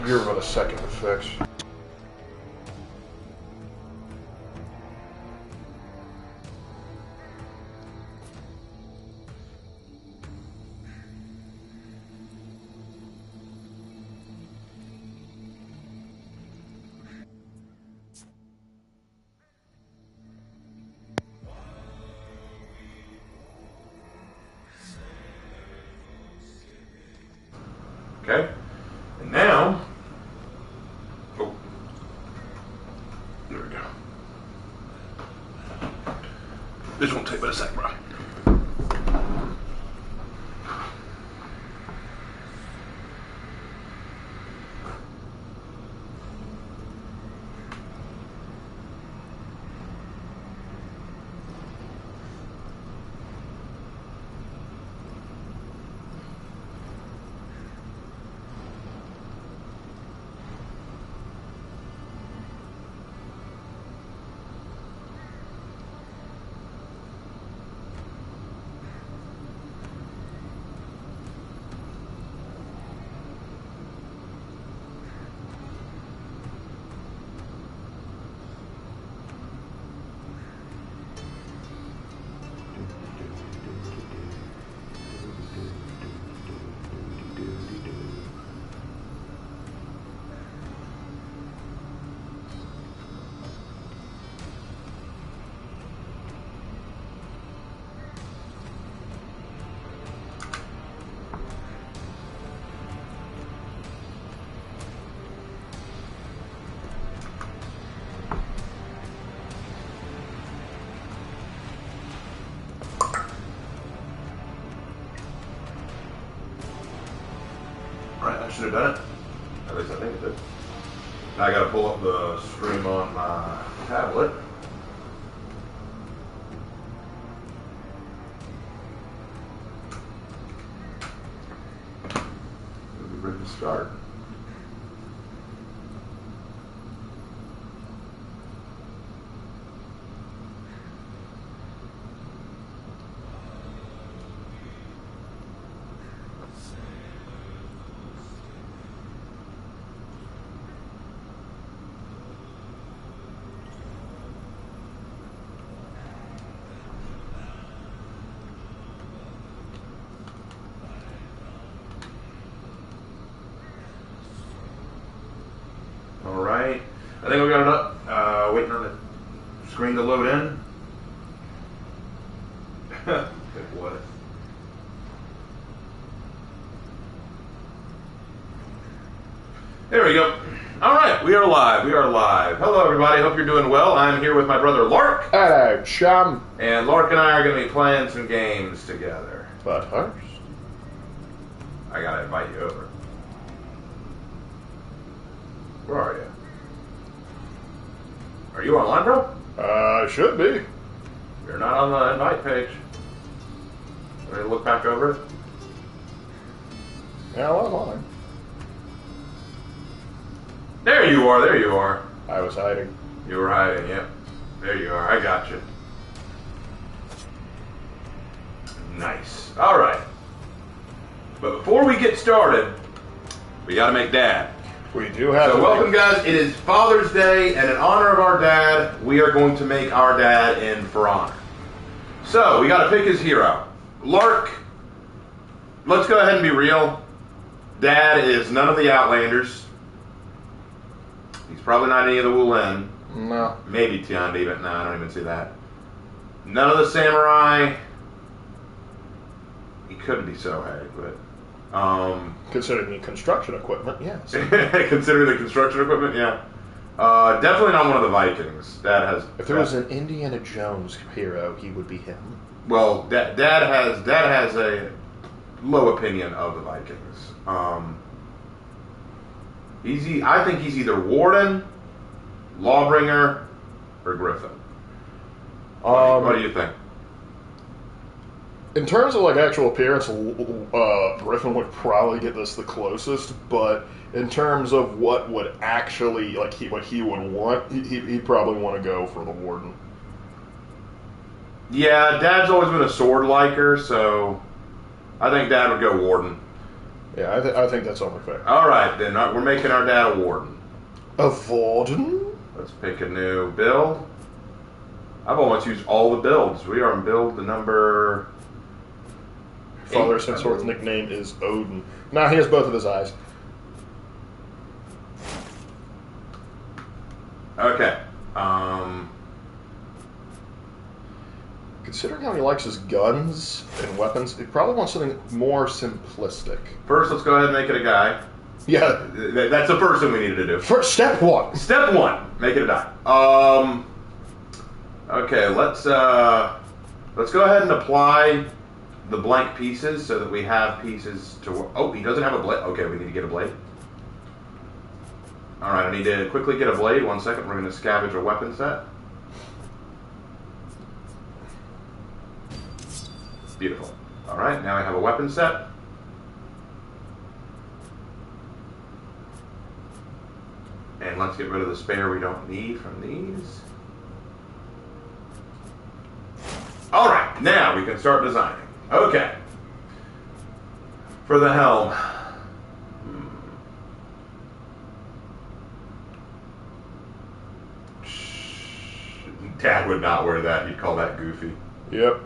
Give about a second to fix. Okay, and now, oh, there we go. This won't take but a sec, bro. Right, I should have done it. At least I think it did. Now I gotta pull up the stream on my tablet. We'll be ready to start. Alright, I think we got enough, waiting on the screen to load in. Good boy. There we go. Alright, we are live, we are live. Hello everybody, hope you're doing well. I'm here with my brother Lark. Hello, chum. And Lark and I are going to be playing some games together. But first, I gotta invite you over. Where are you? Are you online, bro? should be. You're not on the invite page. Let me look back over it. Yeah, well, I'm on. There you are, there you are. I was hiding. You were hiding, yep. There you are, I got you. Nice. Alright. But before we get started, we gotta make dad. We do have So welcome guys, it is Father's Day, and in honor of our dad, we are going to make our dad in For Honor. So, we gotta pick his hero. Lark, let's go ahead and be real. Dad is none of the Outlanders. He's probably not any of the Wulin. No. Maybe Tiandi, but no, I don't even see that. None of the Samurai. He couldn't be Sohei, but... Considering the construction equipment, yes. Considering the construction equipment, yeah. Definitely not one of the Vikings. Dad has... If there was an Indiana Jones hero, he would be him. Well, Dad has a low opinion of the Vikings. I think he's either Warden, Lawbringer, or Griffin. What do you think? In terms of like actual appearance, Griffin would probably get this the closest, but in terms of what would actually what he would want, he'd probably want to go for the Warden. Yeah, Dad's always been a sword liker, so I think Dad would go Warden. Yeah, I think that's only fair. All right, then we're making our dad a warden. A warden? Let's pick a new build. I've almost used all the builds. We are in build the number. Father 8, Sensor's nickname is Odin. Nah, he has both of his eyes. Okay. Considering how he likes his guns and weapons, he probably wants something more simplistic. First, let's go ahead and make it a guy. Yeah. That's the first thing we needed to do. First, step one. Step 1, make it a die. Okay, let's go ahead and apply the blank pieces so that we have pieces to. Oh, he doesn't have a blade. Okay, we need to get a blade. All right, I need to quickly get a blade. 1 second. We're going to scavenge a weapon set. Beautiful. All right, now I have a weapon set. And let's get rid of the spare we don't need from these. All right, now we can start designing. Okay. For the helm. Dad would not wear that. He'd call that goofy. Yep.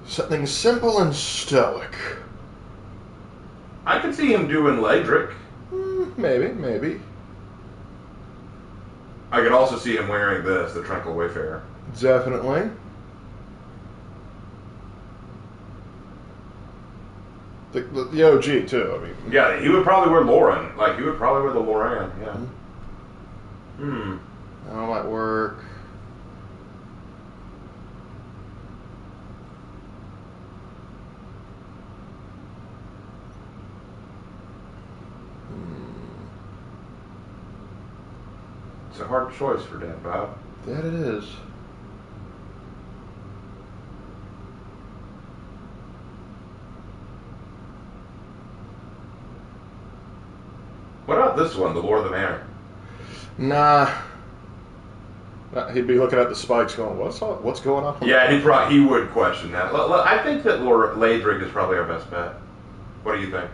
Something simple and stoic. I could see him doing Ledric. Maybe. I could also see him wearing this, the Tranquil Wayfarer. Definitely. The OG, too, I mean. Yeah, he would probably wear Lauren. Like, he would probably wear the Loran, yeah. That might work. It's a hard choice for Dad, Bob. That it is. What about this one, the Lord of the Manor? Nah. He'd be looking at the spikes going, what's going on? Yeah, he would question that. I think that Ledric is probably our best bet. What do you think?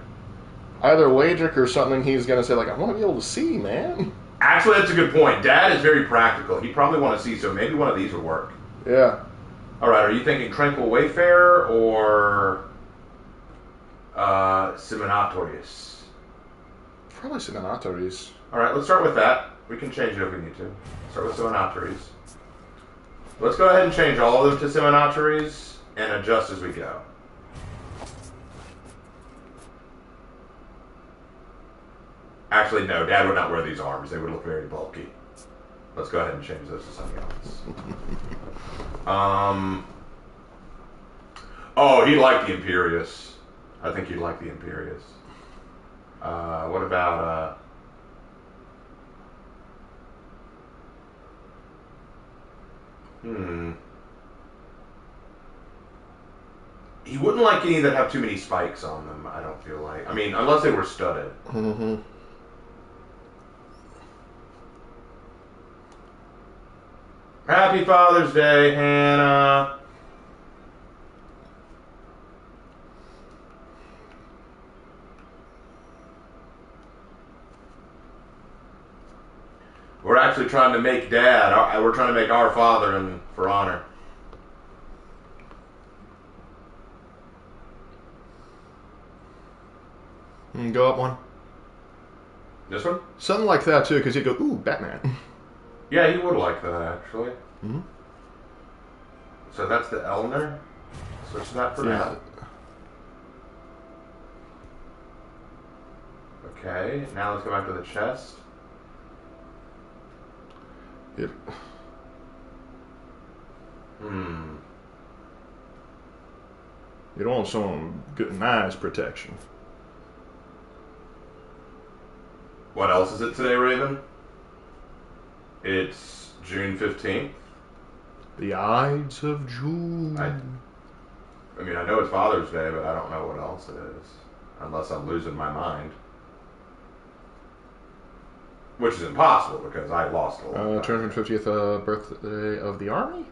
Either Ladric or something he's going to say, like, I want to be able to see, man. Actually, that's a good point. Dad is very practical. He'd probably want to see, so maybe one of these would work. Yeah. All right, are you thinking Tranquil Wayfarer or Seminatorius? Probably Seminatorius. All right, let's start with that. We can change it if we need to. Start with Seminatorius. Let's go ahead and change all of them to Seminatorius and adjust as we go. Actually, no, Dad would not wear these arms. They would look very bulky. Let's go ahead and change those to something else. Oh, he liked the Imperius. I think he'd like the Imperius. What about, He wouldn't like any that have too many spikes on them, I don't feel like. I mean, unless they were studded. Mm-hmm. Happy Father's Day, Hannah. We're actually trying to make Dad, we're trying to make our father and for honor. Go up one. This one? Something like that, too, because he'd go, ooh, Batman. Yeah, he would like that, actually. Mm-hmm. So that's the Elner. Switch that for now. Okay, now let's go back to the chest. Yep. You don't want someone getting eyes protection. What else is it today, Raven? It's June 15th. The Ides of June. I mean, I know it's Father's Day, but I don't know what else it is. Unless I'm losing my mind. Which is impossible, because I lost a lot. 250th birthday of the Army?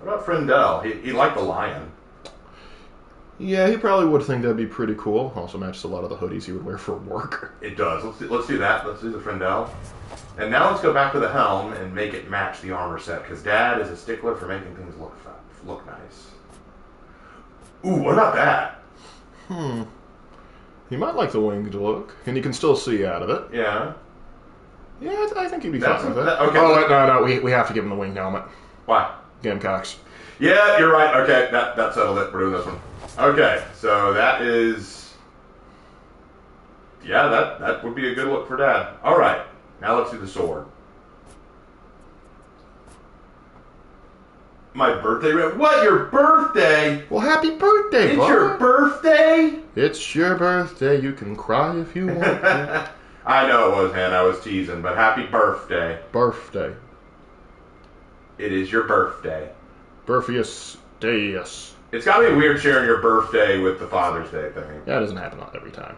What about Frindell? He liked the lion. Yeah, he probably would think that'd be pretty cool. Also matches a lot of the hoodies he would wear for work. It does. Let's do that. Let's do the Frindell. And now let's go back to the helm and make it match the armor set, because Dad is a stickler for making things look nice. Ooh, what about that? He might like the winged look, and you can still see out of it. Yeah. Yeah, I think he'd be fine with it. Okay. Oh, wait, no, we have to give him the winged helmet. Why? Gamecocks. Yeah, you're right. Okay, that settled it. We're doing this one. Okay, so that is... Yeah, that would be a good look for Dad. All right, now let's do the sword. My birthday? What? Your birthday? Well, happy birthday, It's bud. your birthday? It's your birthday. You can cry if you want to. I know it was, Hannah. I was teasing, but happy birthday. Birthday. It is your birthday. Burfius Deus. It's got to be weird sharing your birthday with the Father's Day thing. That doesn't happen every time.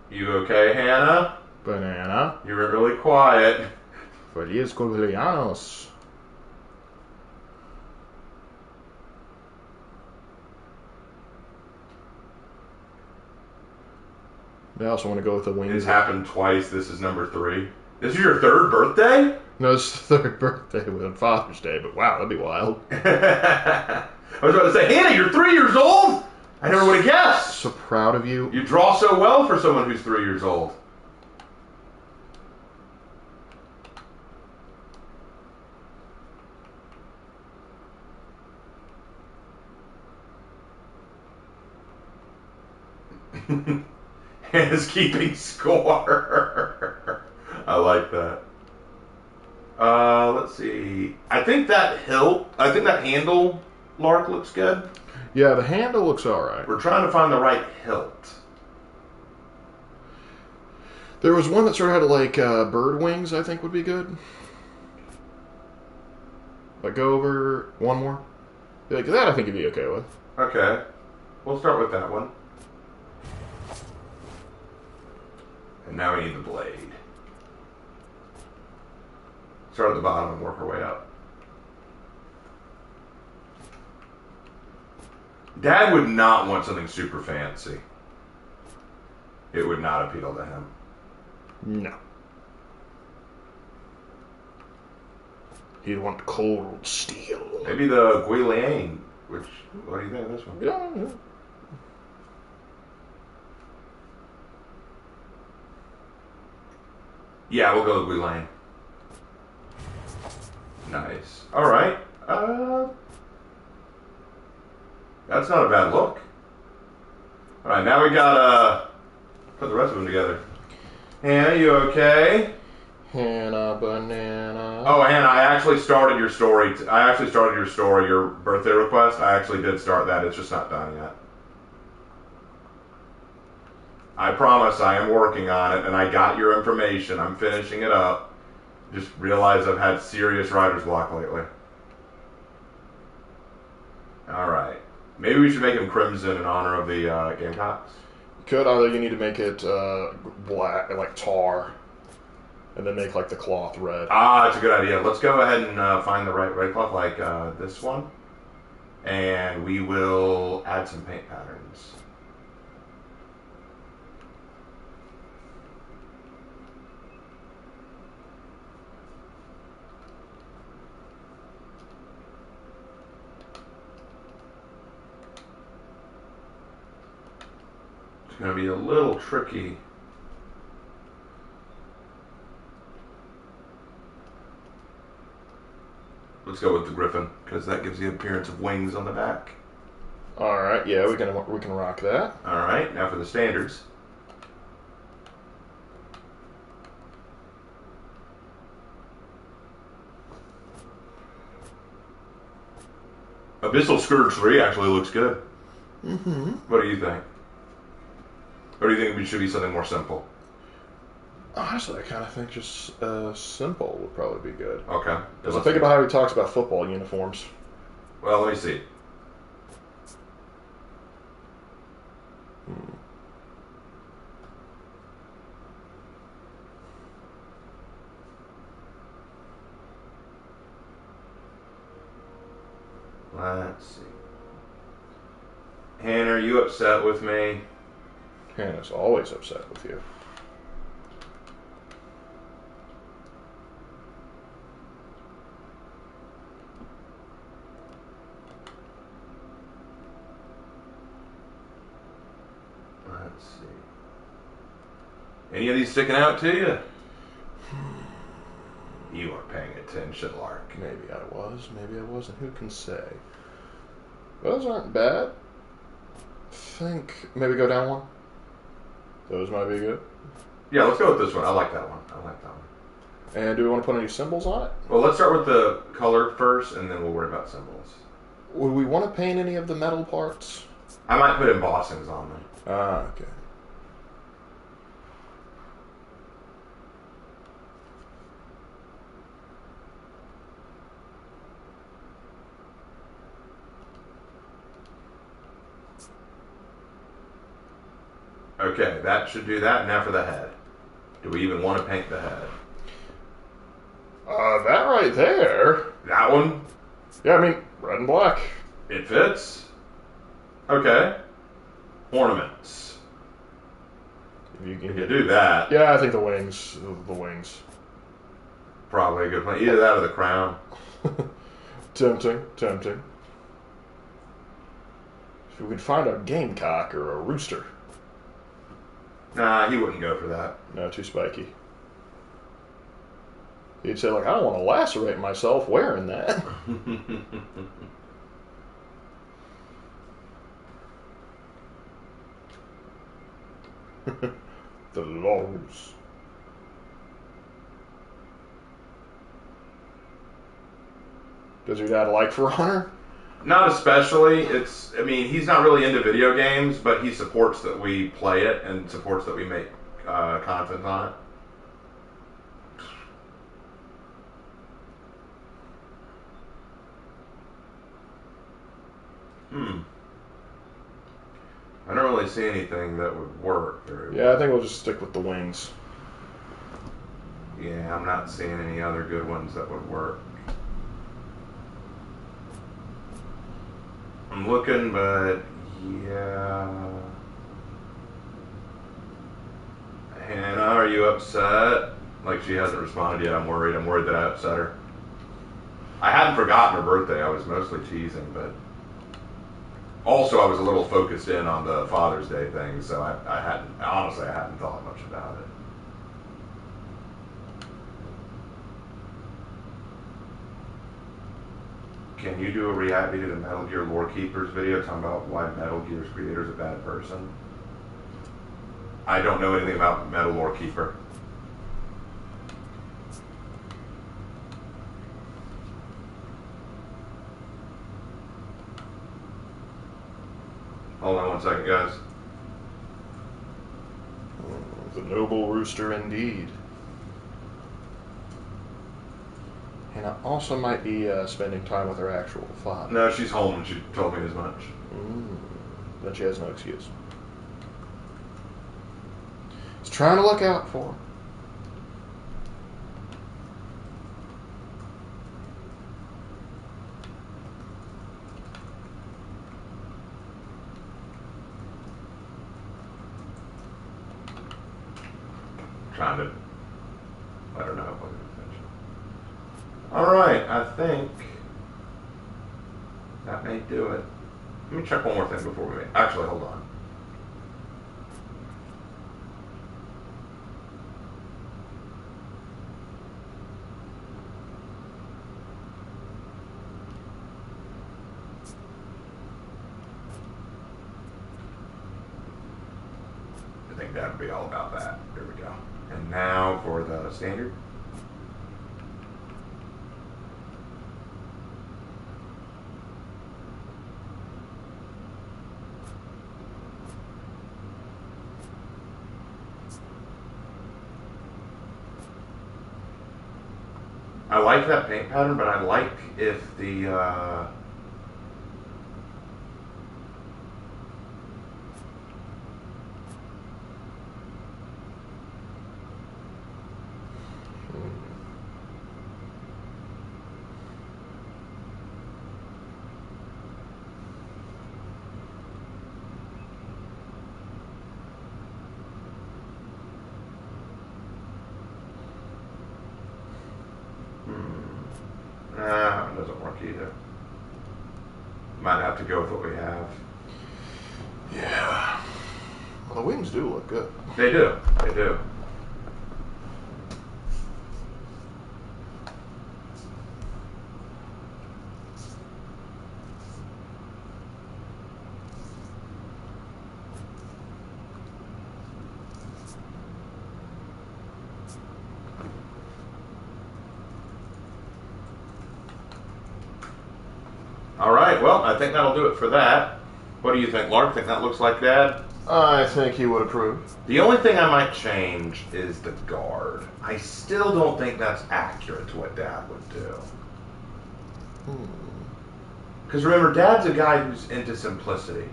You okay, Hannah? Banana. You were really quiet. Feliz cumpleaños. I also want to go with the wings. It's happened twice. This is number 3. This is your 3rd birthday? No, it's the 3rd birthday with Father's Day, but wow, that'd be wild. I was about to say, Hannah, you're 3 years old? I never would have guessed. So proud of you. You draw so well for someone who's 3 years old. Hannah's keeping score. I like that. Let's see. I think that handle, Lark, looks good. Yeah, the handle looks alright. We're trying to find the right hilt. There was one that sort of had like bird wings, I think would be good. But go over one more. Like that I think you'd be okay with. Okay. We'll start with that one. And now we need the blade. Start at the bottom and work our way up. Dad would not want something super fancy. It would not appeal to him. No. He'd want cold steel. Maybe the Guiliang, which, what do you think of this one? Yeah. Yeah, we'll go with Guiliang. Nice. Alright. That's not a bad look. Alright, now we gotta put the rest of them together. Hannah, you okay? Hannah, banana. Oh, Hannah, I actually started your story. Your birthday request. I actually did start that. It's just not done yet. I promise I am working on it, and I got your information. I'm finishing it up. Just realized I've had serious writer's block lately. Alright. Maybe we should make him crimson in honor of the Gamecocks. Could, either you need to make it black, like tar, and then make like the cloth red. Ah, that's a good idea. Let's go ahead and find the right cloth, like this one. And we will add some paint patterns. It's going to be a little tricky. Let's go with the griffin, because that gives the appearance of wings on the back. All right, yeah, we can rock that. All right, now for the standards. Abyssal Scourge 3 actually looks good. Mm-hmm. What do you think? Or do you think it should be something more simple? Honestly, I kind of think just simple would probably be good. Okay. Because I think about how he talks about football uniforms. Well, let me see. Hmm. Let's see. Hannah, are you upset with me? Hannah's always upset with you. Let's see. Any of these sticking out to you? You aren't paying attention, Lark. Maybe I was, maybe I wasn't. Who can say? Those aren't bad. Think maybe go down one. Those might be good. Yeah, let's go with this one. I like that one. And do we want to put any symbols on it? Well, let's start with the color first, and then we'll worry about symbols. Would we want to paint any of the metal parts? I might put embossings on them. Ah, okay. Okay, that should do that. Now for the head. Do we even want to paint the head? That right there. That one? Yeah, I mean, red and black. It fits. Okay. Ornaments. If you can If you do that, Yeah, I think the wings. The wings. probably a good plan. Either that or the crown. Tempting, tempting. If we could find a gamecock or a rooster. Nah, he wouldn't go for that. No, too spiky. He'd say, like, I don't want to lacerate myself wearing that. The laws. Does your dad like For Honor? Not especially. I mean, he's not really into video games, but he supports that we play it and supports that we make content on it. I don't really see anything that would work very well. Yeah, I think we'll just stick with the wings. Yeah, I'm not seeing any other good ones that would work. I'm looking, but yeah. Hannah, are you upset? Like she hasn't responded yet. I'm worried. I'm worried that I upset her. I hadn't forgotten her birthday. I was mostly teasing, but also I was a little focused in on the Father's Day thing, so I hadn't thought much about it. Can you do a react to the Metal Gear Lore Keepers video talking about why Metal Gear's creator is a bad person? I don't know anything about Metal Lore Keeper. Hold on one second, guys. The noble rooster indeed. And I also might be spending time with her actual father. No, she's home and she told me as much. Then she has no excuse. He's trying to look out for her. Trying to let her know what it is. Alright, I think that may do it. Let me check one more thing before we actually hold on. I think that would be all about that. There we go. And now for the standard. I like that paint pattern, but I like if the... Nah, it doesn't work either. Might have to go with what we have. Yeah. Well, the wings do look good. They do. They do. All right, well, I think that'll do it for that. What do you think, Lark? Think that looks like Dad? I think he would approve. The only thing I might change is the guard. I still don't think that's accurate to what Dad would do. Because remember, Dad's a guy who's into simplicity.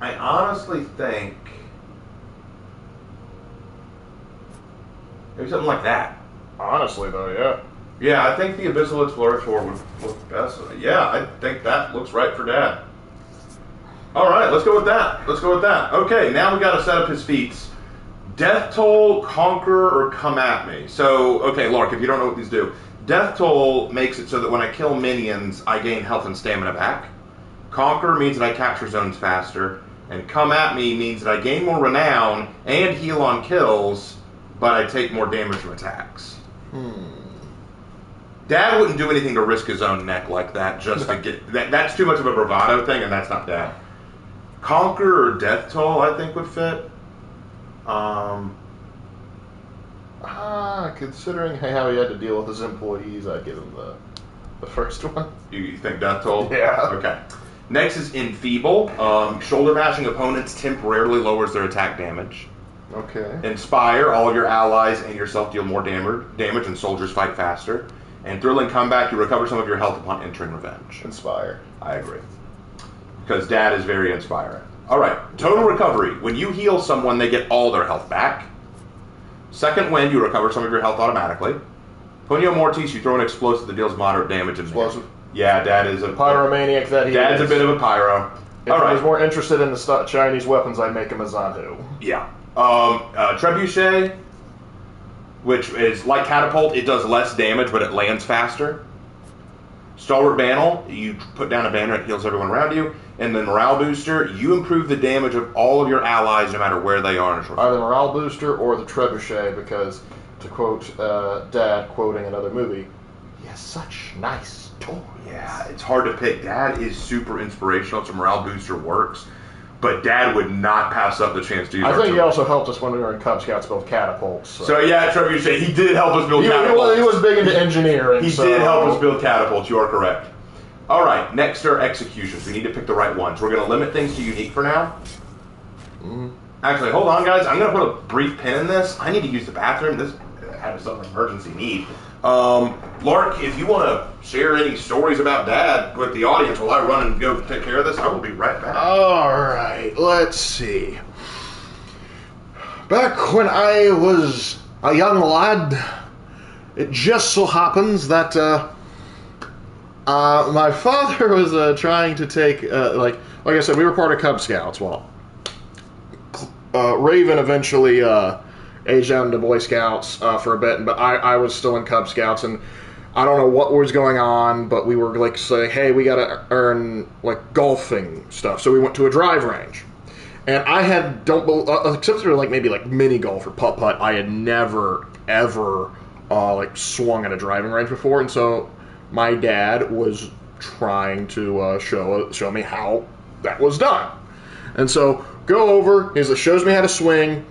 I honestly think maybe something like that. Honestly, though, yeah. Yeah, I think the Abyssal Explorator would look best. Yeah, I think that looks right for Dad. All right, let's go with that. Let's go with that. Okay, now we got to set up his feats. Death Toll, Conquer, or Come At Me. So, okay, Lark, if you don't know what these do, Death Toll makes it so that when I kill minions, I gain health and stamina back. Conquer means that I capture zones faster. And Come At Me means that I gain more renown and heal on kills, but I take more damage from attacks. Dad wouldn't do anything to risk his own neck like that just to get... That's too much of a bravado thing, and that's not Dad. Conquer or Death Toll, I think, would fit. Considering how he had to deal with his employees, I'd give him the first one. You think Death Toll? Yeah. Okay. Next is Enfeeble. Shoulder mashing opponents temporarily lowers their attack damage. Okay. Inspire. All of your allies and yourself deal more damage and soldiers fight faster. And Thrilling Comeback. You recover some of your health upon entering Revenge. Inspire. I agree. Because Dad is very inspiring. All right. Total Recovery. When you heal someone, they get all their health back. Second Wind. You recover some of your health automatically. Punio Mortis. You throw an explosive that deals moderate damage. Explosive. Yeah, Dad is a Pyromaniac that he Dad's is. a bit of a pyro. If I was more interested in the Chinese weapons, I'd make him a Zanhu. Yeah. Trebuchet, which is like Catapult, it does less damage, but it lands faster. Stalwart Banner, you put down a banner, it heals everyone around you. And then Morale Booster, you improve the damage of all of your allies no matter where they are in a short time. Either Morale Booster or the Trebuchet, because, to quote Dad quoting another movie, he has such nice toys. Yeah, it's hard to pick. Dad is super inspirational, so Morale Booster works. But Dad would not pass up the chance to use I think he also helped us when we were in Cub Scouts build catapults. So yeah, Trebuchet, he did help us build catapults. He was big into engineering. He did help us build catapults, you are correct. All right, next are executions. We need to pick the right ones. We're going to limit things to unique for now. Actually, hold on, guys. I'm going to put a brief pin in this. I need to use the bathroom. This had some emergency need. Lark, if you want to share any stories about Dad with the audience while I run and go take care of this, I will be right back. All right, let's see. Back when I was a young lad, it just so happens that my father was trying to take, like I said, we were part of Cub Scouts. Well, Raven eventually aged out into Boy Scouts for a bit, but I was still in Cub Scouts, and I don't know what was going on, but we were like saying, hey, we got to earn like golfing stuff. So we went to a drive range, and I had except for like maybe like mini golf or putt putt, I had never ever like swung at a driving range before, and so my dad was trying to show me how that was done, and so go over. He shows me how to swing.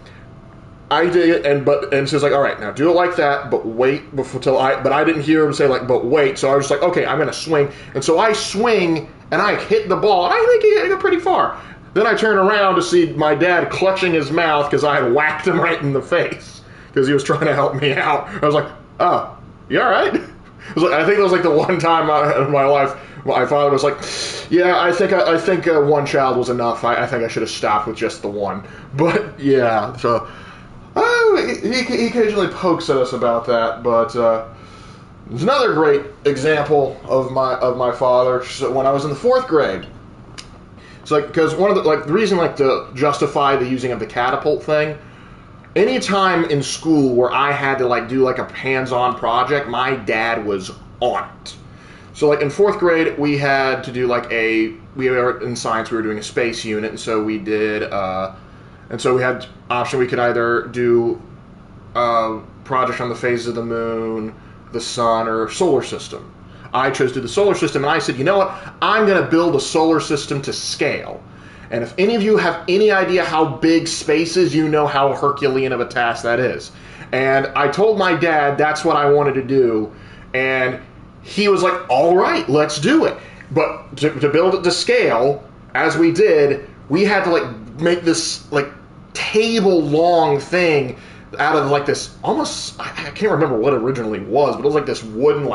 I did it, and so he's like, all right, now do it like that, but wait but I didn't hear him say like, but wait, so I was just like, okay, I'm going to swing, and so I swing, and I hit the ball, and I think he hit it pretty far. Then I turn around to see my dad clutching his mouth because I had whacked him right in the face, because he was trying to help me out. I was like, oh, you all right? I think it was like the one time in my life my father was like, yeah, I think one child was enough. I think I should have stopped with just the one. But yeah, so he occasionally pokes at us about that. But there's another great example of my father. So when I was in the 4th grade, it's like because one of the reason to justify the using of the catapult thing. Anytime in school where I had to do a hands-on project, my dad was on it. So in 4th grade, we had to do we were in science, we were doing a space unit, and so we did, and so we had option, we could either do a project on the phases of the moon, the sun, or solar system. I chose to do the solar system, and I said, you know what, I'm going to build a solar system to scale. And if any of you have any idea how big space is, you know how Herculean of a task that is. And I told my dad that's what I wanted to do, and he was like, all right, let's do it. But to build it to scale, as we did, we had to make this table-long thing out of this almost, I can't remember what it originally was, but it was this wooden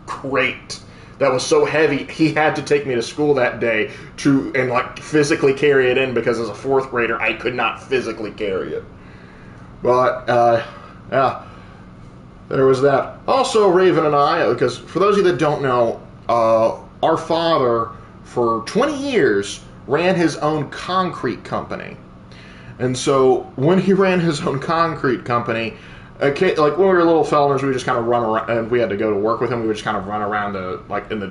crate that was so heavy, he had to take me to school that day and physically carry it in because as a 4th grader, I could not physically carry it. But, yeah, there was that. Also, Raven and I, because for those of you that don't know, our father, for 20 years, ran his own concrete company. And so, when he ran his own concrete company, when we were little fellas, we would just kind of run around, and we had to go to work with him. We would just kind of run around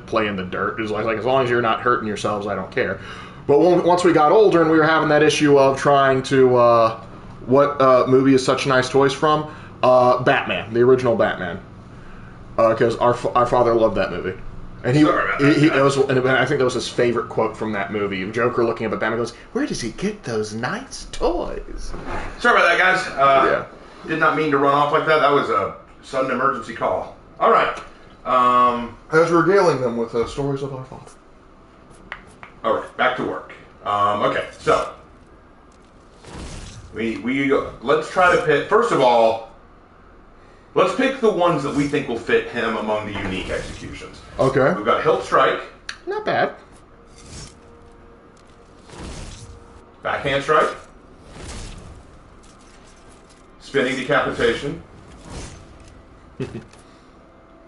play in the dirt. It was as long as you're not hurting yourselves, I don't care. But once we got older and we were having that issue of trying to, what movie is Such Nice Toys from? Batman, the original Batman. Because our father loved that movie. And I think that was his favorite quote from that movie. Joker looking up at Batman goes, "Where does he get those nice toys?" Sorry about that, guys. Yeah. Did not mean to run off like that. That was a sudden emergency call. All right. I was regaling them with stories of our father. All right, back to work. Okay, so we let's try to pick. First of all, let's pick the ones that we think will fit him among the unique executions. Okay. We've got Hilt Strike. Not bad. Backhand Strike. Spinning Decapitation.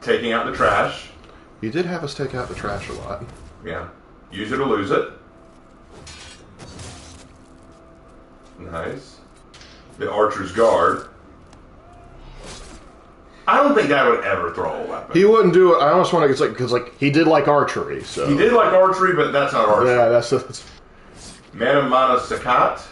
Taking out the trash. You did have us take out the trash a lot. Yeah. Use it or lose it. Nice. The Archer's Guard. I don't think Dad would ever throw a weapon. He wouldn't do it. I almost want to, because he did like archery. So he did like archery, but that's not archery. Yeah, that's Mana Mana Sakat.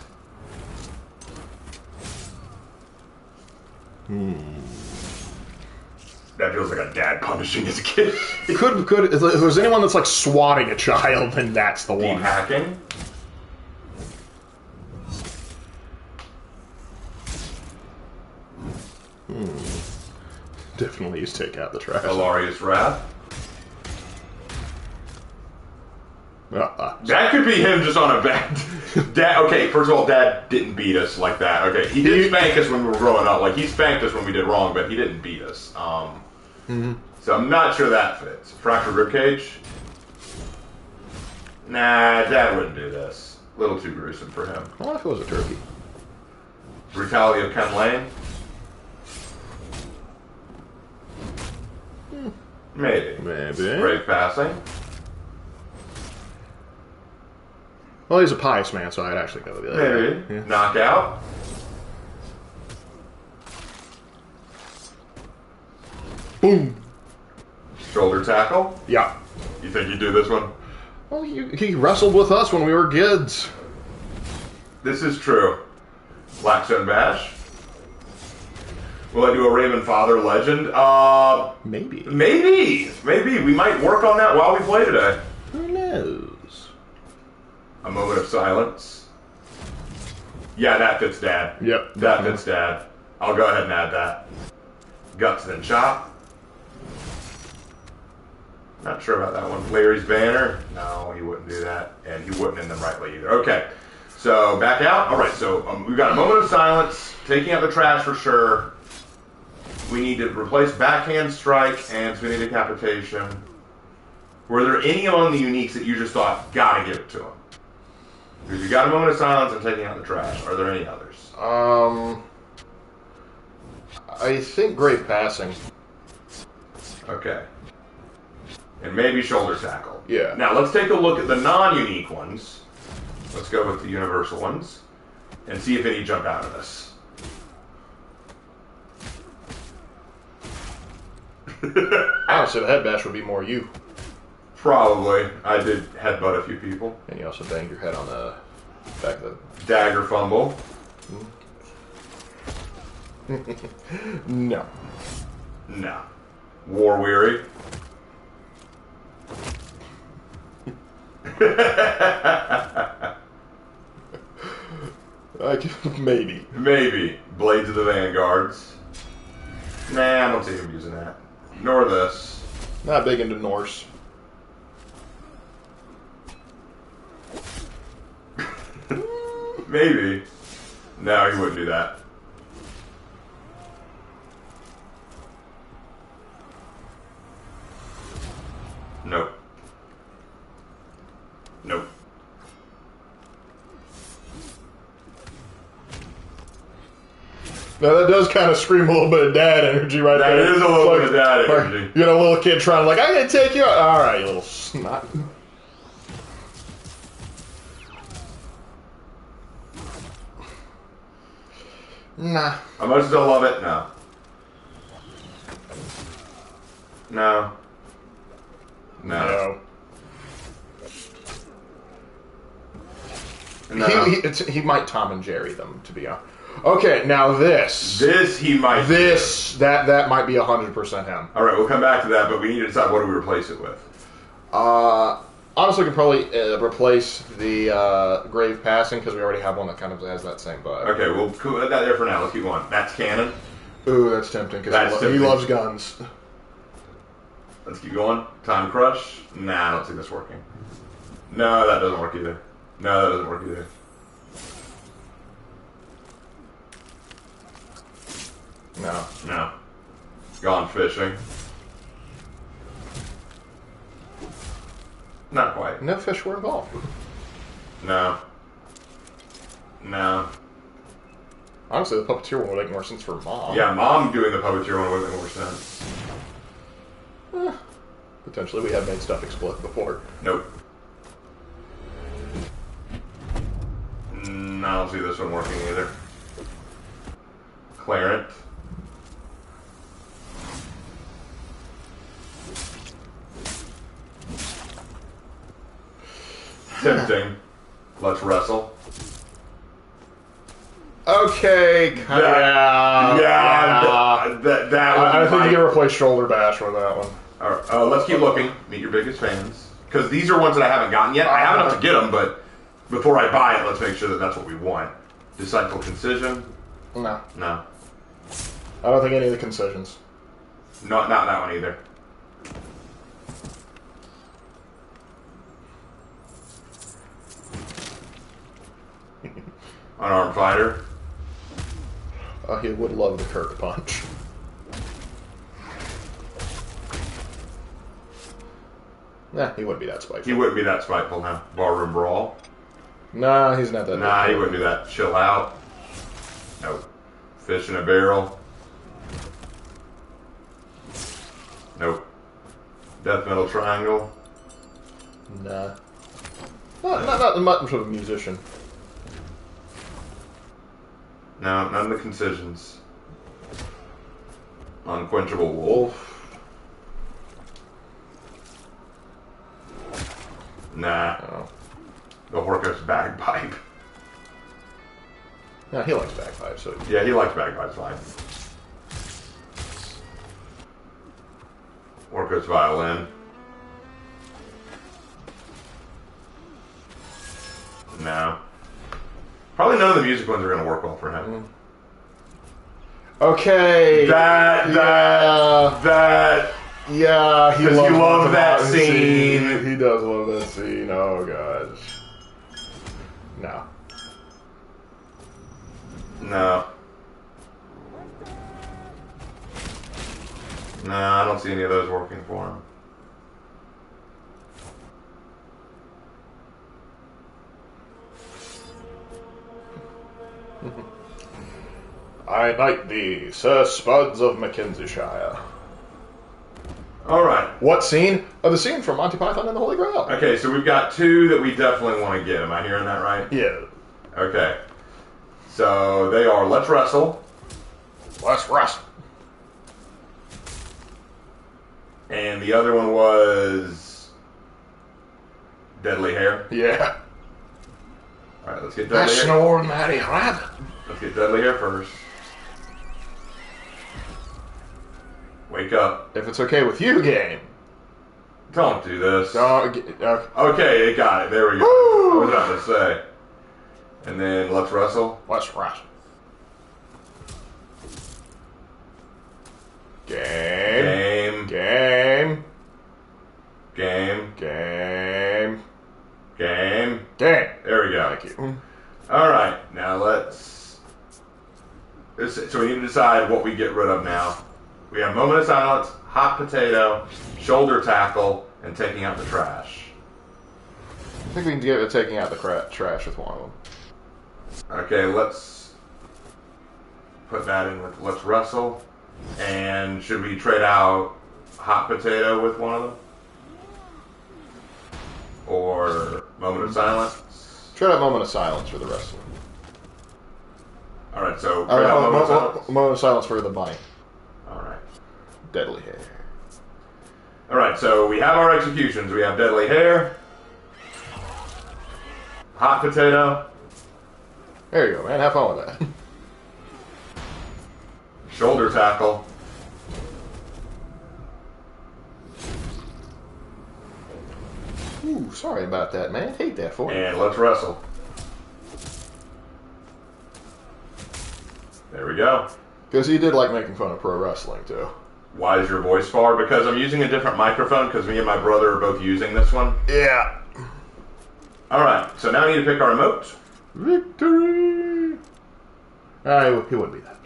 That feels like a dad punishing his kid. Could if there's anyone that's swatting a child, then that's the one. Deep hacking. Definitely use take out the trash. Hilarious Wrath. That could be him just on a bad... Dad, okay, first of all, Dad didn't beat us like that. Okay, he did spank us when we were growing up. He spanked us when we did wrong, but he didn't beat us. So I'm not sure that fits. Fractured Ribcage. Nah, Dad wouldn't do this. A little too gruesome for him. What if it was a turkey? Brutality of Ken Lane. Maybe. Brave Passing. Well, he's a pious man, so I'd actually go with the other. Maybe. Yeah. Knockout. Boom. Shoulder tackle. Yeah. You think you'd do this one? Well, he wrestled with us when we were kids. This is true. Blackstone Bash. Will I do a Raven Father Legend? Maybe. Maybe. We might work on that while we play today. Who knows? A Moment of Silence. Yeah, that fits Dad. Yep. That fits Dad. I'll go ahead and add that. Guts then Chop. Not sure about that one. Larry's Banner. No, he wouldn't do that. And he wouldn't end them rightly either. Okay. So, back out. All right, so we've got a Moment of Silence. Taking out the trash for sure. We need to replace backhand strike and spinning decapitation. Were there any among the uniques that you just thought, gotta give it to him? Because you got a moment of silence and taking out the trash. Are there any others? I think Grave Passing. Okay. And maybe shoulder tackle. Yeah. Now let's take a look at the non-unique ones. Let's go with the universal ones and see if any jump out at us. Honestly, the head bash would be more you. Probably. I did headbutt a few people. And you also banged your head on the back of the... Dagger fumble. No. No. War weary. Maybe. Maybe. Blades of the Vanguards. Nah, I don't see him using that. Nor this. Not big into Norse. Maybe. No, he wouldn't do that. Nope. Nope. Now that does kind of scream a little bit of dad energy right there. That is a little bit of dad energy. You know, a little kid trying to I'm going to take you out. All right, you little snot. Nah. I must still love it? No. No. No. No. He might Tom and Jerry them, to be honest. Okay, now this. This he might. That might be 100% him. All right, we'll come back to that, but we need to decide what do we replace it with. Honestly, we can probably replace the Grave Passing because we already have one that kind of has that same vibe. Okay, we'll put that there for now. Let's keep going. That's canon. Ooh, that's tempting because he loves guns. Let's keep going. Time Crush. Nah, I don't see this working. No, that doesn't work either. No, that doesn't work either. No. No. Gone fishing. Not quite. No fish were involved. No. No. Honestly, the puppeteer one would make more sense for Mom. Yeah, Mom doing the puppeteer one would make more sense. Potentially, we have made stuff explode before. Nope. I don't see this one working either. Clarent. Tempting. Let's wrestle. Okay. Yeah. That I think you can replace shoulder bash with that one. All right, let's keep looking. Meet your biggest fans. Because these are ones that I haven't gotten yet. I have enough to get them, but before I buy it, let's make sure that that's what we want. Disciple Concision? No. No. I don't think any of the concisions. Not that one either. Unarmed Fighter? He would love the Kirk Punch. Nah, he wouldn't be that spiteful. He wouldn't be that spiteful now. Barroom Brawl? Nah, he's not that. Nah, he wouldn't do that. Chill out. Nope. Fish in a barrel? Nope. Death Metal Triangle? Nah. Not much of a musician. No, none of the concisions. Unquenchable Wolf? Nah. Oh. The Horcrux Bagpipe. Yeah, he likes bagpipes, so... Yeah, he likes bagpipes fine. Horcrux Violin. No. Probably none of the music ones are going to work well for him. Okay. Yeah, he loves that scene. He does love that scene. Oh, gosh. No. No. Nah, I don't see any of those working for him. I knight thee, Sir Spuds of Mackenzieshire. Alright. What scene? Oh, the scene from Monty Python and the Holy Grail. Okay, so we've got 2 that we definitely want to get. Am I hearing that right? Yeah. Okay. So they are Let's Wrestle. Let's wrestle. And the other one was Deadly Hair. Yeah. Alright, let's get I Deadly Hair. snore, Matty Rabbit. Let's get Deadly Hair first. Wake up. If it's okay with you, game. Don't do this. Okay. Okay, it got it. There we go. Woo! I was about to say. And then Let's Wrestle. Let's wrestle. Game. Game. Game. Game. Game. Game. Game. There we go. Thank you. Alright, now let's... So we need to decide what we get rid of now. We have Moment of Silence, Hot Potato, Shoulder Tackle, and Taking Out the Trash. I think we can get taking out the trash with one of them. Okay, let's put that in with Let's Wrestle. And should we trade out Hot Potato with one of them? Or Moment of Silence? Trade out Moment of Silence for the rest of them. Alright, so trade out Moment of Silence. Moment of Silence for the bunny. Alright. Deadly Hair. Alright, so we have our executions. We have Deadly Hair, Hot Potato, There you go, man. Have fun with that. Shoulder Tackle, Ooh, sorry about that, man. Hate that for you. and Let's Wrestle. There we go. Because he did like making fun of pro wrestling, too. Why is your voice far? Because I'm using a different microphone because me and my brother are both using this one. Yeah. Alright, so now we need to pick our emote. Victory! He wouldn't be that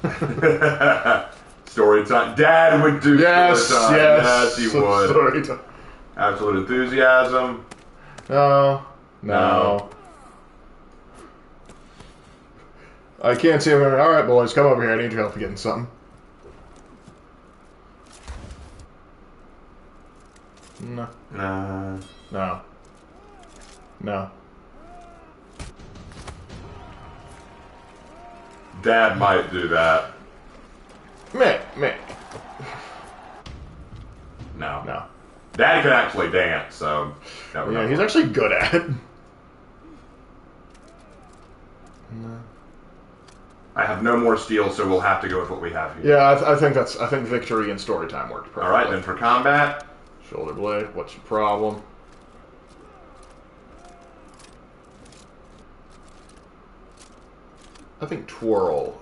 upset. Story time. Dad would do Yes, story time. yes. Yes, he would. Story time. Absolute enthusiasm. No. I can't see him. All right, boys, come over here. I need your help getting something. No. Nah. No. No. Dad might do that. Me. No. No. Dad can actually dance, so... Yeah, he's actually good at it. No. I have no more steel, so we'll have to go with what we have here. Yeah, I think victory and story time worked perfectly. Alright, then for combat... Shoulder blade, what's your problem? I think twirl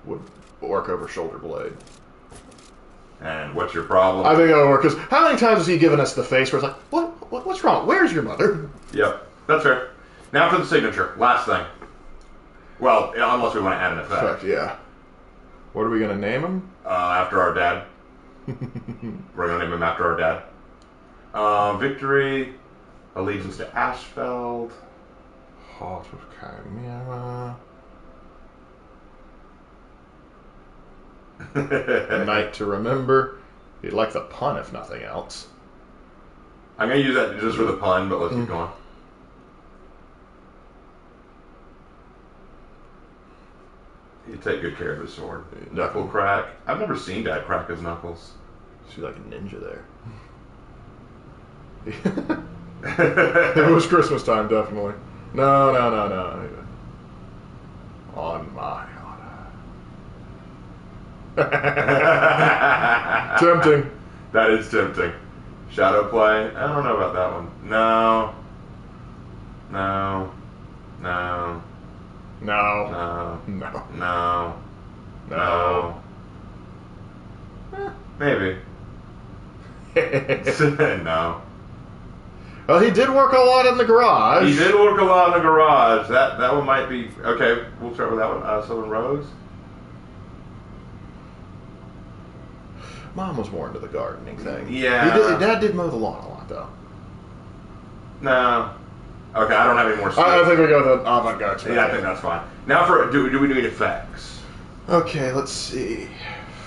would work over shoulder blade. And what's your problem? I think that would work, because how many times has he given us the face where it's like, what's wrong? Where's your mother? Yep, that's fair. Now for the signature. Last thing. Well, unless we want to add an effect. Effect, yeah. What are we going to name him? After our dad. We're going to name him after our dad. Victory. Allegiance to Ashfeld. Heart of Chimera. A night to remember. He'd like the pun, if nothing else. I'm going to use that just for the pun, but let's keep going. He'd take good care of his sword. Knuckle crack. I've never seen Dad crack his knuckles. She's like a ninja there. It was Christmas time, definitely. No. On my honor. Tempting. That is tempting. Shadow play. I don't know about that one. No. Maybe. No. Well, he did work a lot in the garage. He did work a lot in the garage. That one might be okay. We'll start with that one. Southern Rose. Mom was more into the gardening thing. Yeah. Dad did mow the lawn a lot, though. No. Okay, I don't have any more. I think we go with avant-garde. Yeah, I think that's fine. Now for do we need effects? Okay, let's see.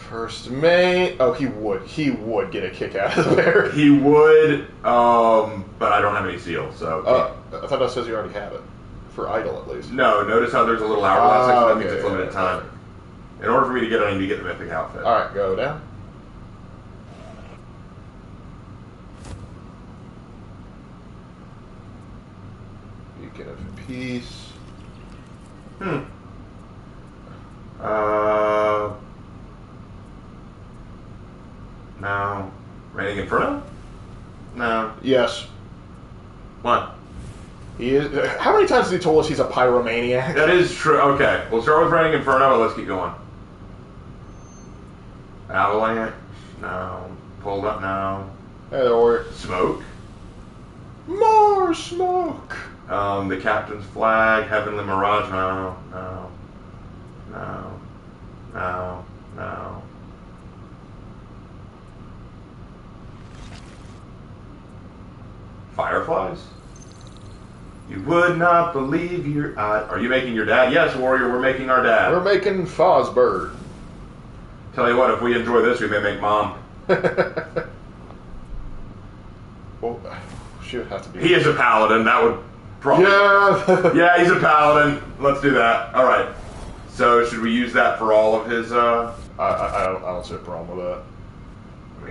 First mate. Oh, he would get a kick out of there. He would, but I don't have any seals, so. I thought that says you already have it. For idle, at least. No, notice how there's a little hourglass section. That means Okay, it's limited time. In order for me to get it, I need to get the mythic outfit. Alright, go down. Beacon of Peace. No. Raining Inferno? No. Yes. What? He is. How many times has he told us he's a pyromaniac? That is true. Okay, we'll start with Raining Inferno and let's keep going. Avalanche? No. Pulled up? No. Hey, or Smoke? more smoke. The Captain's Flag, Heavenly Mirage? No. No. No. No. No. Fireflies? You would not believe your eyes. Are you making your dad? Yes, Warrior, we're making our dad. We're making Fosbird. Tell you what, if we enjoy this, we may make Mom. Well, she would have to be. He is a paladin. That would probably. Yeah. Yeah, he's a paladin. Let's do that. All right. So should we use that for all of his? I don't see a problem with that.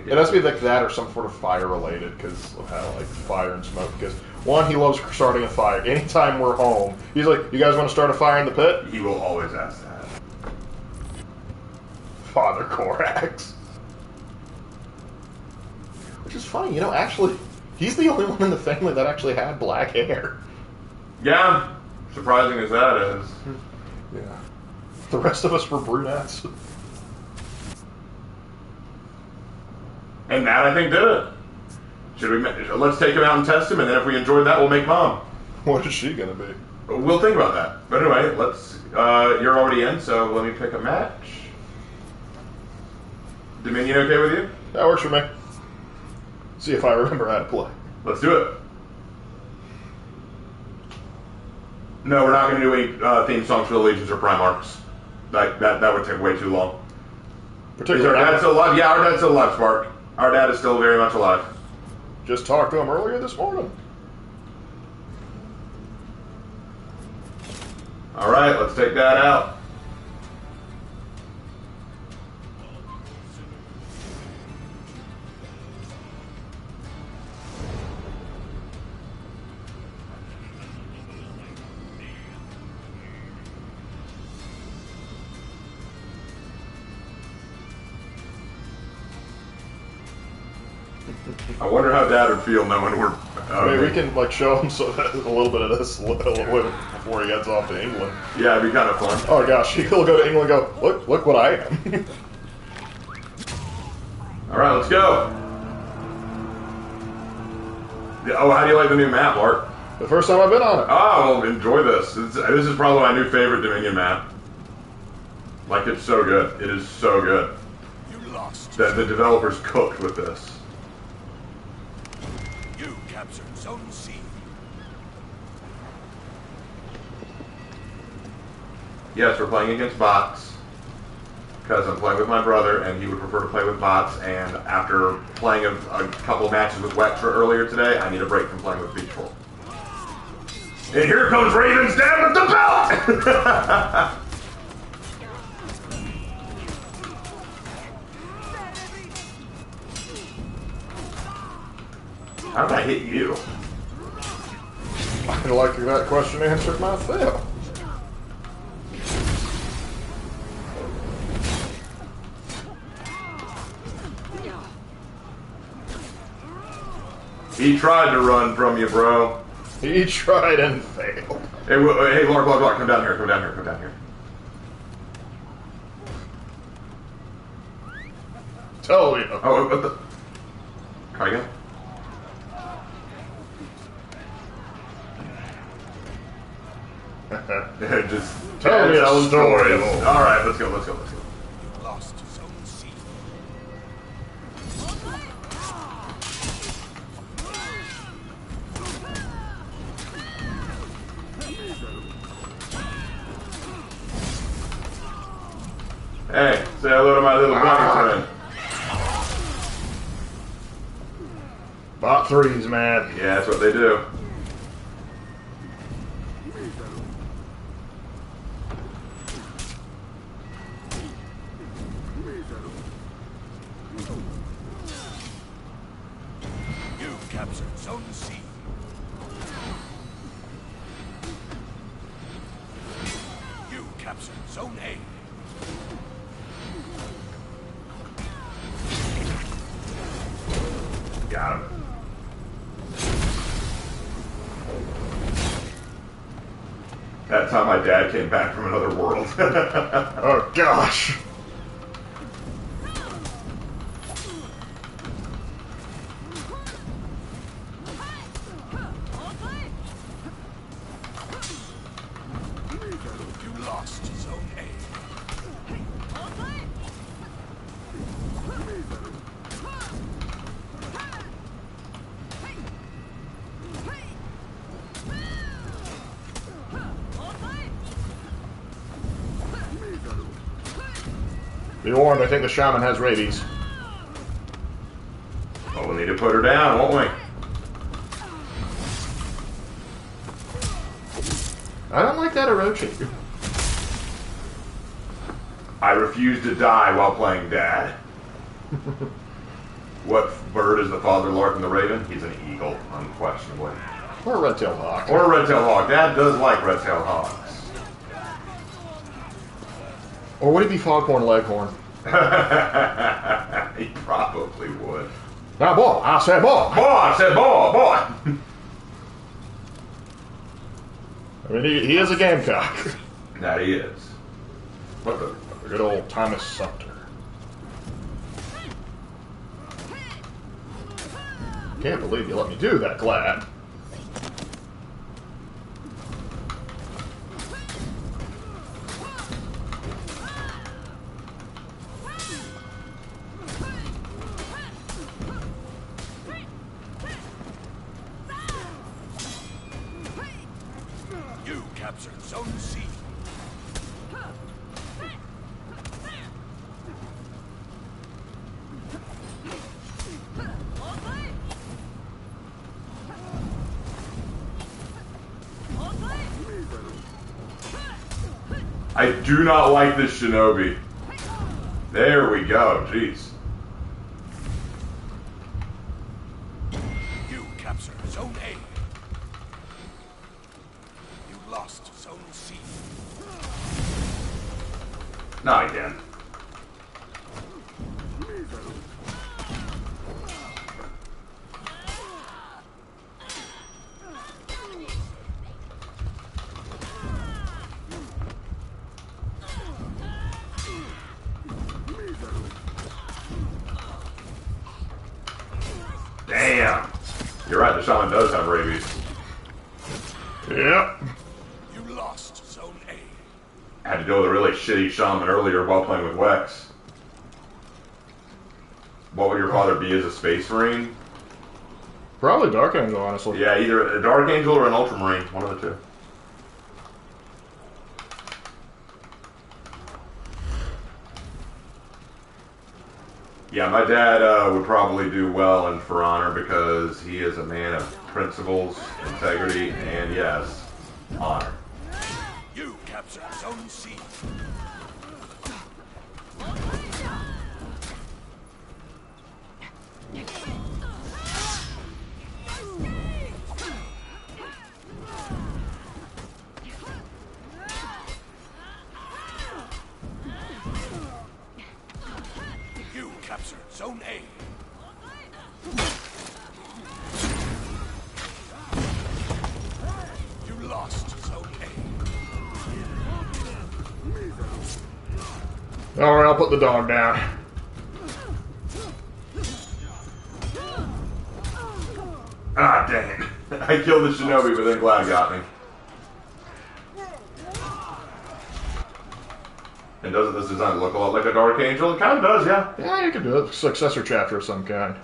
It has to be like that or some sort of fire related because of how like fire and smoke. Because one, he loves starting a fire. Anytime we're home, he's like, "You guys want to start a fire in the pit?" He will always ask that. Father Korax. Which is funny, you know. Actually, he's the only one in the family that actually had black hair. Yeah, surprising as that is. Yeah. The rest of us were brunettes. And that I think did it. Should we? Let's take him out and test him, and then if we enjoyed that, we'll make Mom. What is she gonna be? We'll think about that. But anyway, let's. You're already in, so let me pick a match. Dominion, okay with you? That works for me. See if I remember how to play. Let's do it. No, we're not going to do any theme songs for the Legions or Primarchs. That would take way too long. Is our dad still alive? Yeah, our dad's still alive, Spark. Our dad is still very much alive. Just talked to him earlier this morning. All right, let's take that out. I wonder how Dad would feel knowing we're. Maybe we can like show him a little bit of this before he heads off to England. Yeah, it'd be kind of fun. Oh gosh, he'll go to England and go, look what I am. All right, let's go. Yeah, oh, how do you like the new map, Lark? The first time I've been on it. Oh, well, enjoy this. This is probably my new favorite Dominion map. Like, it's so good. It is so good. You lost. The developers cooked with this. You captured Zone C. Yes, we're playing against bots. Because I'm playing with my brother, and he would prefer to play with bots, and after playing a couple matches with Wex earlier today, I need a break from playing with Beachful. And here comes Raven's dad with the belt! How did I hit you? I'd like that question answered myself. He tried to run from you, bro. He tried and failed. Hey, Lark, come down here, come down here, come down here. Tell you. Oh, what the? Try again. Just Tell me a telling story. stories. All right, let's go. You lost Zone C. Hey, say hello to my little bunny friend. Bot threes, man. Yeah, that's what they do. You captured Zone C. You captured Zone A. Got him. That time my dad came back from another world. Oh gosh. You lost Zone A. Be warned, I think the shaman has rabies. Well, we'll need to put her down, won't we? I don't like that Orochi. I refuse to die while playing Dad. What bird is the father, Lark and the Raven? He's an eagle, unquestionably. Or a red-tailed hawk. Or a red-tailed hawk. Dad does like red-tailed hawks. Or would it be foghorn leghorn? He probably would. Now, boy, I said boy. Boy, I said boy. I mean, he is a gamecock. That he is. What the? Good old Thomas Sumter. Can't believe you let me do that, Glad. You captured Zone C. I do not like this shinobi. There we go. Jeez. You captured Zone A. You lost Zone C. Not again. Damn. You're right, the shaman does have rabies. Yep. You lost Zone A. I had to deal with a really shitty shaman earlier while playing with Wex. What would your father be as a space marine? Probably Dark Angel, honestly. Yeah, either a Dark Angel or an Ultramarine. One of the two. Yeah, my dad would probably do well in For Honor because he is a man of principles, integrity, and yes, honor. You captured Zone C. You captured Zone A. You lost Zone A. Alright, I'll put the dog down. Ah, dang it. I killed the shinobi, but then Glad got me. And doesn't this design look a lot like a Dark Angel? It kind of does, yeah. Yeah, you could do it. Successor chapter of some kind.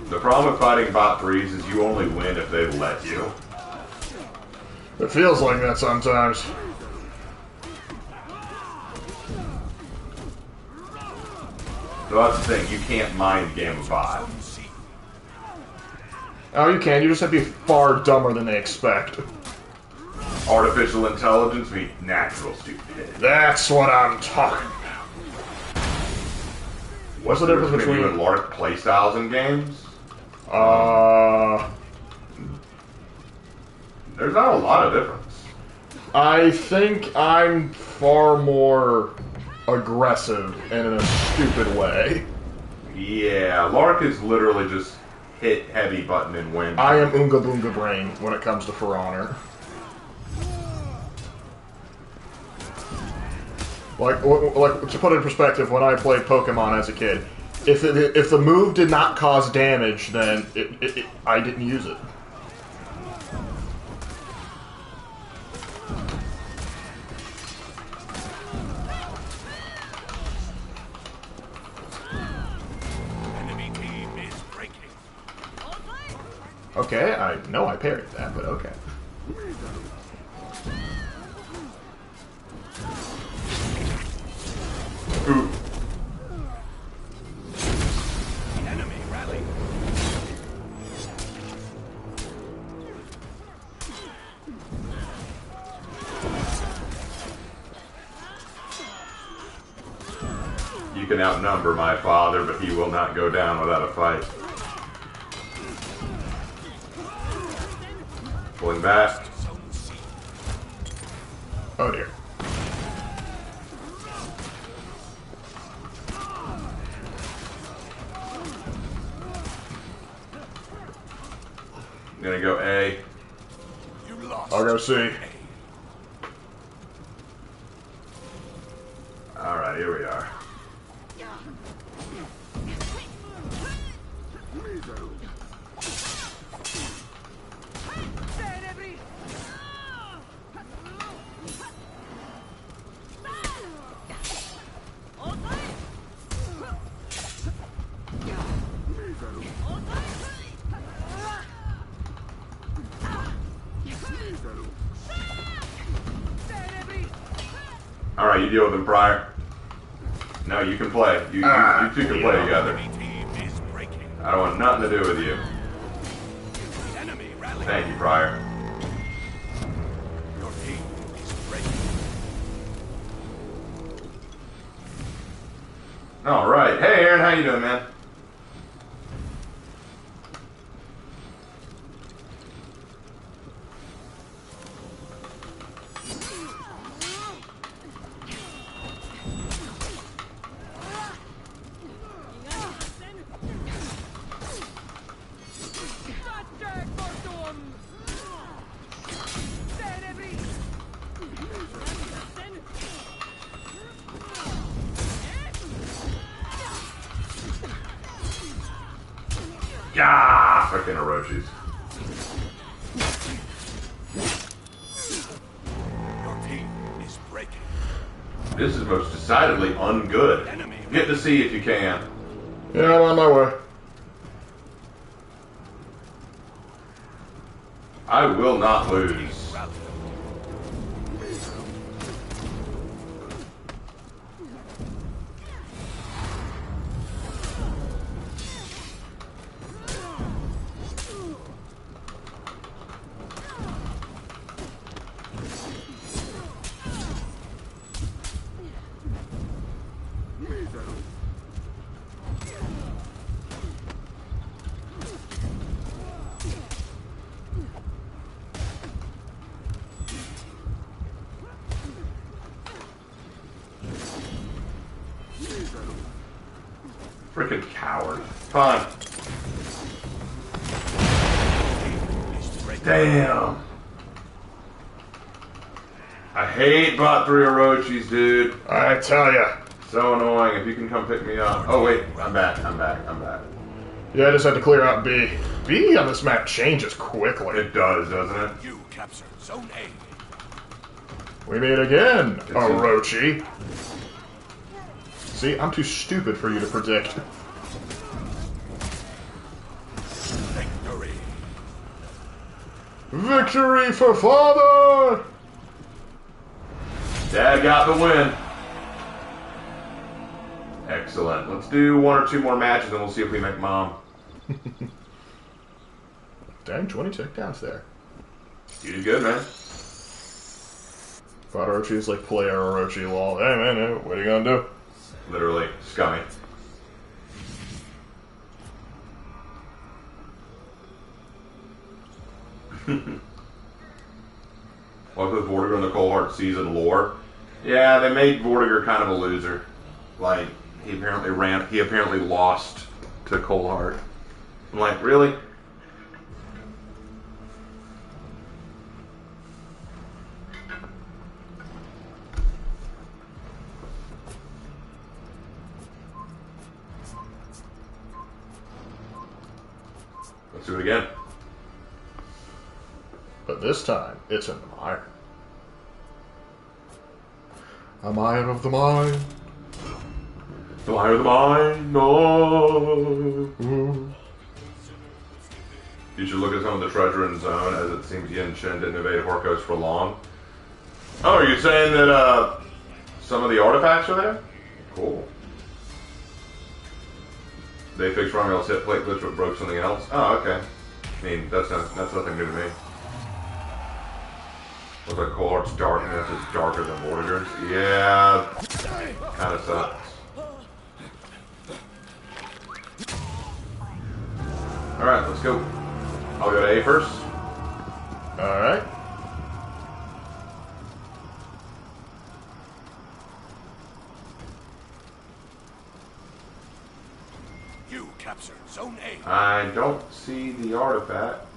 The problem with fighting bot 3s is you only win if they let you. It feels like that sometimes. So that's the thing, you can't mind game a bot. Oh, you can. You just have to be far dumber than they expect. Artificial intelligence meets natural stupidity. That's what I'm talking about. What's the difference between you and Lark playstyles in games? There's not a lot of difference. I think I'm far more aggressive and in a stupid way. Yeah, Lark is literally just hit heavy button and win. I am Oonga Boonga Brain when it comes to For Honor. Like, to put it in perspective, when I played Pokemon as a kid, if the move did not cause damage, then I didn't use it. Enemy team is breaking. Okay, I know I parried that, but okay. Ooh. Enemy rally. You can outnumber my father, but he will not go down without a fight. Pulling back. Oh dear. I'm gonna go A. You lost. I'll go C. Alright, here we are. Alright, you deal with him prior. No, you can play. You two can play together. Enemy team is breaking. I don't want nothing to do with you. Enemy rally. Thank you, Prior. Your team is breaking. Alright. Hey, Aaron, how you doing, man? Yeah, fucking Orochis. Your team is breaking. This is most decidedly ungood. Enemy. Get to see if you can. Yeah, I'm on my way. I will not lose. Rally. Freaking coward. Fine. Team is Damn. I hate bot 3 Orochis, dude. I tell ya. So annoying. If you can come pick me up. Oh, wait. I'm back. Yeah, I just had to clear out B. B on this map changes quickly. It does, doesn't it? You captured Zone A. We meet again, Orochi. See, I'm too stupid for you to predict. Victory. Victory for father! Dad got the win. Excellent. Let's do 1 or 2 more matches and we'll see if we make mom. Dang, 20 takedowns there. You did good, man. Thought Orochi is like player Orochi lol. Hey man, what are you gonna do? Literally scummy. What with Vortigern in the Cold Heart season lore? Yeah, they made Vortigern kind of a loser. Like he apparently lost to Cold Heart. I'm like, really? Let's do it again. But this time, it's in the mire. A mire of the mind. The Mire of the Mind, no. You should look at some of the treasure in Zone, as it seems Yin Shin didn't evade Horkos for long. Oh, are you saying that some of the artifacts are there? Cool. They fixed Romuald's hit plate glitch but broke something else? Oh, okay. I mean, that's nothing new to me. Looks like Cold Heart's darkness is darker than Vortigern's. Yeah, kind of sucks. Alright, let's go. I'll go to A first. Alright. You captured Zone A. I don't see the artifacts.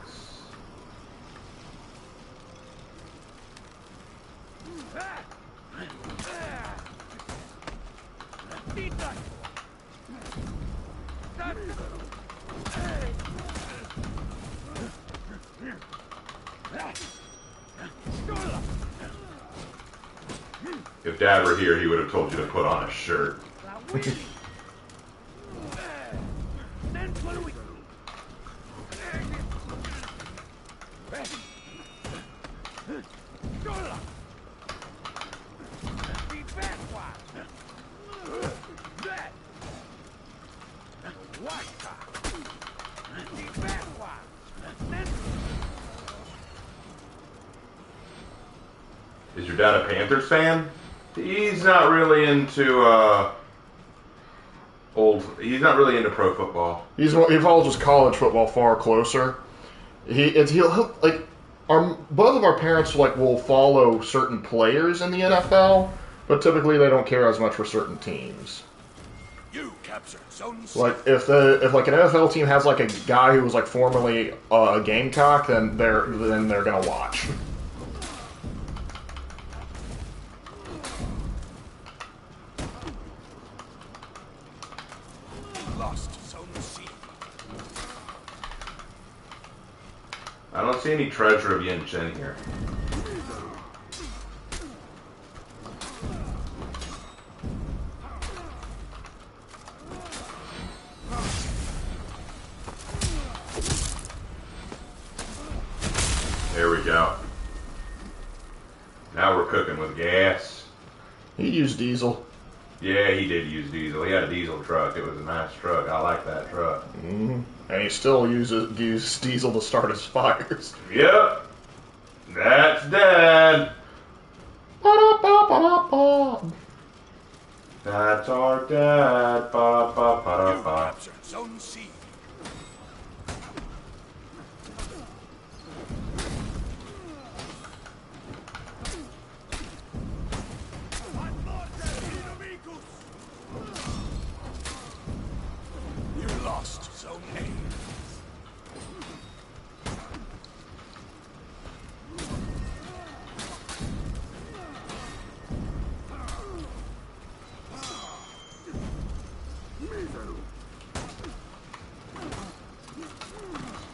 If Dad were here, he would have told you to put on a shirt. Is your dad a Panthers fan? He's not really into he's not really into pro football. He follows his college football far closer. He'll like both of our parents will follow certain players in the NFL, but typically they don't care as much for certain teams. You captured Zone C. Like if like an NFL team has like a guy who was like formerly a Gamecock, then they're gonna watch. Lost Zone C. I don't see any treasure of Yin Chen here. There we go. Now we're cooking with gas. He used diesel. Yeah, he did use diesel. He had a diesel truck. It was a nice truck. I like that truck. Mm-hmm. And he still uses diesel to start his fires. Yep. That's Dad. Ba-da-ba-ba-da-ba. That's our dad. Ba, ba, ba, da, You ba. captured Zone C. You lost Zone A.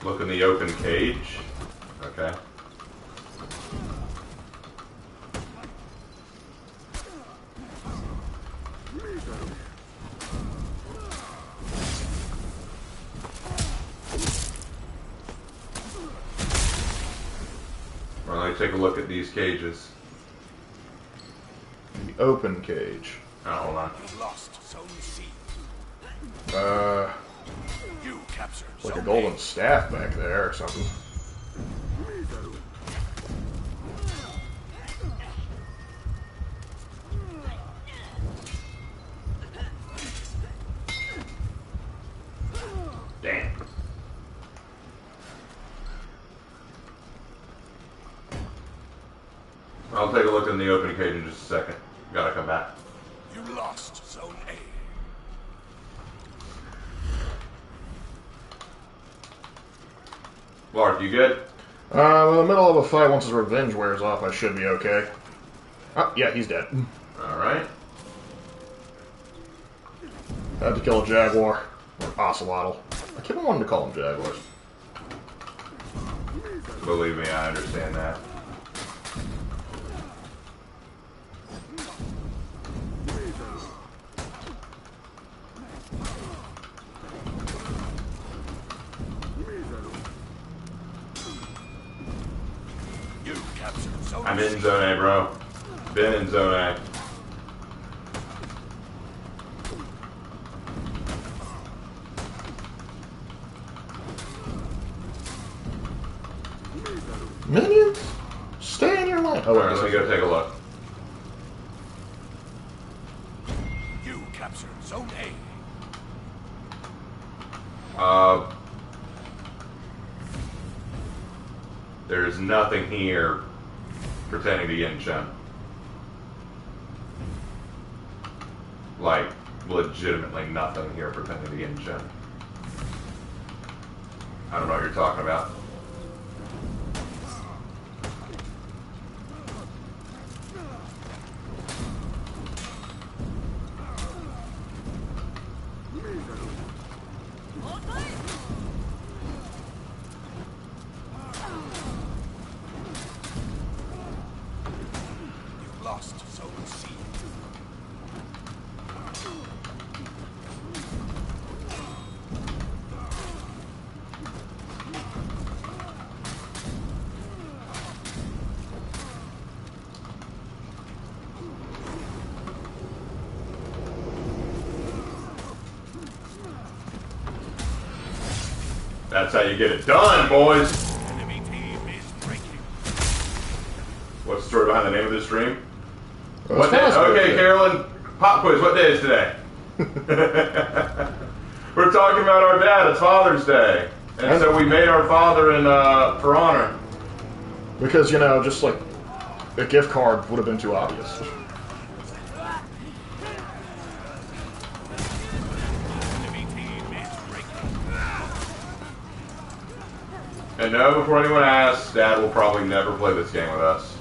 Look in the open cage. Okay. Well, let me take a look at these cages. The open cage. Oh, hold on. You lost Zone C. You captured Like a Zone golden A. staff back there or something. Damn. I'll take a look in the open cage in just a second. Gotta come back. You lost Zone A. Lark, you good? In the middle of a fight, once his revenge wears off, I should be okay. Oh, yeah, he's dead. Alright. Had to kill a jaguar. Or ocelotl. I keep on wanting to call them jaguars. Believe me, I understand that. You captured Zone I'm C. in Zone A, bro. Been in Zone A. Minions? Stay in your lane. Oh, Alright, let me go take a look. You captured Zone A. There's nothing here pertaining to Yin Chen. Like, legitimately nothing here pertaining to Yin Chen. I don't know what you're talking about. You lost Zone C. That's how you get it done, boys! Enemy team is breaking. What's the story behind the name of this stream? Well, What day? it's Okay, birthday. Carolyn, pop quiz, what day is today? We're talking about our dad, it's Father's Day. And so we made our father in for honor. Because, you know, just like a gift card would have been too obvious. Enemy team is breaking. And no, before anyone asks, Dad will probably never play this game with us.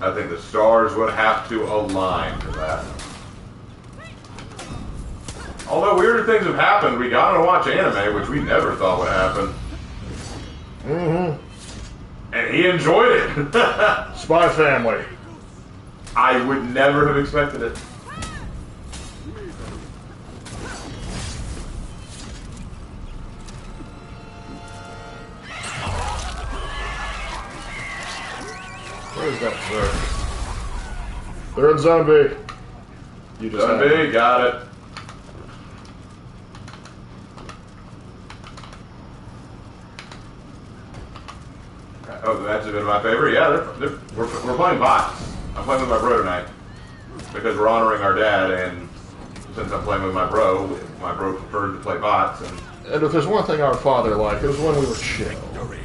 I think the stars would have to align for that. Although weirder things have happened, we got to watch anime, which we never thought would happen. Mm-hmm. And he enjoyed it. Spy Family. I would never have expected it. Where's that Zerg? They're in Zone B. You just Zone had B, got it. Oh, the match has been my favorite. Yeah, we're playing bots. I'm playing with my bro tonight because we're honoring our dad, and since I'm playing with my bro preferred to play bots. And if there's one thing our father liked, it was when we were chill. Victory.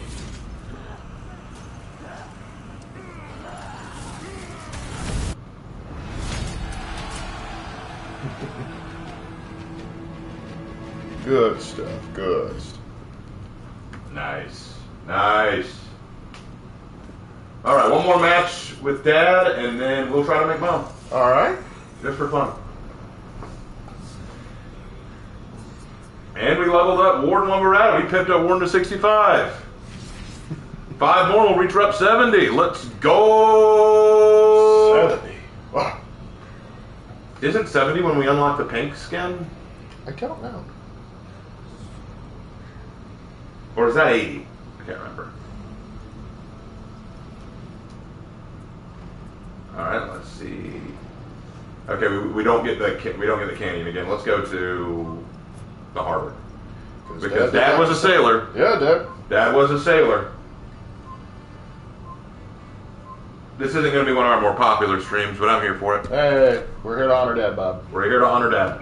Good stuff. Good stuff. Nice, nice. All right, one more match with Dad, and then we'll try to make Mom All right. just for fun. And we leveled up Warden when we were at it. We picked up Warden to 65. 5 more, we'll reach rep 70. Let's go! 70. Wow. Isn't 70 when we unlock the pink skin? I don't know. Or is that 80? I can't remember. Alright, let's see. Okay, we don't get the canyon again. Let's go to the harbor. Because Dad was a sailor. Yeah, Dad. Dad was a sailor. This isn't going to be one of our more popular streams, but I'm here for it. Hey, we're here to honor Dad, Bob. We're here to honor Dad.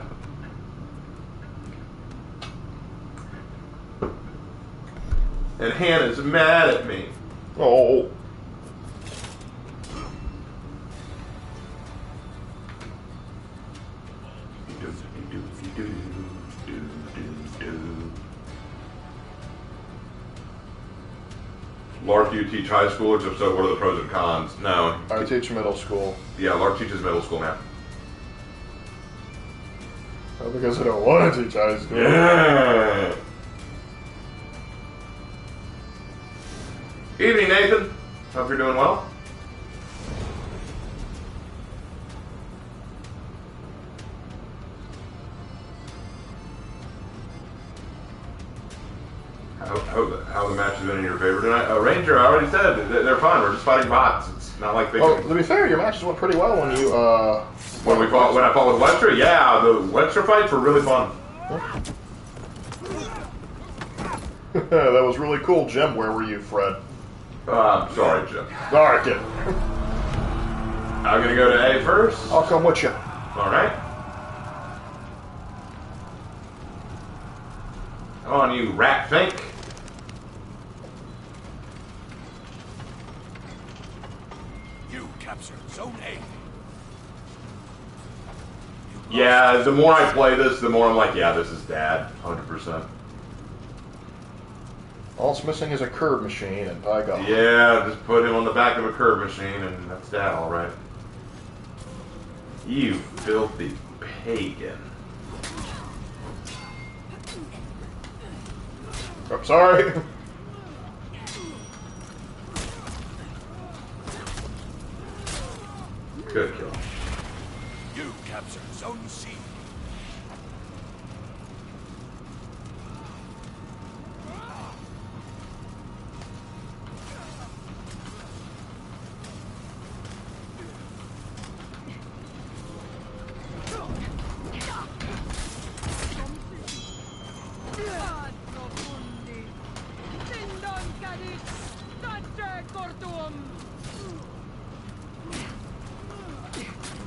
And Hannah's mad at me. Oh. Lark, do you teach high schoolers? If so, what are the pros and cons? No. I teach middle school. Yeah, Lark teaches middle school now. Not because I don't want to teach high school. Yeah. Evening, Nathan. Hope you're doing well. How the match has been in your favor tonight? Ranger, I already said they're fun. We're just fighting bots. It's not like they. Oh, to be fair, your matches went pretty well when you when I fought with Webster. Yeah, the Webster fights were really fun. That was really cool, Jim. Where were you, Fred? I'm sorry, Jim. Alright, kid. I'm gonna go to A first. I'll come with you. All right. Come on, you rat fink. You captured Zone A. Yeah, the more I play this, the more I'm like, yeah, this is Dad, 100%. All it's missing is a curve machine, and by God. Yeah, just put him on the back of a curve machine, and that's Dad, all right. You filthy pagan. I'm sorry. Good kill. You captured Zone C.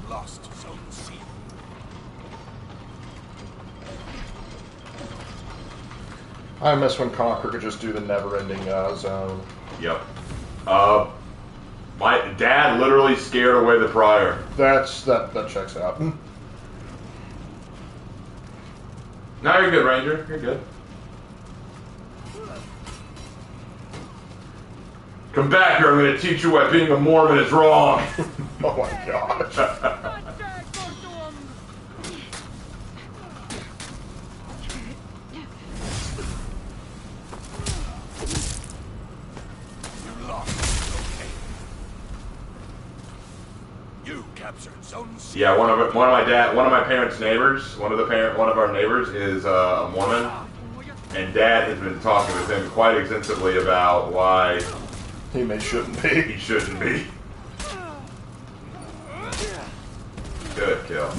Lost Zone C. I miss when Conquer could just do the never-ending zone. Yep. My Dad literally scared away the prior. That checks out. No, you're good, Ranger. You're good. Come back here. I'm going to teach you why being a Mormon is wrong. Oh my gosh. You lost Zone A. You captured Zone C. Yeah, one of my parents' neighbors, one of our neighbors is a Mormon, and Dad has been talking with him quite extensively about why He shouldn't he be. shouldn't be. Good kill.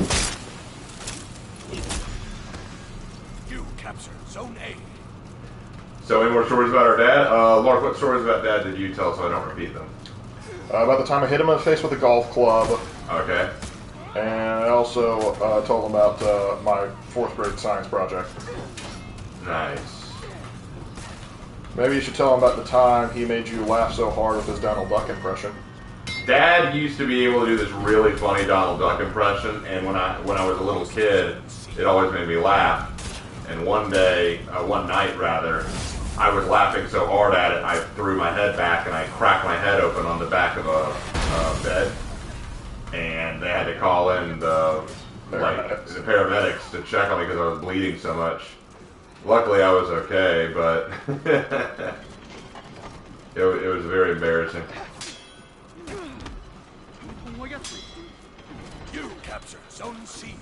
You captured Zone A. So, any more stories about our dad? Lark, what stories about Dad did you tell so I don't repeat them? About the time I hit him in the face with a golf club, Okay. and I also told him about my 4th grade science project. Nice. Maybe you should tell him about the time he made you laugh so hard with his Donald Duck impression. Dad used to be able to do this really funny Donald Duck impression, and when I was a little kid, it always made me laugh. And one night rather, I was laughing so hard at it, I threw my head back and I cracked my head open on the back of a bed, and they had to call in the paramedics to check on me because I was bleeding so much. Luckily, I was okay, but it was very embarrassing. You captured Zone C.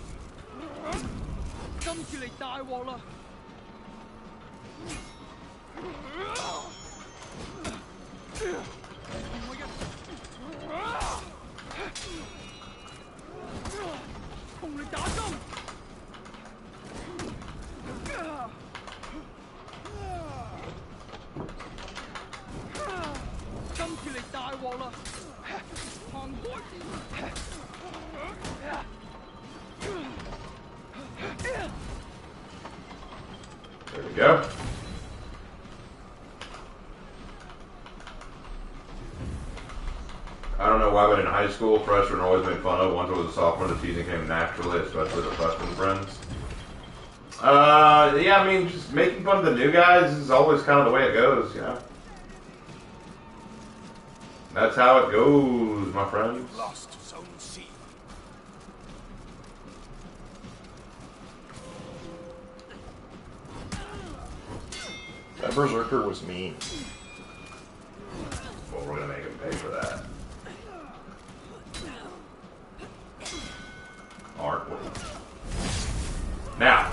There we go. I don't know why, but in high school, freshmen are always made fun of. Once I was a sophomore, the teasing came naturally, especially the freshman friends. Yeah, I mean, just making fun of the new guys is always kind of the way it goes, you know? That's how it goes, my friends. Lost Zone C. That berserker was mean. Well, we're gonna make him pay for that. Aren't we? Now,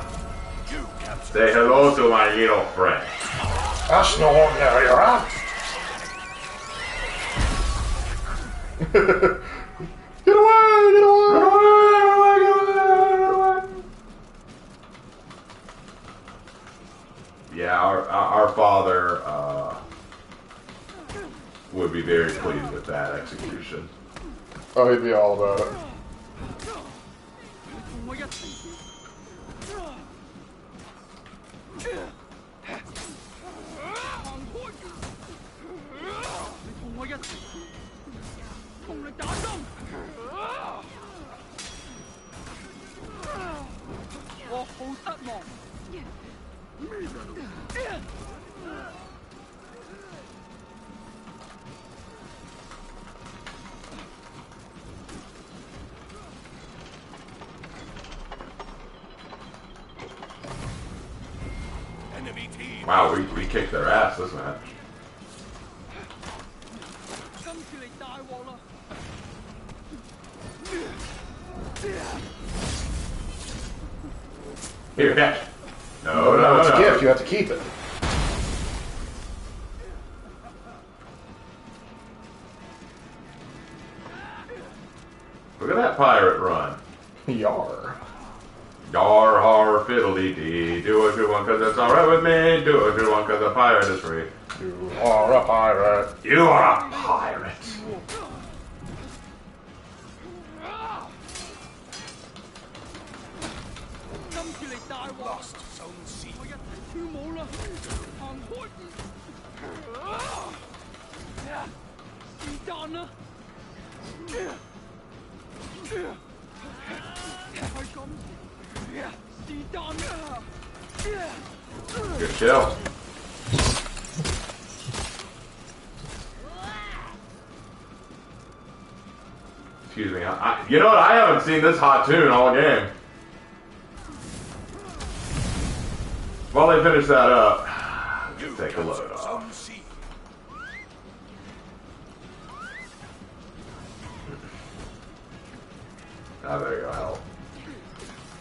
You captured say hello to my little friend. That's no ordinary rat. Get away! Get away! Get away! Get away! Yeah, our father would be very pleased with that execution. Oh, he'd be all about it. enemy team. Wow, we kicked their ass this match. Here, catch. No, It's a gift. You have to keep it. Look at that pirate run. Yar. Yar, har, fiddly dee. Do a good one cause it's alright with me. Do a good one cause a pirate is free. You are a pirate. You are a pirate. Lost Zone C. Good kill. Excuse me. You know what? I haven't seen this hot tune all game. While they finish that up, You take a load captured off. Zone C. Ah, there you go. Help.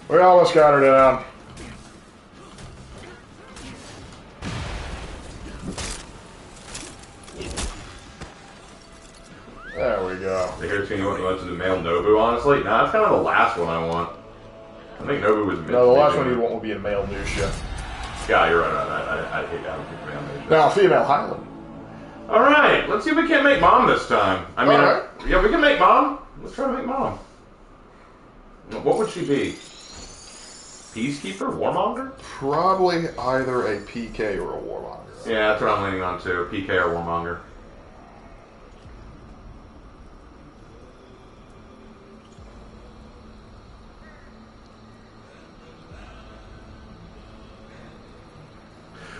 We almost got her down. There we go. The hair team went to the male Nobu, honestly. Nah, that's kind of the last one I want. I think Nobu was mid. No, the last one you'd want would be a male Nusha. Yeah, you're right on that. I hate that. Male Nobu. Now, female Highland. Alright, let's see if we can't make mom this time. I mean, Alright. yeah, we can make mom. Let's try to make mom. What would she be? Peacekeeper? Warmonger? Probably either a PK or a warmonger. Yeah, that's what I'm leaning on too. PK or Warmonger.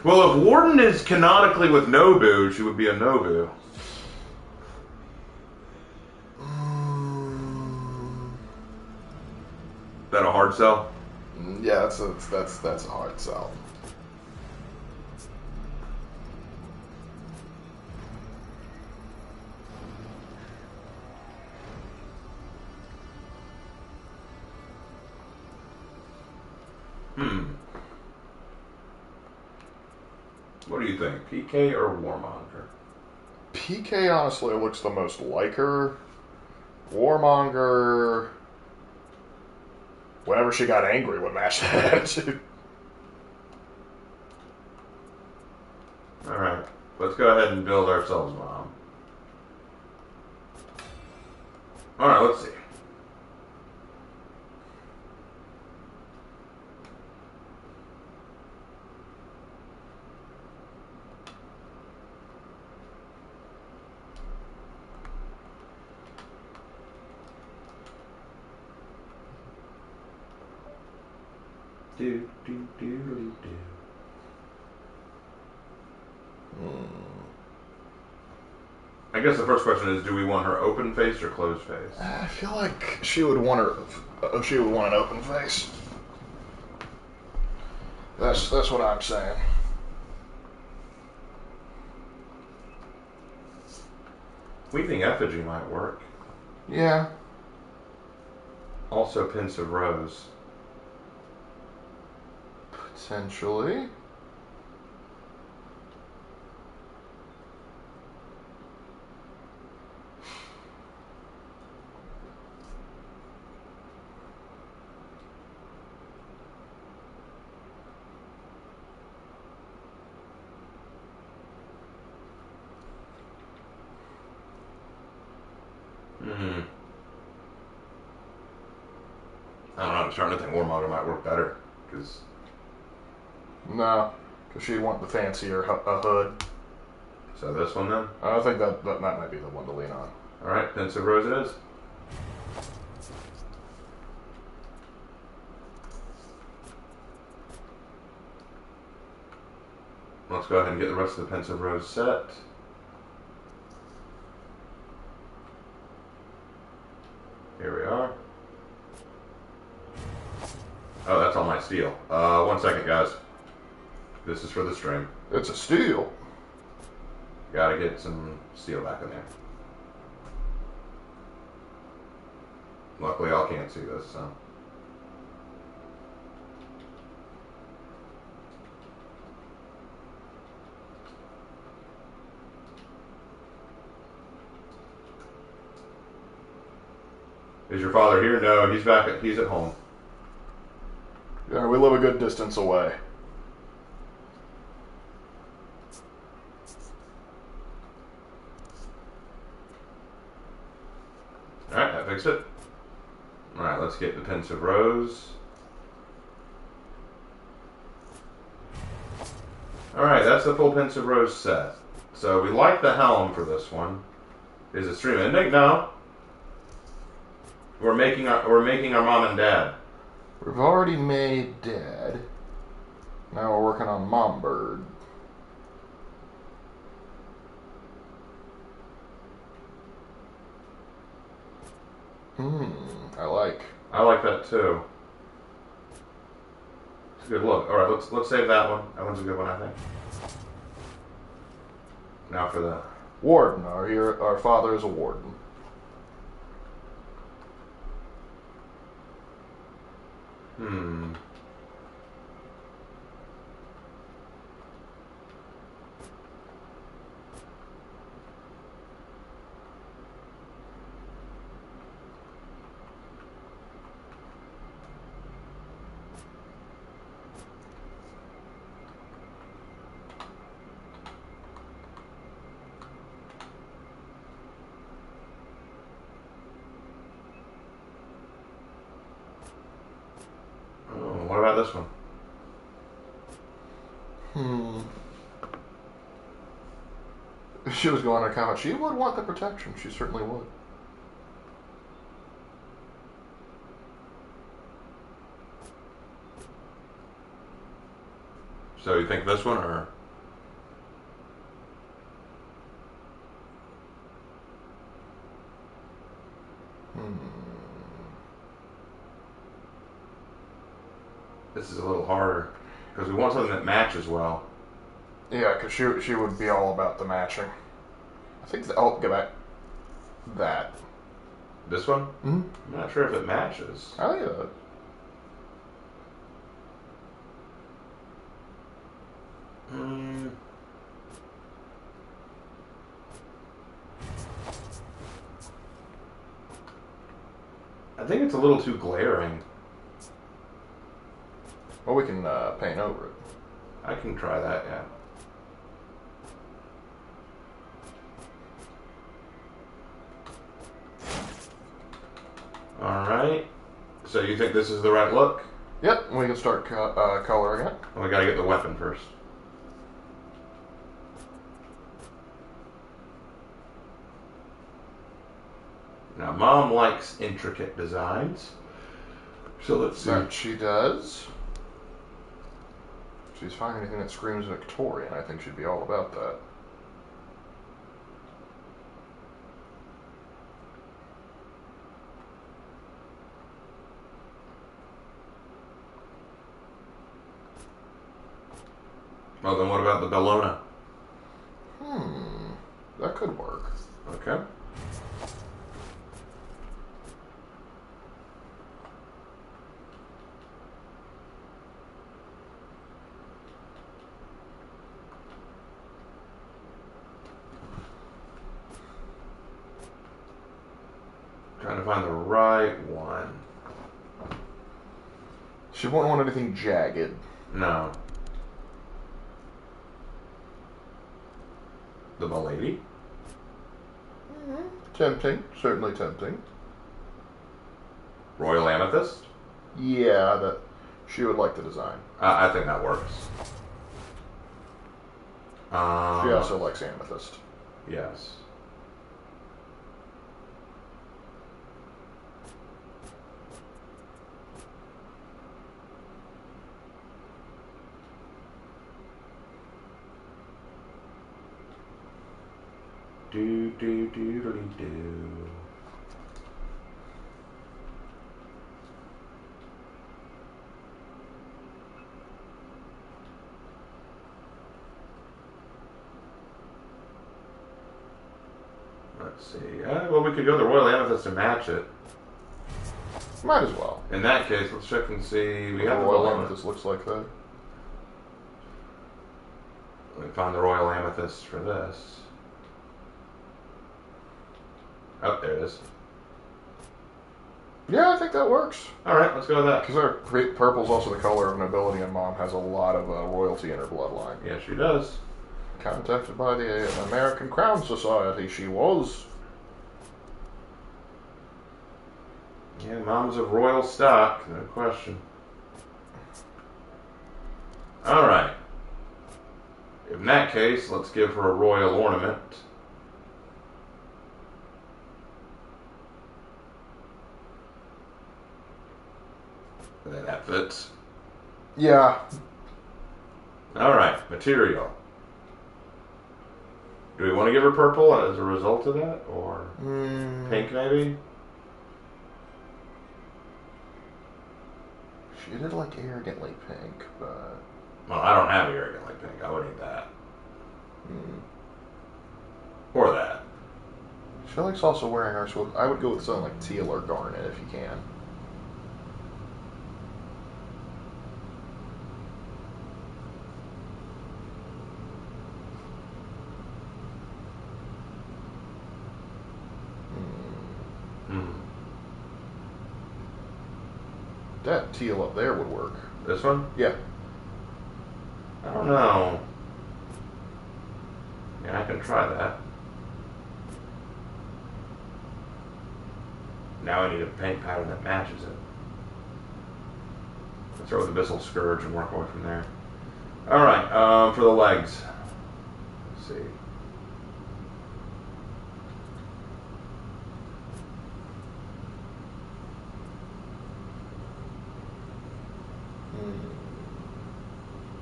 Well, if Warden is canonically with Nobu, she would be a Nobu. That a hard sell? Yeah, that's a hard sell. What do you think, PK or Warmonger? PK honestly looks the most like her. Warmonger, whenever she got angry, would match that. Alright, let's go ahead and build ourselves Mom. Alright, let's see. Do, do, do, do, do. I guess the first question is, do we want her open face or closed face? I feel like she would want she would want an open face. That's what I'm saying. Weeping Effigy might work. Yeah. Also Pensive Rose. Potentially. I don't know, I'm starting to think Warmonger might work better. Because No, because she'd want the fancier hood. So this one then? I think that might be the one to lean on. Alright, Pensive Rose it is. Let's go ahead and get the rest of the Pensive Rose set. Here we are. Oh, that's all my steel. 1 second, guys. This is for the stream. It's a steal. Gotta get some steel back in there. Luckily, y'all can't see this, so. Is your father here? No, he's back. He's at home. Yeah, we live a good distance away. Alright, I fixed it. Alright, let's get the Pensive Rose. Alright, that's the full Pensive Rose set. So we like the helm for this one. Is it stream ending? No. We're making our mom and dad. We've already made Dad. Now we're working on Mom Bird. I like that too. It's a good look. Alright, let's save that one. That one's a good one, I think. Now for the Warden. Our father is a warden. What about this one? If she was going to comment, she would want the protection. She certainly would. So you think this one or? This is a little harder because we want something that matches well. Yeah, because she would be all about the matching. I think I'll get back. That. This one? Mm-hmm. I'm not sure if it matches. Oh yeah. Hmm. I think it's a little too glaring. Well, we can paint over it. I can try that, yeah. Alright. So you think this is the right look? Yep, we can start coloring it. Well, we gotta get the weapon first. Now, Mom likes intricate designs. So let's see. That she does. She's finding anything that screams Victorian. I think she'd be all about that. Well, then what about the Bellona? That could work. Okay. Trying to find the right one. She won't want anything jagged. No. The Milady? Tempting. Certainly tempting. Royal Amethyst? Yeah, that she would like the design. I think that works. She also likes amethyst. Yes. Do do do do do. Let's see. Well, we could go the Royal Amethyst to match it. Might as well. In that case, let's check and see. We The have the Royal Royal Amethyst looks like that. We found the Royal Amethyst for this. Oh, there it is. Yeah, I think that works. Alright, let's go with that. Because purple's also the color of nobility, and Mom has a lot of royalty in her bloodline. Yes, she does. Contacted by the American Crown Society, she was. Yeah, Mom's of royal stock, no question. Alright. In that case, let's give her a royal ornament. And then that fits. Yeah. Alright, material. Do we want to give her purple as a result of that? Or pink, maybe? She did like arrogantly pink, but... Well, I don't have arrogantly pink. I would need that. Or that. She likes also wearing her, so I would go with something like teal or garnet if you can. That teal up there would work. This one? Yeah. I don't know. Yeah, I can try that. Now I need a paint pattern that matches it. Let's start with Abyssal Scourge and work away from there. Alright, for the legs. Let's see.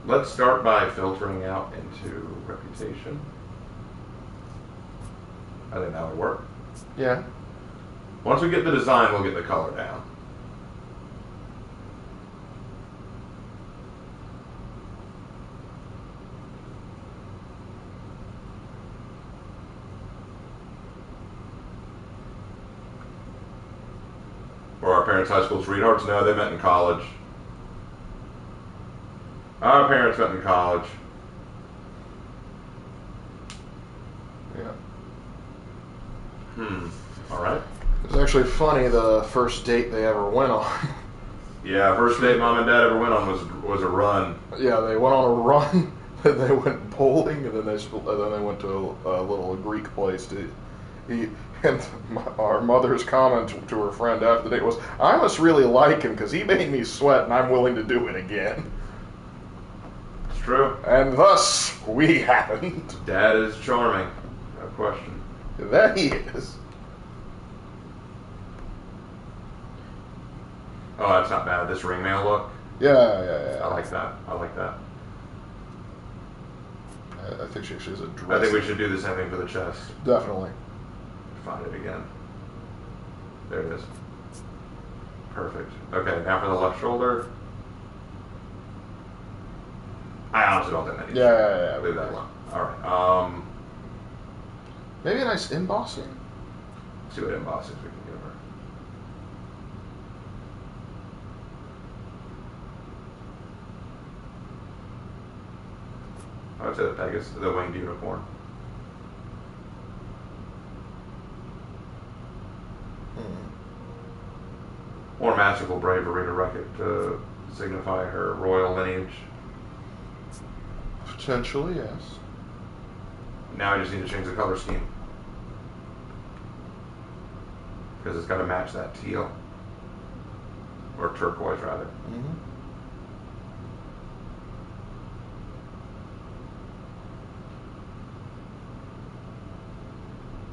Let's start by filtering out into reputation. I think that would work. Yeah. Once we get the design, we'll get the color down. Or our parents' high school sweethearts? No, they met in college. Our parents met in college. All right. It was actually funny, the first date they ever went on. Yeah, first date Mom and Dad ever went on was a run. Yeah, they went on a run, and they went bowling, and then they went to a little Greek place to eat. And our mother's comment to her friend after the date was, "I must really like him because he made me sweat, and I'm willing to do it again." It's true. And thus, we happened. Dad is charming. No question. That he is. Oh, that's not bad. This ringmail look. Yeah. I like that. I like that. I think she's a dress. I think we should do the same thing for the chest. Definitely. Find it again. There it is. Perfect. Okay, now for the left shoulder. I honestly don't think that needs Yeah. Leave that alone. Alright. Maybe a nice embossing. See what embossings we can give her. I would say the Pegasus, the winged unicorn. Or masterful bravery to signify her royal lineage. Potentially, yes. Now I just need to change the color scheme. Because it's got to match that teal. Or turquoise, rather. Mm-hmm.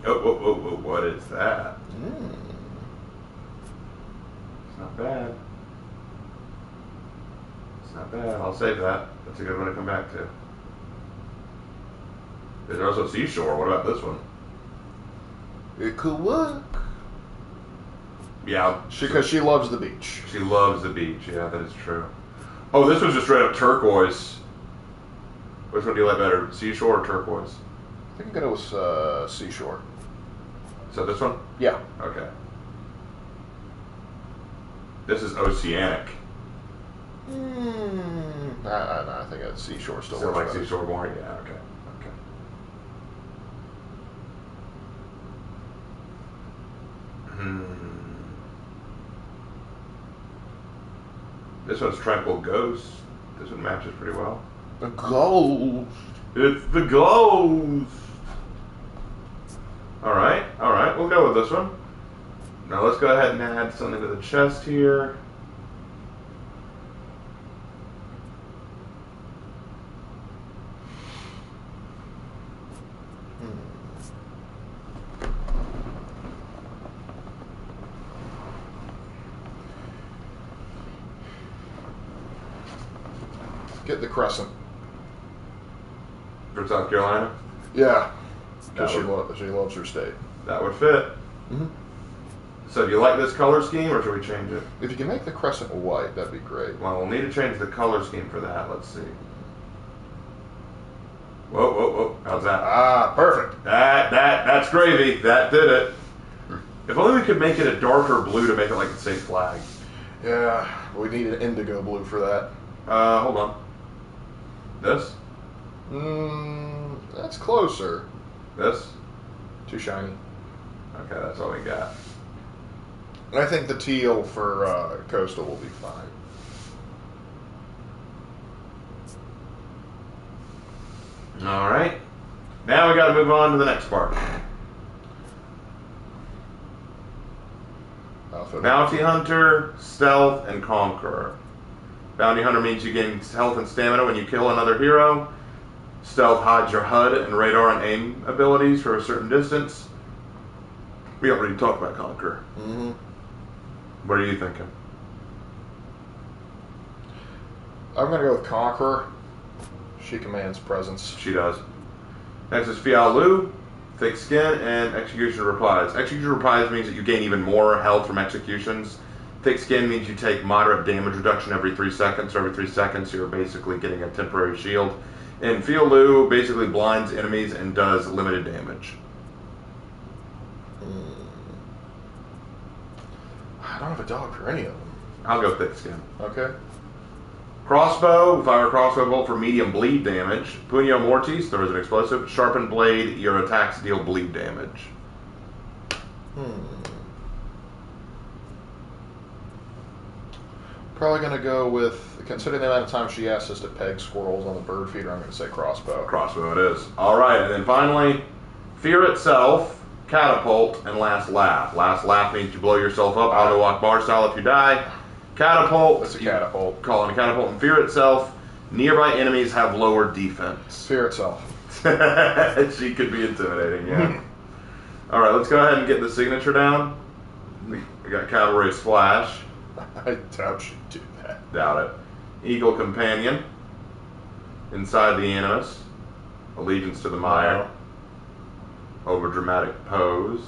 Oh, what is that? Mm. It's not bad. It's not bad. I'll save that. That's a good one to come back to. There's also seashore. What about this one? It could work. Yeah. Because she loves the beach. She loves the beach. Yeah, that is true. Oh, this one's just straight up turquoise. Which one do you like better, seashore or turquoise? I think I'm going to go with seashore. So this one? Yeah. Okay. This is oceanic. I think it's seashore still. Still works like better. seashore more? Yeah, okay. This one's Tranquil Ghost. This one matches pretty well. The ghost. It's the ghost. All right, we'll go with this one. Now let's go ahead and add something to the chest here. Get the crescent. For South Carolina? Yeah. Because That she loves her state. That would fit. Mm-hmm. So do you like this color scheme, or should we change it? If you can make the crescent white, that'd be great. Well, we'll need to change the color scheme for that. Let's see. Whoa. How's that? Ah, perfect. That's gravy. That did it. If only we could make it a darker blue to make it like the state flag. Yeah, we need an indigo blue for that. Hold on. This? That's closer. This? Too shiny. Okay, that's all we got. And I think the teal for coastal will be fine. All right. Now we got to move on to the next part. Bounty Hunter, Stealth, and Conqueror. Bounty Hunter means you gain health and stamina when you kill another hero. Stealth hides your HUD and radar and aim abilities for a certain distance. We already talked about Conqueror. Mm-hmm. What are you thinking? I'm going to go with Conqueror. She commands presence. She does. Next is Fialu, Thick Skin, and Execution Replies. Execution Replies means that you gain even more health from executions. Thick Skin means you take moderate damage reduction every 3 seconds. So every 3 seconds you're basically getting a temporary shield. And Fialu basically blinds enemies and does limited damage. I don't have a dog for any of them. I'll go Thick Skin. Okay. Crossbow, fire a crossbow bolt for medium bleed damage. Punio Mortis, throws an explosive. Sharpened blade, your attacks deal bleed damage. Probably going to go with, considering the amount of time she asks us to peg squirrels on the bird feeder, I'm going to say crossbow. Crossbow it is. All right, and then finally, fear itself, catapult, and last laugh. Last laugh means you blow yourself up, out of the walk bar style if you die. Catapult. That's a catapult. Call it a catapult. And fear itself, nearby enemies have lower defense. Fear itself. She could be intimidating, yeah. All right, let's go ahead and get the signature down. We got cavalry splash. I doubt she'd do that. Doubt it. Eagle companion. Inside the animus. Allegiance to the mire. Over dramatic pose.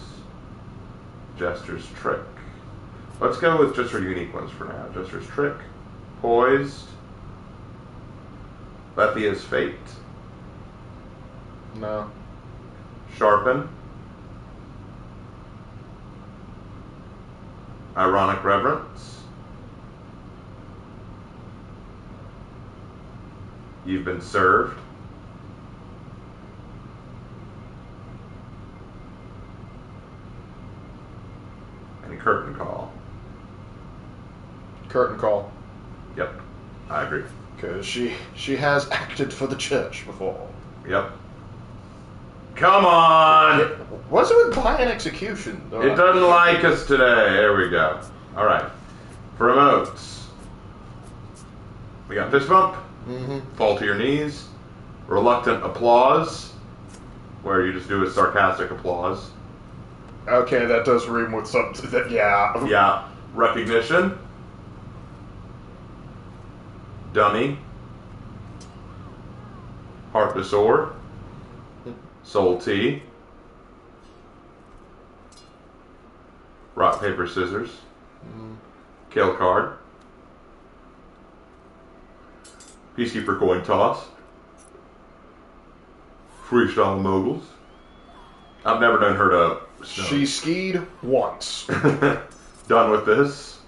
Gestures trick. Let's go with just her unique ones for now. Gestures trick. Poised. Lethia's fate. No. Sharpen. Ironic reverence. You've been served. And curtain call. Curtain call. Yep, I agree. Because she has acted for the church before. Yep. Come on! What's it with buying execution? It doesn't like us today. There we go. All right. For emotes, we got fist bump, fall to your knees, reluctant applause, where you just do a sarcastic applause. Okay, that does rhyme with something. Yeah. Yeah. Recognition, dummy, heart disorder, soul tea, rock, paper, scissors, kill card, peacekeeper coin toss, freestyle moguls. I've never known her to. She skied once. Done with this.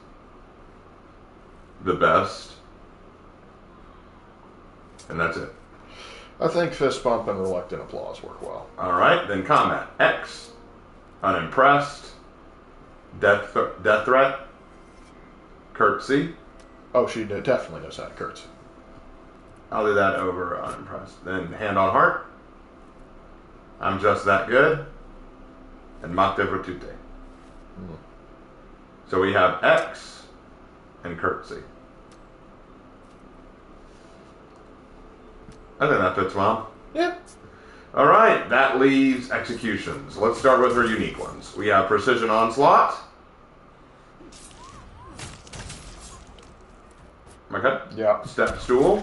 The best. And that's it. I think fist bump and reluctant applause work well. Alright, then combat. X. Unimpressed. Death threat. Curtsy. Oh, she definitely knows how to curtsy. I'll do that over unimpressed. Then hand on heart. I'm just that good. And mock de virtute. So we have X and curtsy. I think that fits well. Yeah. All right, that leaves executions. Let's start with her unique ones. We have precision onslaught. Okay. Yeah. Step stool.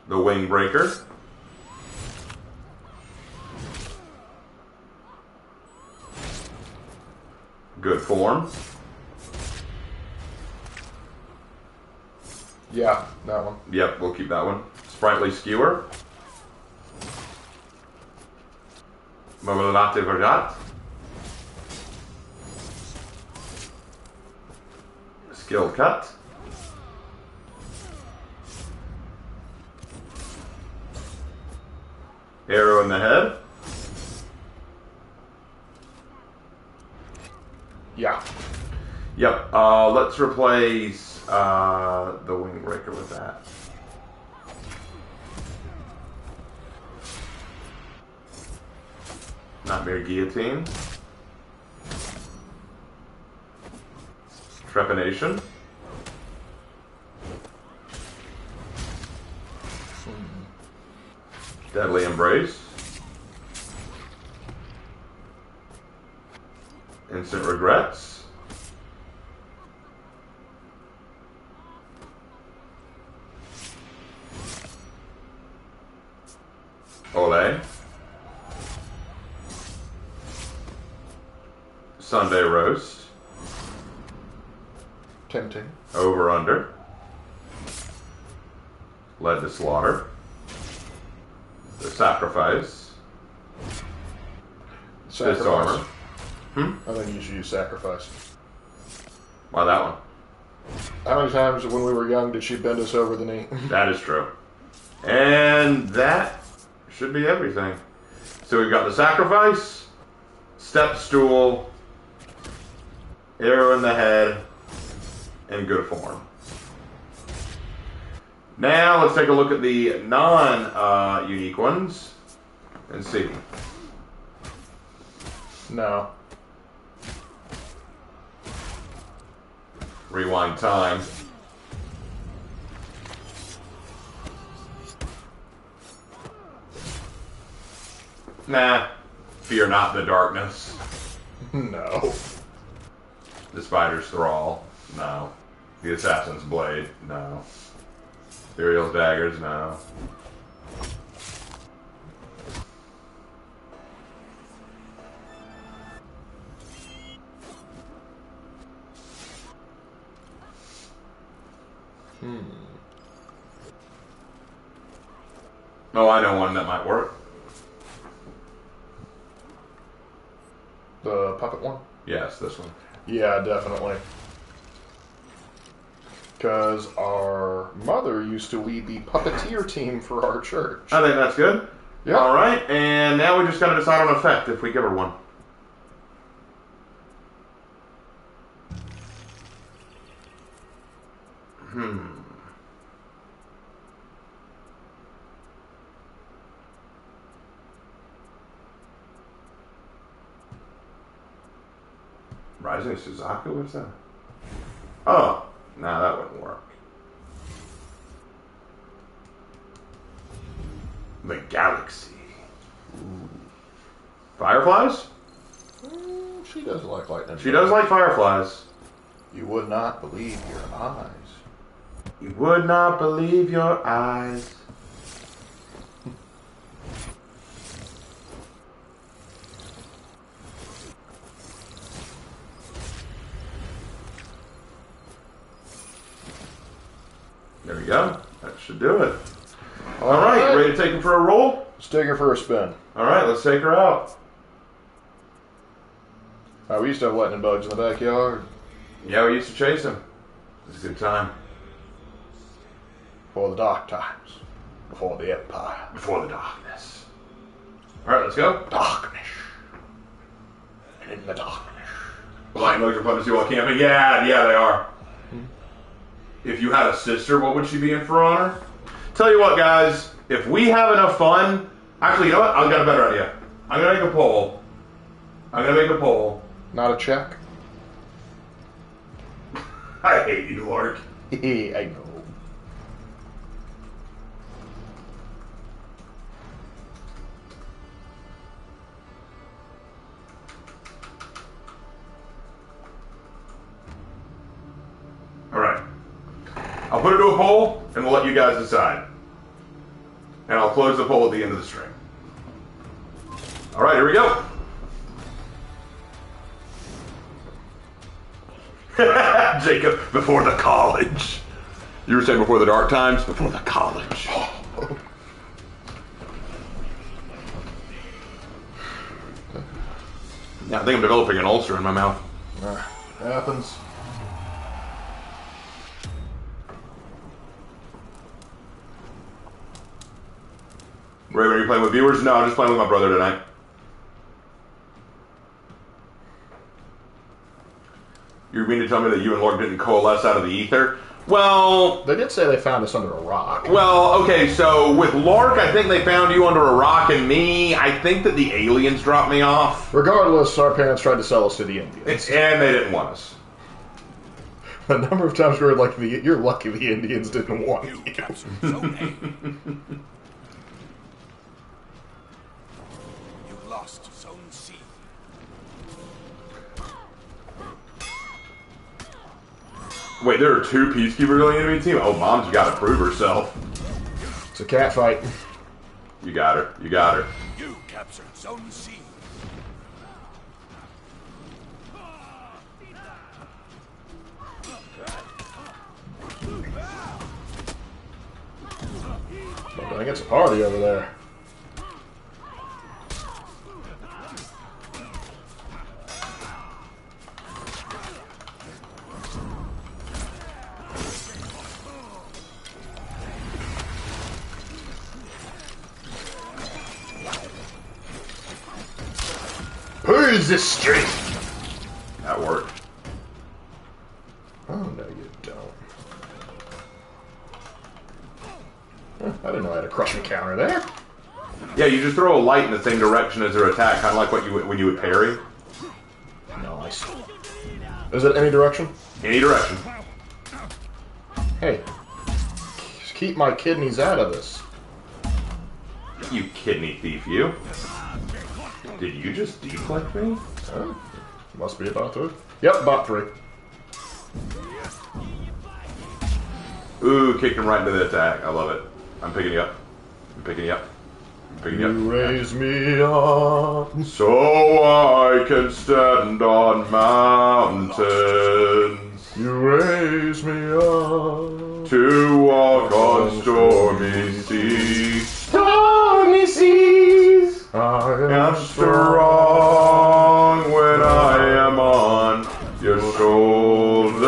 The wing breaker. Good form. Yeah, that one. Yep, we'll keep that one. Sprightly skewer. Mobilate vergat. Skill cut. Arrow in the head. Yeah. Yep. Let's replace the wing breaker with that. Nightmare guillotine. Trepanation. Deadly embrace. Instant regrets. Ole. Sunday roast. Tempting. Over under. Led to slaughter. The sacrifice. Sacrifice. Disarmor. I think you should use sacrifice. Why that one? How many times when we were young did she bend us over the knee? That is true. And that should be everything. So we've got the sacrifice, step stool, arrow in the head, and good form. Now let's take a look at the non-unique ones and see. No. Rewind time. Nah. Fear not the darkness. No. The spider's thrall. No. The assassin's blade. No. Ethereal's daggers. No. Oh, I know one that might work. The puppet one? Yes, this one. Yeah, definitely. Because our mother used to lead the puppeteer team for our church. I think that's good. Yeah. All right, and now we just got to decide on effect if we give her one. Rising Suzaku, what's that? Oh, no, that wouldn't work. The Galaxy. Ooh. Fireflies? She does like lightning. She does like fireflies. You would not believe your eyes. You would not believe your eyes. There we go. That should do it. All right, ready to take her for a roll? Let's take her for a spin. All right, let's take her out. We used to have lightning bugs in the backyard. Yeah, we used to chase them. It was a good time. Before the dark times. Before the empire. Before the darkness. All right, let's go. Darkness. And in the darkness. Lightning bugs are fun to see while camping. Yeah, they are. If you had a sister, what would she be in for honor? Tell you what, guys. If we have enough fun... Actually, you know what? I've got a better idea. I'm going to make a poll. Not a check? I hate you, Lark. I know. All right. I'll put it to a poll, and we'll let you guys decide. And I'll close the poll at the end of the stream. All right, here we go. Jacob, before the college. You were saying before the dark times? Before the college. Yeah, I think I'm developing an ulcer in my mouth. Happens. Raven, are you playing with viewers? No, I'm just playing with my brother tonight. You mean to tell me that you and Lark didn't coalesce out of the ether? Well... They did say they found us under a rock. Well, okay, so with Lark, I think they found you under a rock, and me, I think that the aliens dropped me off. Regardless, our parents tried to sell us to the Indians. And they didn't want us. A number of times we were like, you're lucky the Indians didn't want you. Lost Zone C. Wait, there are two Peacekeepers on the enemy team? Oh, Mom's got to prove herself. It's a cat fight. You got her. You captured Zone C. I think it's a party over there. Where's the street? That worked. Oh, no, you don't. Huh, I didn't know I had a crushing counter there. Yeah, you just throw a light in the same direction as their attack, kind of like what you when you would parry. Nice. Is it any direction? Any direction. Hey, just keep my kidneys out of this. You kidney thief, you. Did you just deflect me? Must be about to. Yep, bot 3. Ooh, kicked him right into the attack. I love it. I'm picking you up. I'm picking you up. I'm picking you up. You raise me up so I can stand on mountains. You raise me up to walk on stormy seas. Stormy seas. I am strong when I am on your shoulders.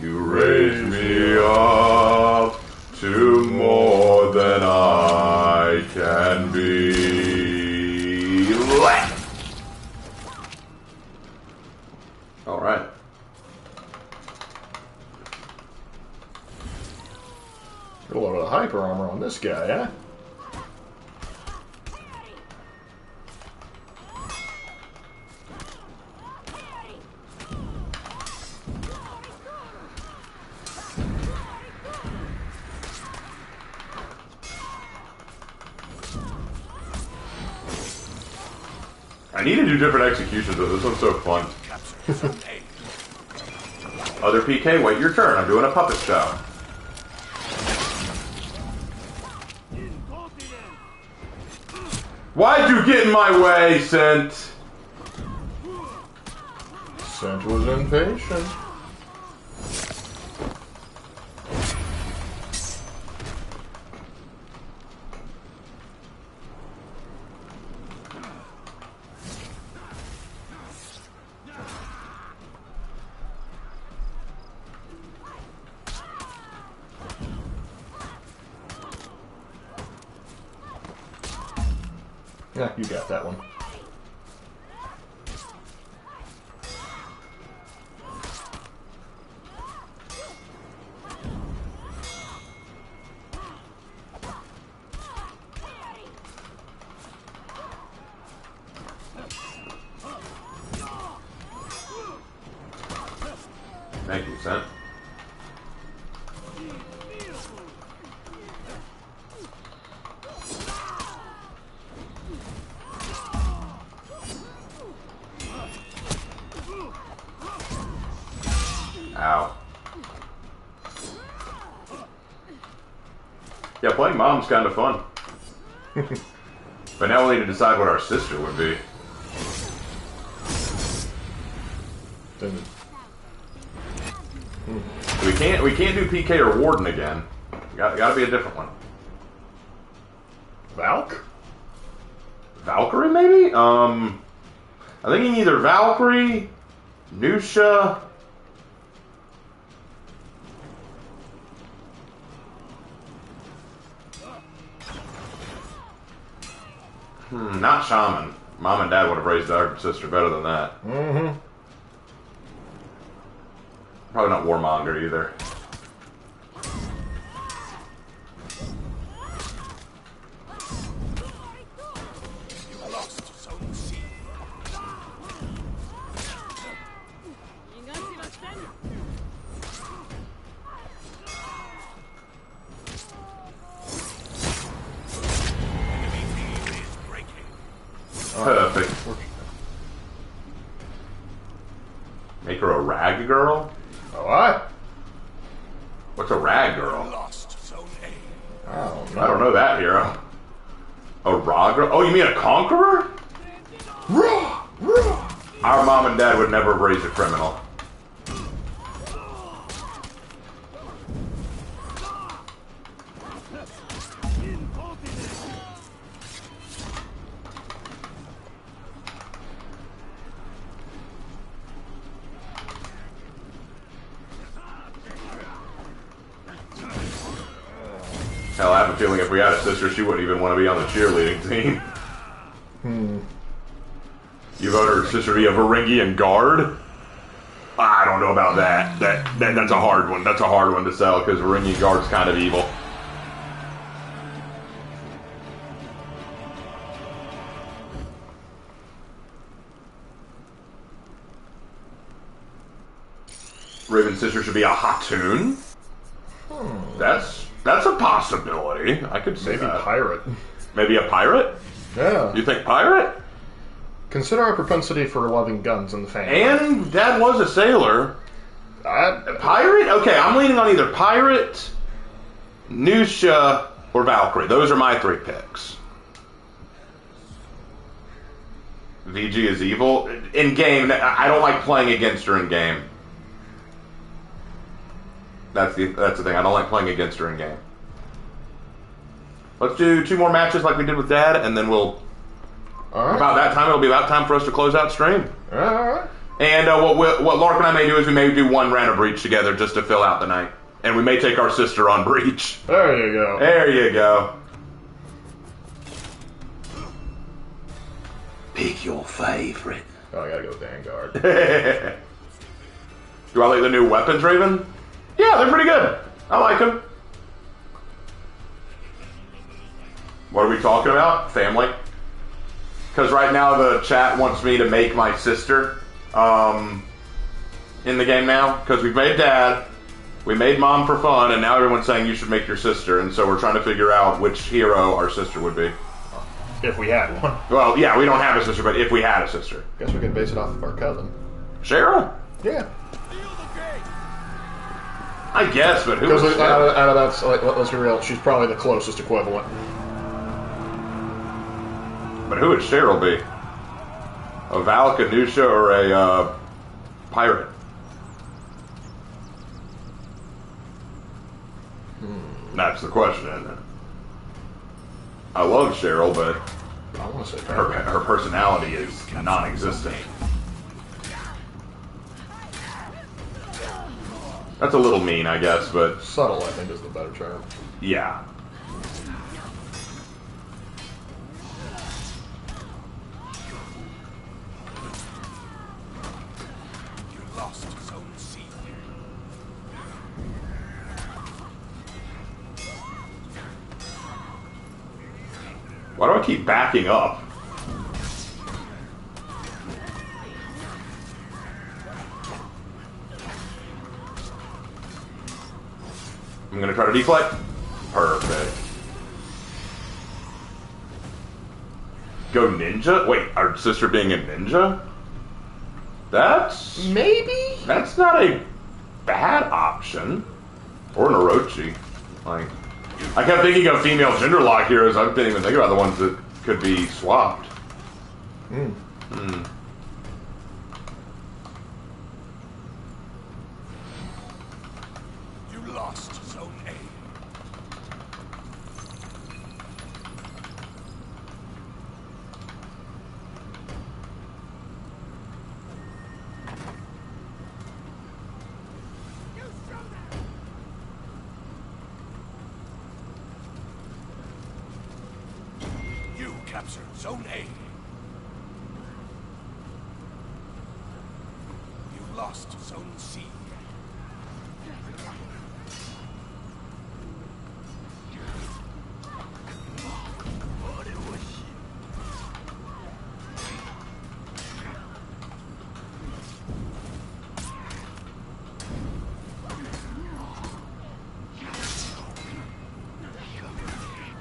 You raise me up to more than I can be. All right. Got a lot of hyper armor on this guy, huh? I need to do different executions, though. This one's so fun. Other PK, wait your turn. I'm doing a puppet show. Why'd you get in my way, Sent? Sent was impatient. Yeah, you got that one. Thank you, Sent. Ow. Yeah, playing mom's kind of fun. But now we need to decide what our sister would be. We can't do PK or Warden again. Gotta be a different one. Valk? Valkyrie, maybe? I'm thinking either Valkyrie, Nusha. Not Shaman. Mom and Dad would have raised our sister better than that. Mm-hmm. Probably not Warmonger either. You lost Zone C. Enemy team is breaking. Perfect. Make her a rag girl? Oh, what? What's a rag You girl? lost Zone A. I I don't know that hero. A raw girl? Oh, you mean a conqueror? Raw! Raw! Our mom and dad would never have raised a criminal. Hell, I have a feeling if we had a sister, she wouldn't even want to be on the cheerleading team. You vote her sister to be a Varangian guard? I don't know about that. That's a hard one. That's a hard one to sell because Varangian guard's kind of evil. Raven's sister should be a Hatun. That's a possibility. I could say Maybe that. pirate. Maybe a pirate? Yeah. You think pirate? Consider our propensity for loving guns in the family. And Dad was a sailor. Pirate? Okay, I'm leaning on either pirate, Nusha, or Valkyrie. Those are my 3 picks. VG is evil. In game, I don't like playing against her in game. That's the thing. I don't like playing against her in game. Let's do 2 more matches like we did with Dad, and then we'll. All right. About that time, it'll be about time for us to close out stream. All right. And what Lark and I may do is we may do 1 round of Breach together just to fill out the night. And we may take our sister on Breach. There you go. There you go. Pick your favorite. Oh, I gotta go with Vanguard. Do I like the new weapons, Raven? Yeah, they're pretty good. I like them. What are we talking about? Family? Because right now the chat wants me to make my sister in the game now. Because we've made Dad, we made Mom for fun, and now everyone's saying you should make your sister. And so we're trying to figure out which hero our sister would be. If we had one. Well, yeah, we don't have a sister, but if we had a sister. Guess we could base it off of our cousin. Cheryl? Yeah. I guess, but who Because is out Cheryl? of that's, like, let's be real, she's probably the closest equivalent. But who would Cheryl be? A Valak, a Nusha, or a pirate? That's the question, isn't it? I love Cheryl, but I want to say her personality is non-existent. That's a little mean, I guess, but subtle, I think, is the better term. yeah. You lost Zone C. Why do I keep backing up? I'm gonna try to deflect. Perfect. Go ninja? Wait, our sister being a ninja? That's not a bad option. Or an Orochi. Like, I kept thinking of female gender lock heroes. I didn't even think about the ones that could be swapped. You lost Zone A. You captured Zone A. You lost Zone C.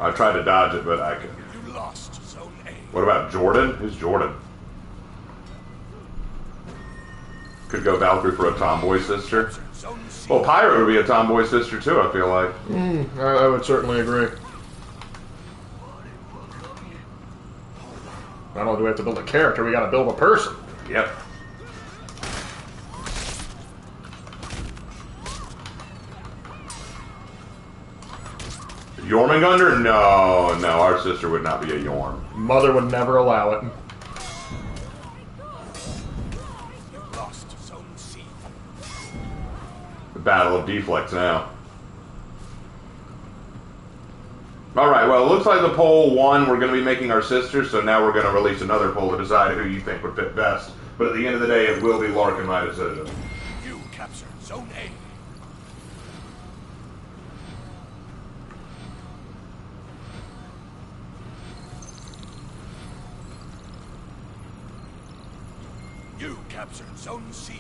I tried to dodge it, but I could. You lost Zone A. What about Jordan? Who's Jordan? Could go Valkyrie for a tomboy sister. Zone C. Well, Pirate would be a tomboy sister too, I feel like. I would certainly agree. Not only do we have to build a character, we gotta build a person. Yep. Jormungandr? No, our sister would not be a Yorm. Mother would never allow it. You lost Zone C. The Battle of Deflex now. All right, well, it looks like the poll won. We're going to be making our sister, so now we're going to release another poll to decide who you think would fit best. But at the end of the day, it will be Lark and my decision. You captured Zone A. You captured Zone C.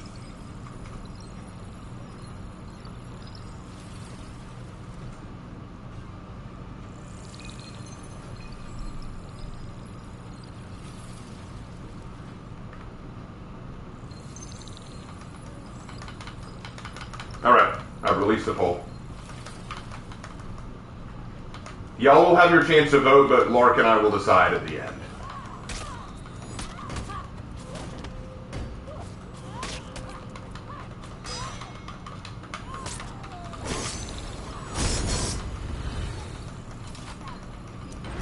All right, I've released the poll. Y'all will have your chance to vote, but Lark and I will decide at the end.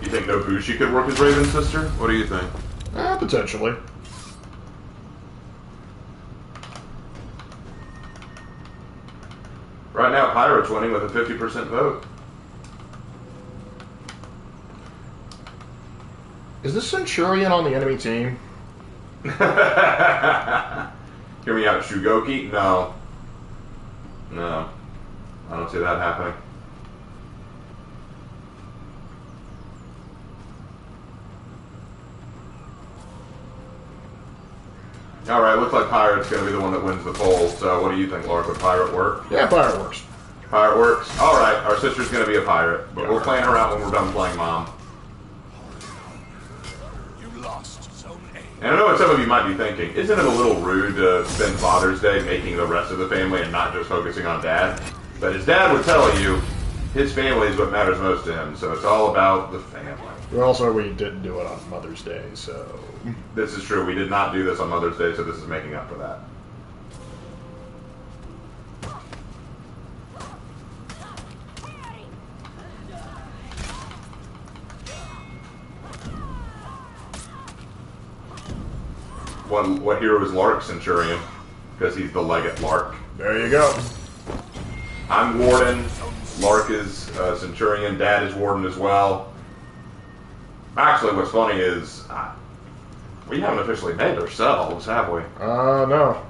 You think Nobushi could work as Raven's sister? What do you think? Potentially. Right now, Pirate's winning with a 50% vote. Is this Centurion on the enemy team? Hear me out, Shugoki? No. No. I don't see that happening. Alright, looks like Pirate's going to be the one that wins the poll, so what do you think, Lark? Would Pirate work? Yeah, Pirate works. Pirate works? Alright, our sister's going to be a pirate, but we'll plan her out when we're done playing Mom. You lost Zone A. And I know what some of you might be thinking, isn't it a little rude to spend Father's Day making the rest of the family and not just focusing on Dad? But his dad would tell you, his family is what matters most to him, so it's all about the family. Also, we didn't do it on Mother's Day, so... This is true. We did not do this on Mother's Day, so this is making up for that. What hero is Lark Centurion? Because he's the legate Lark. There you go. I'm Warden. Lark is Centurion. Dad is Warden as well. Actually, what's funny is we haven't officially named ourselves, have we? No.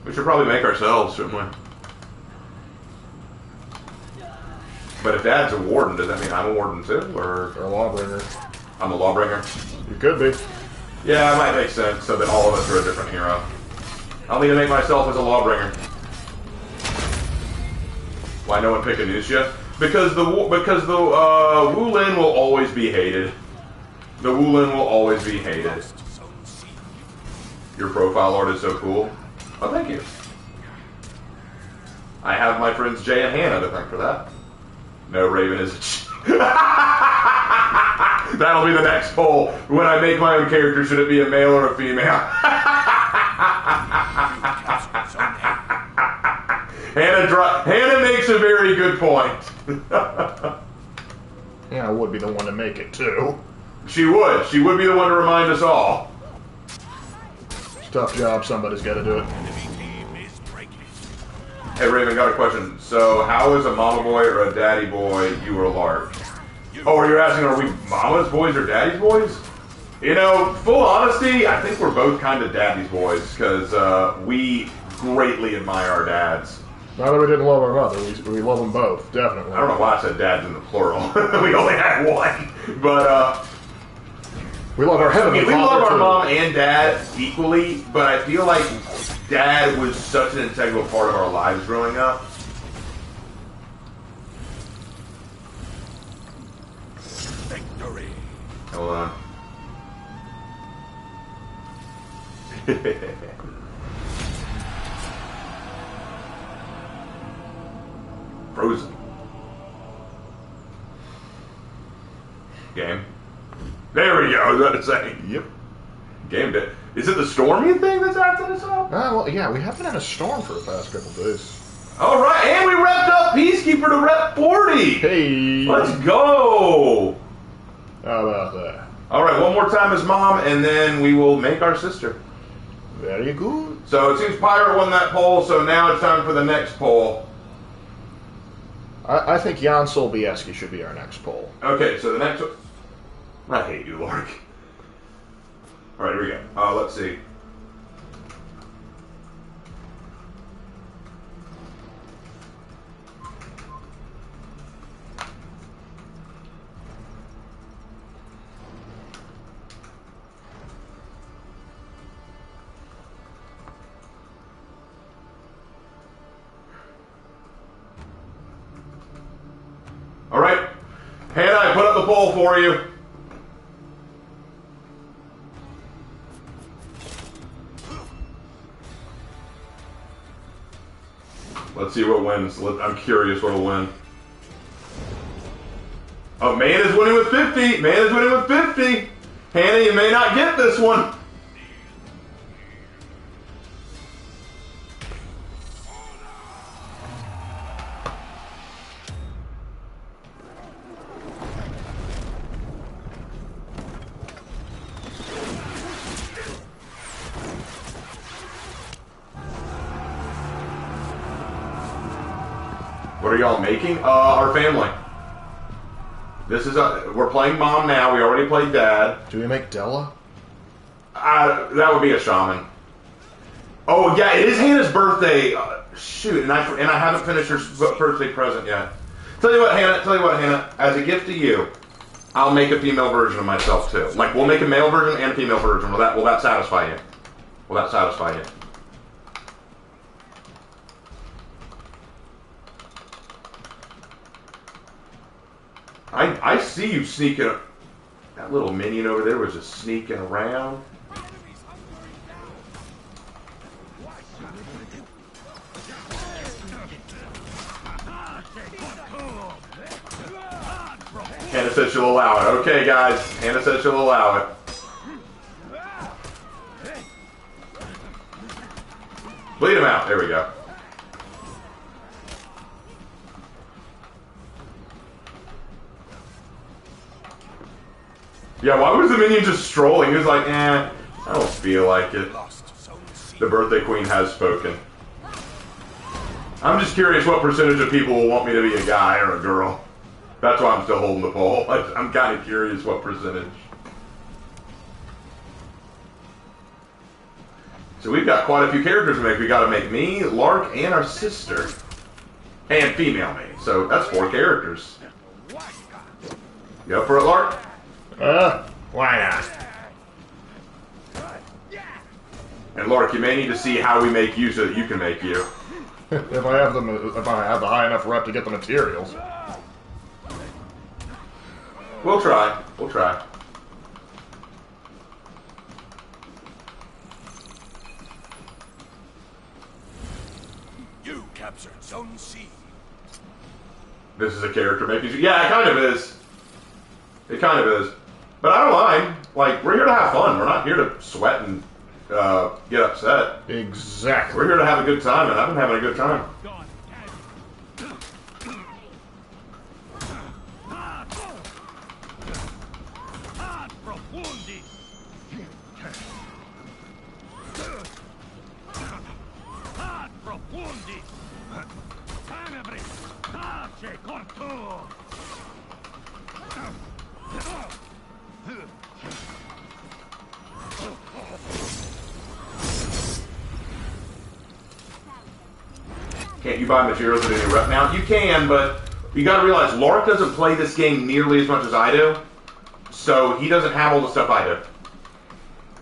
We should probably make ourselves, shouldn't we? But if Dad's a Warden, does that mean I'm a Warden too? Or Or a Lawbringer. I'm a Lawbringer? You could be. Yeah, it might make sense, so that all of us are a different hero. I'll need to make myself as a Lawbringer. Why no one pick Anusia? Because the Wulin will always be hated. The Wulin will always be hated. Zone C. Your profile art is so cool. Oh, thank you. I have my friends Jay and Hannah to thank for that. No, Raven is. That'll be the next poll. When I make my own character, should it be a male or a female? Hannah makes a very good point. Yeah, I would be the one to make it, too. She would. She would be the one to remind us all. It's a tough job. Somebody's got to do it. Enemy team is breaking. Hey, Raven, got a question. So, how is a mama boy or a daddy boy you or Lark? Oh, you're asking, are we mama's boys or daddy's boys? You know, full honesty, I think we're both kind of daddy's boys, because we greatly admire our dads. Not that we didn't love our mother. We love them both, definitely. I don't know why I said dads in the plural. We only had one. But, we love our heavenly we father, love our too. mom and dad equally, but I feel like dad was such an integral part of our lives growing up. Victory. Hold on. Frozen. Game. There we go, I was about to say. Yep. Game day. Is it the stormy thing that's acting us out? Well, yeah, we have been in a storm for the past couple days. Alright, and we repped up Peacekeeper to rep 40! Hey! Let's go! How about that? Alright, one more time as mom, and then we will make our sister. Very good. So it seems Pirate won that poll, so now it's time for the next poll. I think Jan Sobieski should be our next poll. Okay, so the next one. I hate you, Lark. Alright, here we go. Let's see. Alright. Hannah, I put up the poll for you. Let's see what wins. I'm curious what'll win. Oh, man is winning with 50. Man is winning with 50. Hannah, you may not get this one. What are y'all making? Our family. This is we're playing mom now. We already played dad. Do we make Della? That would be a shaman. Oh yeah, it is Hannah's birthday. Shoot, and I haven't finished her birthday present yet. Tell you what, Hannah. As a gift to you, I'll make a female version of myself too. Like we'll make a male version and a female version. Will that satisfy you? Will that satisfy you? I see you sneaking. That little minion over there was just sneaking around. Hannah said she'll allow it. Okay, guys. Hannah said she'll allow it. Bleed him out. There we go. Yeah, why was the minion just strolling? He was like, I don't feel like it. The birthday queen has spoken. I'm just curious what percentage of people will want me to be a guy or a girl. That's why I'm still holding the poll. I'm kind of curious what percentage. So we've got quite a few characters to make. We got to make me, Lark, and our sister. And female me. So that's 4 characters. You up for it, Lark? Why not? And Lark, you may need to see how we make you so that you can make you. if I have the high enough rep to get the materials. We'll try. We'll try. You captured Zone C. This is a character making. Yeah, it kind of is. It kind of is. But I don't mind. Like, we're here to have fun. We're not here to sweat and get upset. Exactly. We're here to have a good time, and I've been having a good time. Can't you buy materials at any rep now? You can, but you got to realize Lark doesn't play this game nearly as much as I do, so he doesn't have all the stuff I do.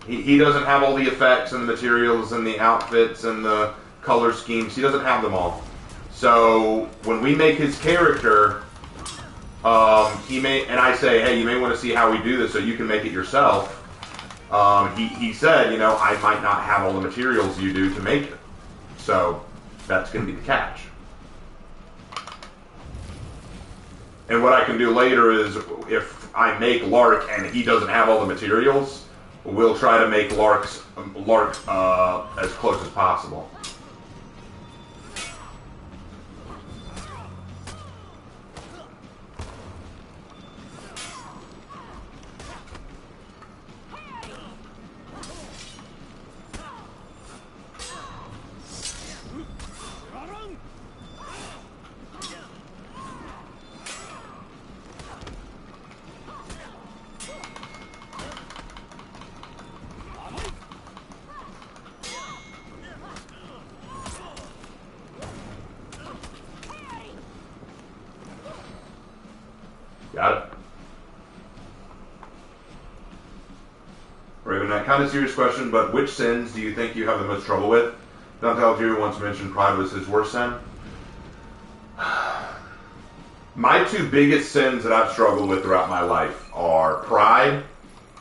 He doesn't have all the effects and the materials and the outfits and the color schemes. He doesn't have them all. So when we make his character, he may, and I say, hey, you may want to see how we do this so you can make it yourself. He said, you know, I might not have all the materials you do to make it. So that's going to be the catch. And what I can do later is, if I make Lark and he doesn't have all the materials, we'll try to make Lark as close as possible. Got it. Raven, a kind of serious question, but which sins do you think you have the most trouble with? Dante Alighieri once mentioned pride was his worst sin. My two biggest sins that I've struggled with throughout my life are pride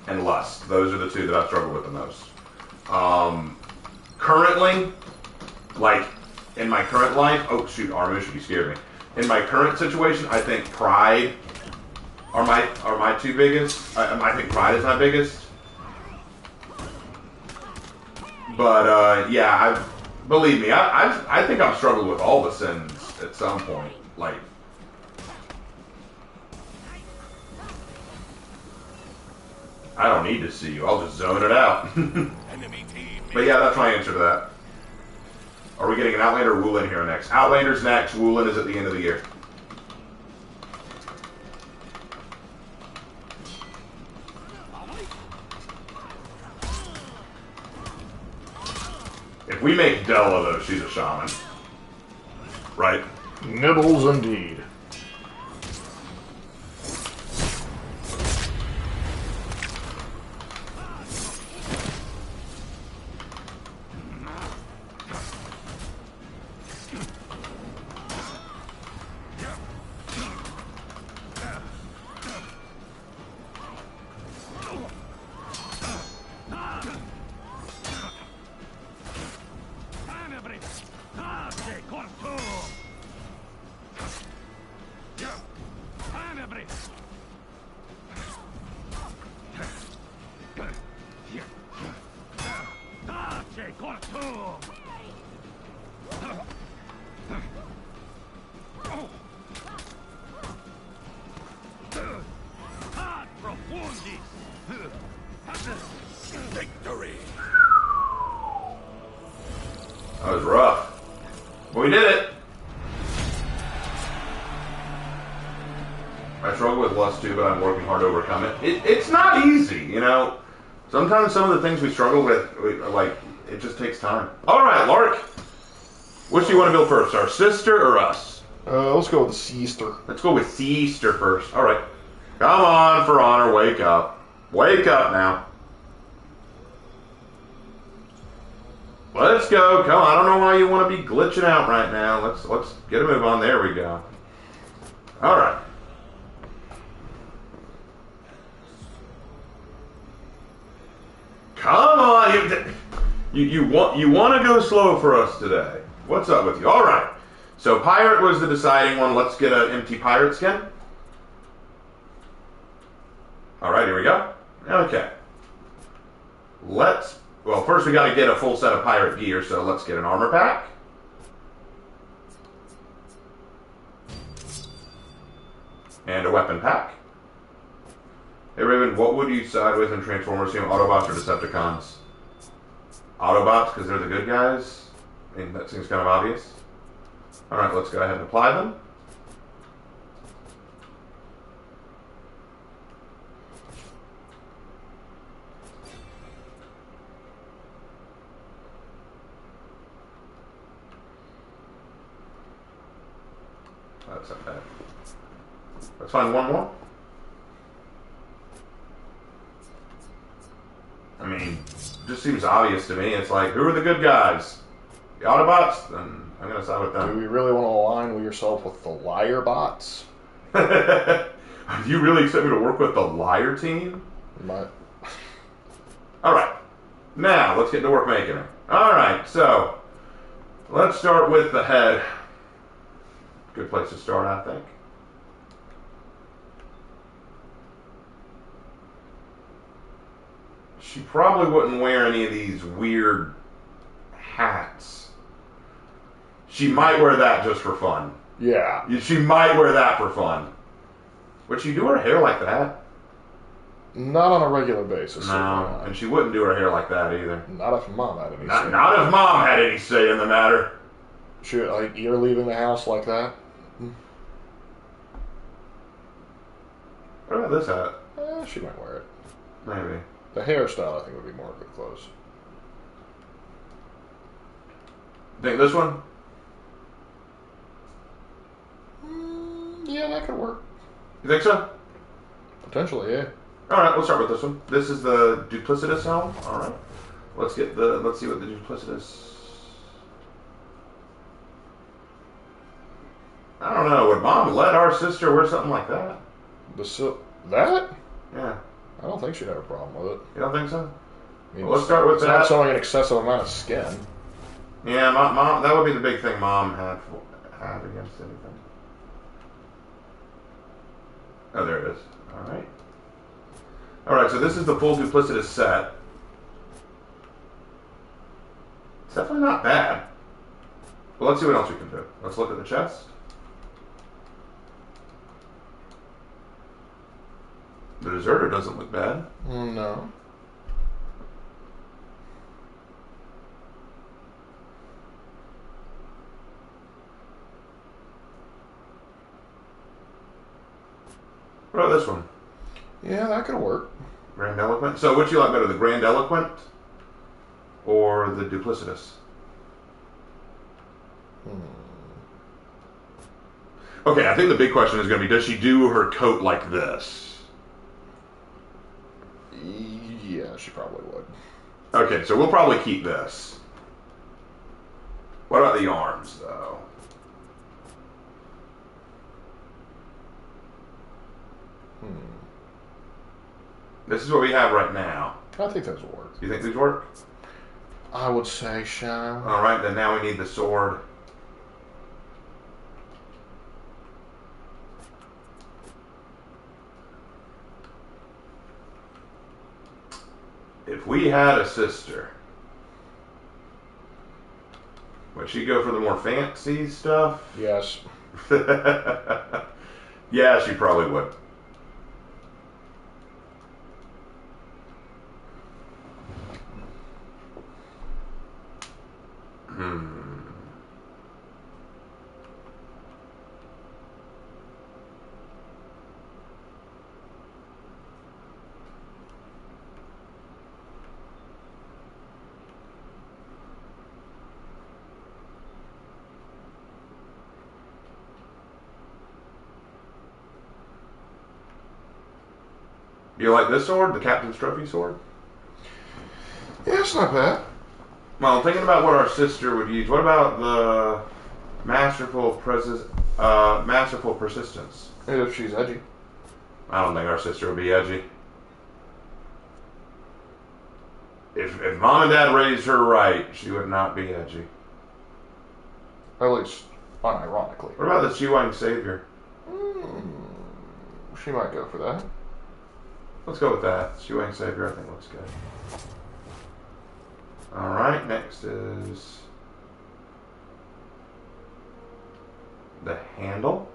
and lust. Those are the two that I've struggled with the most. Currently, like in my current life, oh shoot, Armu should be scared me. In my current situation, I think pride are my two biggest. I think pride is my biggest. But yeah, believe me, I think I've struggled with all the sins at some point. Like, I don't need to see you. I'll just zone it out. But yeah, that's my answer to that. Are we getting an Outlander or Woolen here next? Outlander's next. Woolen is at the end of the year. If we make Della, though, she's a shaman. Right? Nibbles indeed. Victory. That was rough. But we did it. I struggle with lust too, but I'm working hard to overcome it. It's not easy, you know. Sometimes some of the things we struggle with, like, it just takes time. All right, Lark. Which do you want to build first, our sister or us? Let's go with the sister. Let's go with sister first. All right. Come on, For Honor, wake up. Wake up now. Let's go. Come on. I don't know why you want to be glitching out right now. Let's get a move on. There we go. All right. Come on. You want to go slow for us today. What's up with you? All right. So pirate was the deciding one. Let's get an empty pirate skin. All right, here we go. Okay. Well, first we got to get a full set of pirate gear, so let's get an armor pack. And a weapon pack. Hey Raven, what would you side with in Transformers team, Autobots or Decepticons? Autobots, because they're the good guys. I mean, that seems kind of obvious. Alright, let's go ahead and apply them. That's okay. Let's find one more. I mean, it just seems obvious to me. It's like, who are the good guys? The Autobots? Then I'm going to side with them. Do you really want to align with yourself with the liar bots? Do you really expect me to work with the liar team? Alright. Now, let's get to work making it. Alright, so let's start with the head. Good place to start, I think. She probably wouldn't wear any of these weird hats. She might wear that just for fun. Yeah. She might wear that for fun. Would she do her hair like that? Not on a regular basis. No, and she wouldn't do her hair like that either. Not if Mom had any say. Not if Mom had any say in the matter. You're leaving the house like that? What about this hat? She might wear it. Maybe. The hairstyle, I think, would be more good clothes. Think this one? Yeah, that could work. You think so? Potentially, yeah. All right, we'll start with this one. This is the duplicitous helm. All right. Let's see what the duplicitous. I don't know. Would Mom let our sister wear something like that? That? Yeah. I don't think she'd have a problem with it. You don't think so? I mean, Well, let's start with it's that. not showing an excessive amount of skin. Yeah, Mom. That would be the big thing Mom had against anything. Oh, there it is. All right. All right. So this is the full duplicitous set. It's definitely not bad. Well, let's see what else we can do. Let's look at the chest. The deserter doesn't look bad. No. What about this one? Yeah, that could work. Grandiloquent. So, which you like better, the Grandiloquent or the duplicitous? Okay, I think the big question is going to be, does she do her coat like this? Yeah, she probably would. Okay, so we'll probably keep this. What about the arms, though? This is what we have right now. I think those will work. You think these work? I would say so. All right, then now we need the sword. If we had a sister, would she go for the more fancy stuff? Yes. Yeah, she probably would. Do you like this sword, the Captain's Trophy sword? Yeah, it's not bad. Well, thinking about what our sister would use, what about the Masterful Persistence? If she's edgy. I don't think our sister would be edgy. If Mom and Dad raised her right, she would not be edgy. At least, unironically. What about the Chiwang Savior? She might go for that. Let's go with that. Chiwang Savior, I think, looks good. Alright, next is the handle.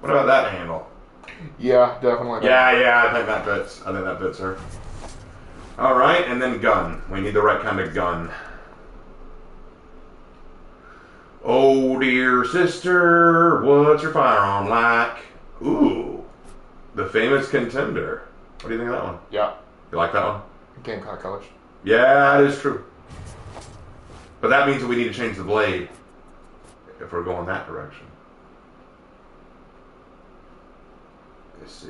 What about that handle? Yeah, definitely. Yeah, I think that fits. I think that fits her. Alright, and then gun. We need the right kind of gun. Oh dear sister, what's your firearm like? Ooh, the famous contender. What do you think of that one? Yeah. You like that one? Gamecock colors. Yeah, it is true. But that means that we need to change the blade if we're going that direction. Let's see.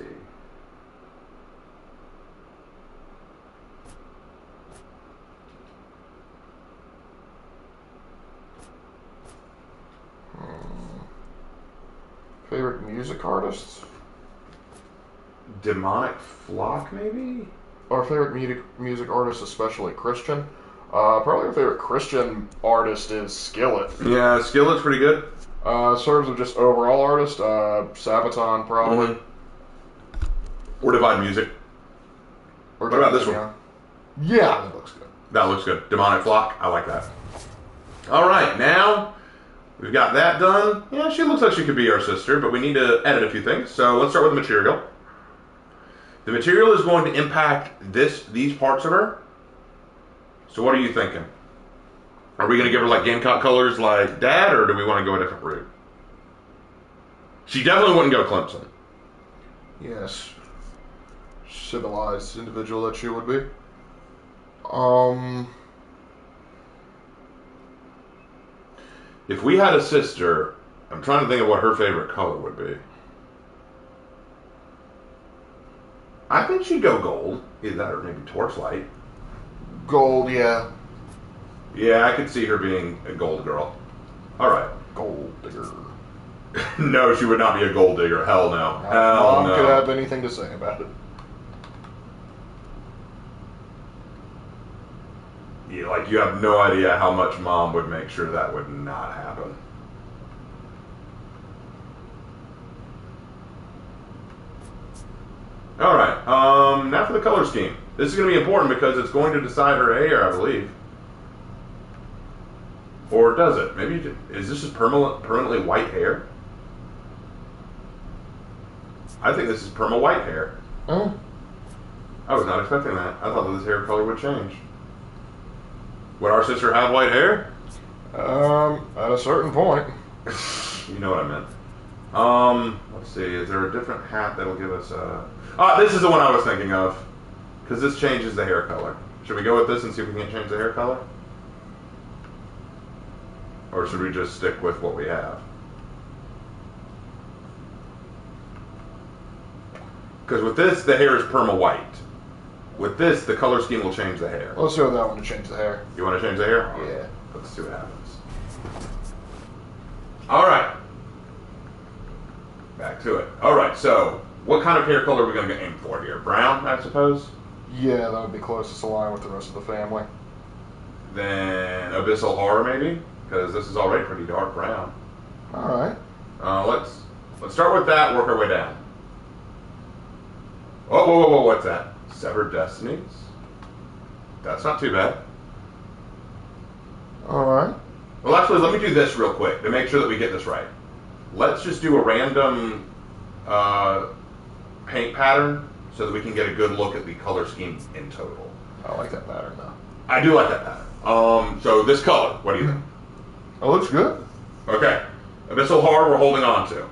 Favorite music artists? Demonic Flock, maybe? Our favorite music artist, especially Christian. Probably our favorite Christian artist is Skillet. Yeah, Skillet's pretty good. In terms of just overall artist, Sabaton probably. Or Divine Music. Or What about this one? Yeah, that looks good. That looks good. Demonic Flock, I like that. Alright, now we've got that done. Yeah, she looks like she could be our sister, but we need to edit a few things. So let's start with the material. The material is going to impact these parts of her. So what are you thinking? Are we going to give her like Gamecock colors like Dad, or do we want to go a different route? She definitely wouldn't go Clemson. Yes. Civilized individual that she would be. If we had a sister, I'm trying to think of what her favorite color would be. I think she'd go gold. Either that or maybe torchlight. Gold, yeah. Yeah, I could see her being a gold girl. Alright. Gold digger. No, she would not be a gold digger. Hell no. Hell Mom no. could have anything to say about it. Yeah, like you have no idea how much Mom would make sure that would not happen. Alright, now for the color scheme. This is going to be important because it's going to decide her hair, I believe. Or does it? Maybe, is this just permanently white hair? I think this is perma white hair. Oh. I was not expecting that. I thought that this hair color would change. Would our sister have white hair? At a certain point. You know what I meant. Let's see. Is there a different hat that'll give us a... this is the one I was thinking of. Because this changes the hair color. Should we go with this and see if we can change the hair color? Or should we just stick with what we have? Because with this, the hair is perma white. With this, the color scheme will change the hair. Let's go with that one to change the hair. You want to change the hair? Yeah. Let's see what happens. Alright. Back to it. Alright, so what kind of hair color are we going to aim for here? Brown, I suppose? Yeah, that would be closest aligned with the rest of the family. Then Abyssal Horror, maybe? Because this is already pretty dark brown. Alright. Let's start with that, work our way down. Oh, whoa, what's that? Severed Destinies? That's not too bad. Alright. Well, actually, let me do this real quick to make sure that we get this right. Let's just do a random paint pattern so that we can get a good look at the color scheme in total. I like that pattern, though. I do like that pattern. So this color, what do you think? Oh, looks good. Okay. Abyssal Hard we're holding on to.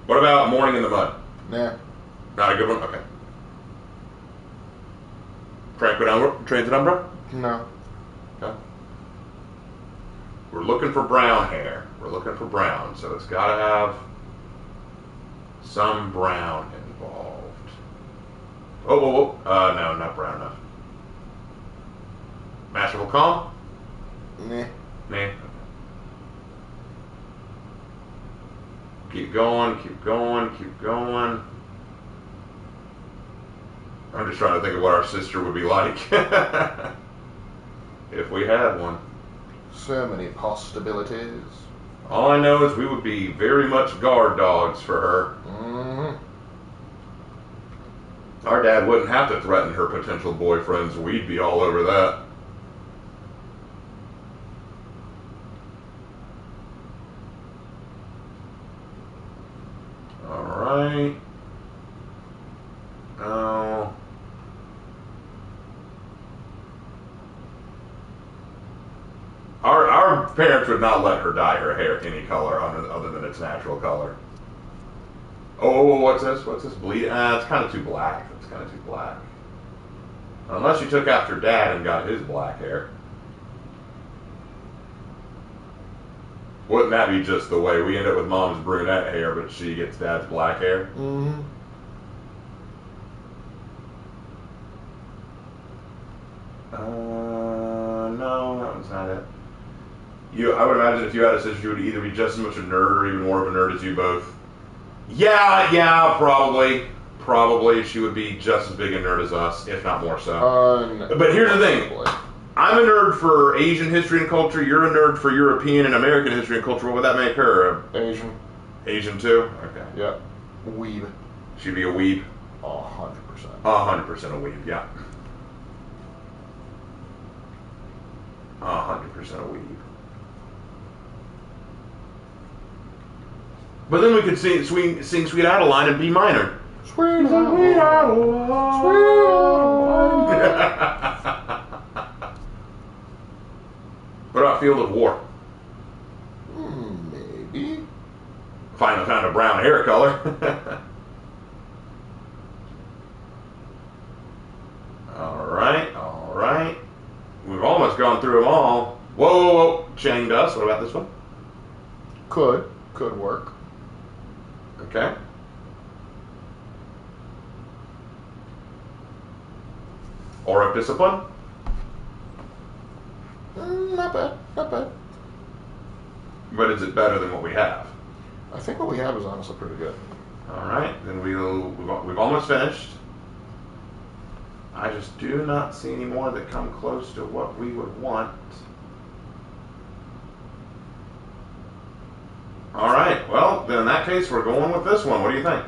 What about Morning in the Mud? Nah. Not a good one? Okay. Transit Umbra? No. Okay. We're looking for brown hair. We're looking for brown, so it's got to have some brown involved. Oh. No, not brown enough. Masterful Calm? Nah. Nah. Keep going. I'm just trying to think of what our sister would be like. If we had one. So many possibilities. All I know is we would be very much guard dogs for her. Mm-hmm. Our dad wouldn't have to threaten her potential boyfriends. We'd be all over that. Alright. Oh. Our parents would not let her dye her hair any color other than its natural color. Oh, what's this? What's this? Bleed? It's kind of too black. It's kind of too black. Unless you took after Dad and got his black hair. Wouldn't that be just the way? We end up with Mom's brunette hair, but she gets Dad's black hair? Mm-hmm. No, that one's not it. I would imagine if you had a sister, you would either be just as much a nerd or even more of a nerd as you both. Yeah, probably. Probably she would be just as big a nerd as us, if not more so. But here's the thing. I'm a nerd for Asian history and culture. You're a nerd for European and American history and culture. What would that make her? Asian. Asian too? Okay. Yep. Weeb. She'd be a weeb? 100%. 100% a weeb, yeah. 100% a weeb. But then we could sing Sweet Adeline in B minor. Sweet Adeline. Sweet Adeline. What about Field of War? Maybe. Finally found a brown hair color. Alright, alright. We've almost gone through them all. Whoa, whoa, whoa. Chain dust. What about this one? Could work. Okay. Auric discipline. Not bad, not bad. But is it better than what we have? I think what we have is honestly pretty good. Alright, then we've almost finished. I just do not see any more that come close to what we would want. Alright, well, then in that case, we're going with this one. What do you think?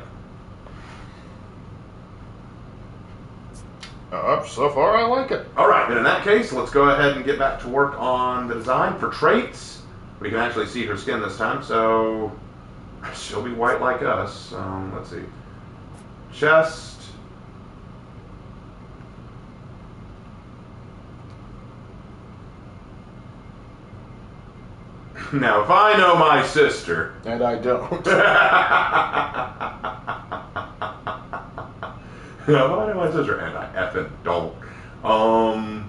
So far, I like it. Alright, then in that case, let's go ahead and get back to work on the design for traits. We can actually see her skin this time, so she'll be white like us. Let's see. Chest. Now, if I know my sister... And I don't. Now, if I know my sister, and I effing don't. I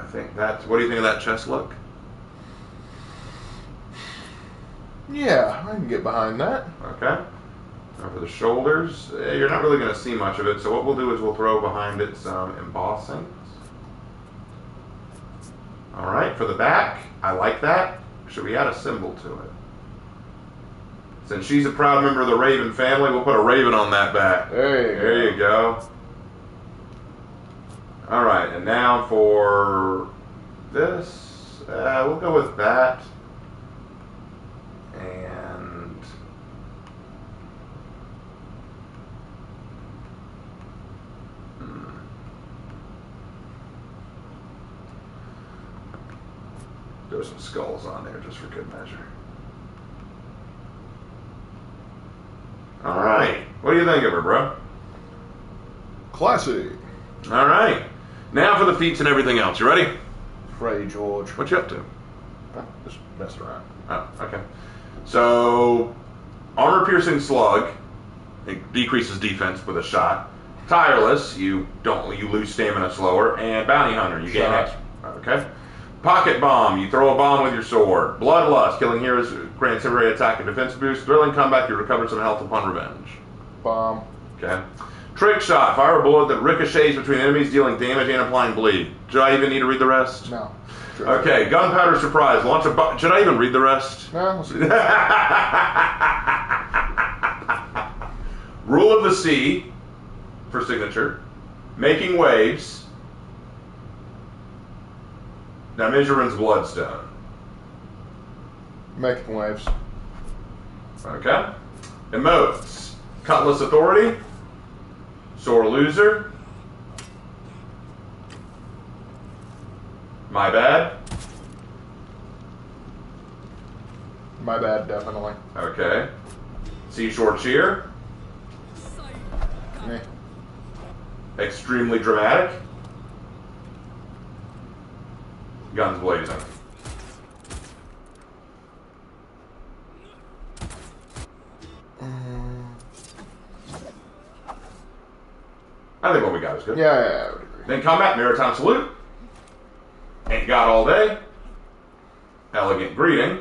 think that's... What do you think of that chest look? Yeah, I can get behind that. Okay. Now for the shoulders, you're not really going to see much of it, so what we'll do is we'll throw behind it some embossings. Alright, for the back, I like that. Should we add a symbol to it? Since she's a proud member of the Raven family, we'll put a raven on that back. There you go. Alright, and now for this, we'll go with that. And there's some skulls on there just for good measure. Alright, what do you think of her, bro? Classy. Alright, now for the feats and everything else. You ready? Frey George. What you up to? Just messing around. Oh, okay. So, armor piercing slug, it decreases defense with a shot. Tireless, you lose stamina slower, and bounty hunter, you gain Shot. okay. Pocket bomb, you throw a bomb with your sword. Bloodlust, killing heroes grants temporary attack and defense boost. Thrilling combat, you recover some health upon revenge. Bomb. Okay. Trick shot, fire a bullet that ricochets between enemies, dealing damage and applying bleed. Do I even need to read the rest? No. Okay, gunpowder surprise. Launch a bomb. Should I even read the rest? No. Let's see. Rule of the sea for signature. Making waves. Damizuran's bloodstone. Making waves. Okay. Emotes. Cutlass authority. Sore loser. My bad. My bad, definitely. Okay. Seashore cheer. Meh. Extremely dramatic. Guns blazing. I think what we got is good. Yeah, I would agree. Then combat, maritime salute. Ain't got all day. Elegant greeting.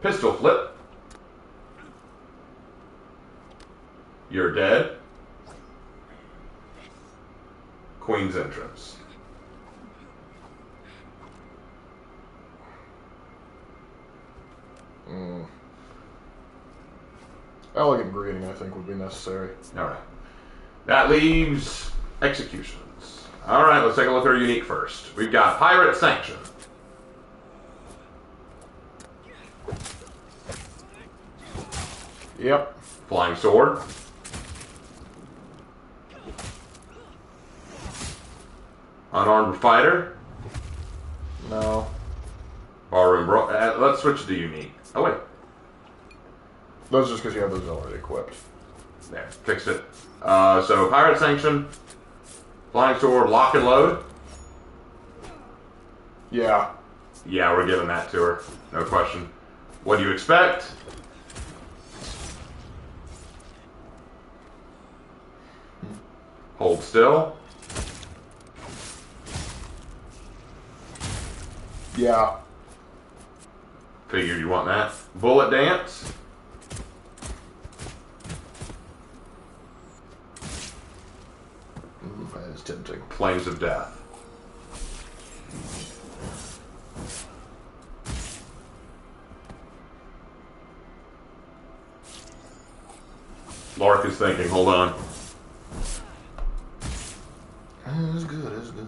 Pistol flip. You're dead. Queen's entrance. Elegant greeting, I think, would be necessary. All right. That leaves executions. All right, let's take a look at our unique first. We've got Pirate Sanction. Yep. Flying Sword. Unarmed Fighter. No. Barroom Bro. Let's switch to unique. Oh, wait. That's just because you have those already equipped. There, fixed it. So, Pirate Sanction. Flying Sword, Lock and Load. Yeah. Yeah, we're giving that to her. No question. What do you expect? Hold still. Yeah. Figured you want that. Bullet dance. That is tempting. Flames of death. Lark is thinking, hold on. It's good, it's good.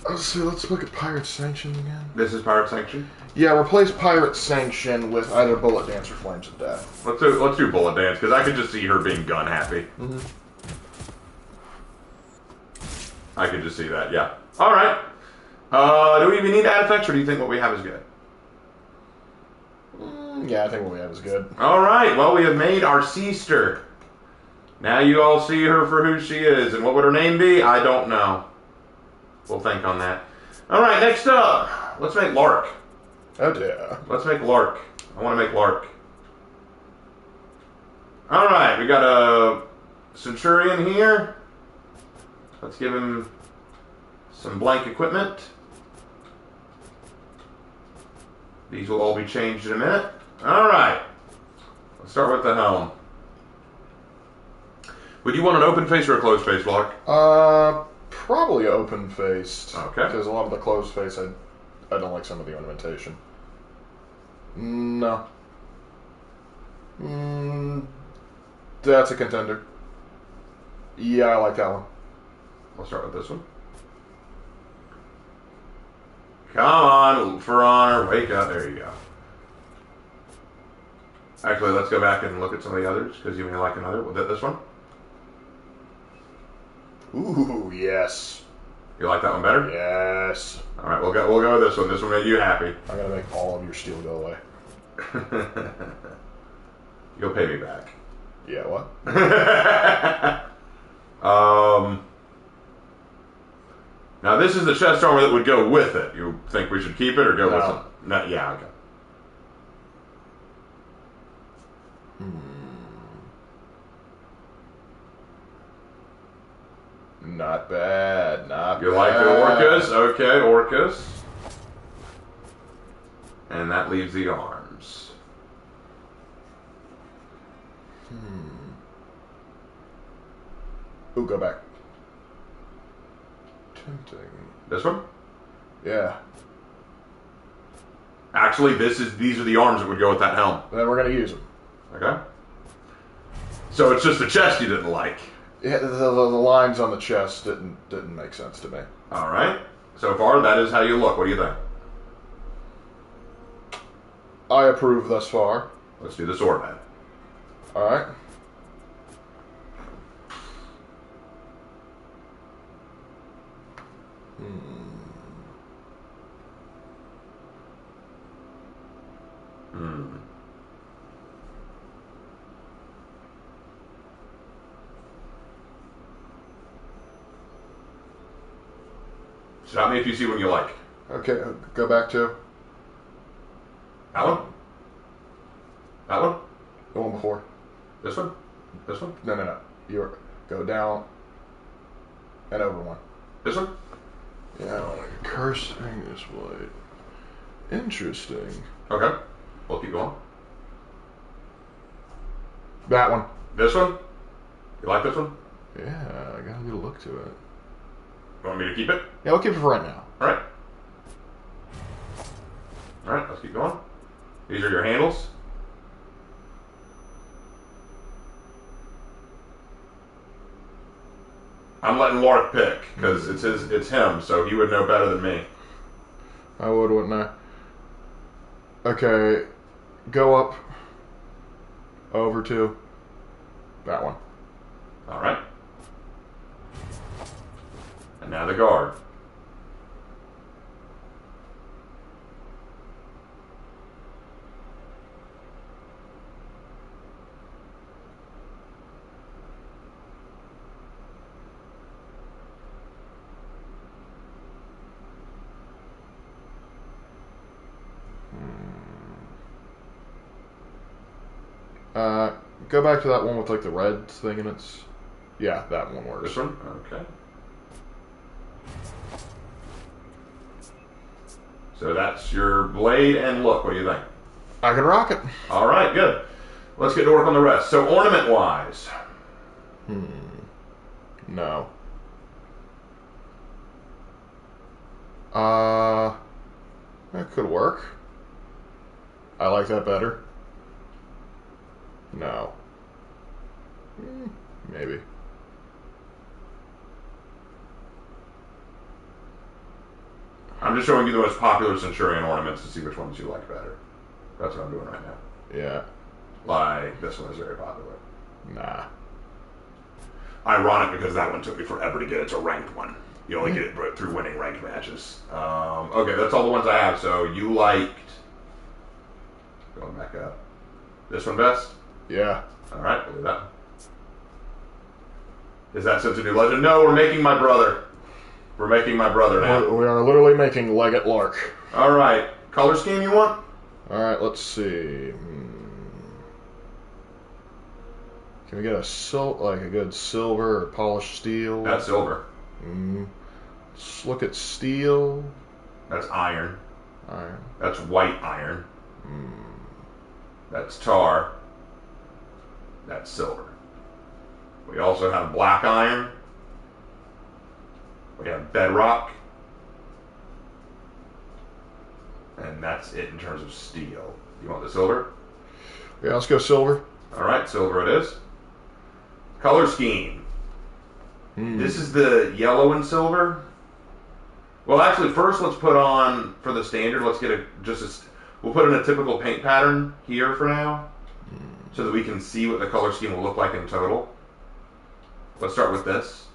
Let's see, let's look at Pirate Sanction again. This is Pirate Sanction? Yeah, replace Pirate Sanction with either Bullet Dance or Flames of Death. Let's do Bullet Dance, because I could just see her being gun happy. Mm-hmm. I could just see that, yeah. Alright. Do we even need add effects, or do you think what we have is good? Yeah, I think what we have is good. Alright, well, we have made our Seaster. Now you all see her for who she is, and what would her name be? I don't know. We'll think on that. Alright, next up, let's make Lark. Oh dear. Let's make Lark. I want to make Lark. Alright, we got a Centurion here. Let's give him some blank equipment. These will all be changed in a minute. Alright. Let's start with the helm. Would you want an open face or a closed face, Lark? Probably open-faced. Okay. Because a lot of the closed face, I don't like some of the ornamentation. No. That's a contender. Yeah, I like that one. We'll start with this one. Come on, For Honor, wake up. There you go. Actually, let's go back and look at some of the others, because you may like another. This one? Ooh, yes. You like that one better? Yes. All right, we'll go with this one. This one made you happy. I'm gonna make all of your steel go away. You'll pay me back. Yeah, what? Now this is the chest armor that would go with it. You think we should keep it or go with it? No. Yeah, okay. Not bad, not You bad. like the Orcus? Okay, Orcus. And that leaves the arms. Ooh, go back. Tempting. This one? Yeah. Actually, these are the arms that would go with that helm. Then we're gonna use them. Okay. So it's just the chest you didn't like. Yeah, the lines on the chest didn't make sense to me. All right. So far, that is how you look. What do you think? I approve thus far. Let's do the sword man. All right. Stop me if you see one you like. Okay, go back to That one? That one? the one before. This one? This one? No. Go down and over one. This one? Yeah, cursing this blade. Interesting. Okay. We'll keep going. That one. This one? You like this one? Yeah, I got a good look to it. You want me to keep it? Yeah, we'll keep it for right now. Alright. Alright, let's keep going. These are your handles. I'm letting Lark pick, because it's him, so he would know better than me. I would, wouldn't I? Okay, go up over to that one. Alright. And now the guard. Go back to that one with like the red thing in it. Yeah, that one works. This one? Okay. So that's your blade and look. What do you think? I can rock it. All right, good. Let's get to work on the rest. So ornament-wise. No. That could work. I like that better. No. Maybe. I'm just showing you the most popular Centurion ornaments to see which ones you like better. That's what I'm doing right now. Yeah. Like, this one is very popular. Nah. Ironic because that one took me forever to get. It's a ranked one. You only get it through winning ranked matches. Okay, that's all the ones I have. So you liked... Going back up. This one best? Yeah. All right, we'll do that. Is that since a new legend? No, we're making my brother. We're making my brother now. We are literally making Leggett Lark. All right. Color scheme you want? All right, let's see. Can we get a good silver or polished steel? That's silver. Let's look at steel. That's iron. Iron. That's white iron. That's tar. That's silver. We also have black iron. We have bedrock. And that's it in terms of steel. You want the silver? Yeah, let's go silver. All right, silver it is. Color scheme. This is the yellow and silver. Well, actually, first let's put on, for the standard, let's get we'll put in a typical paint pattern here for now, so that we can see what the color scheme will look like in total. Let's start with this.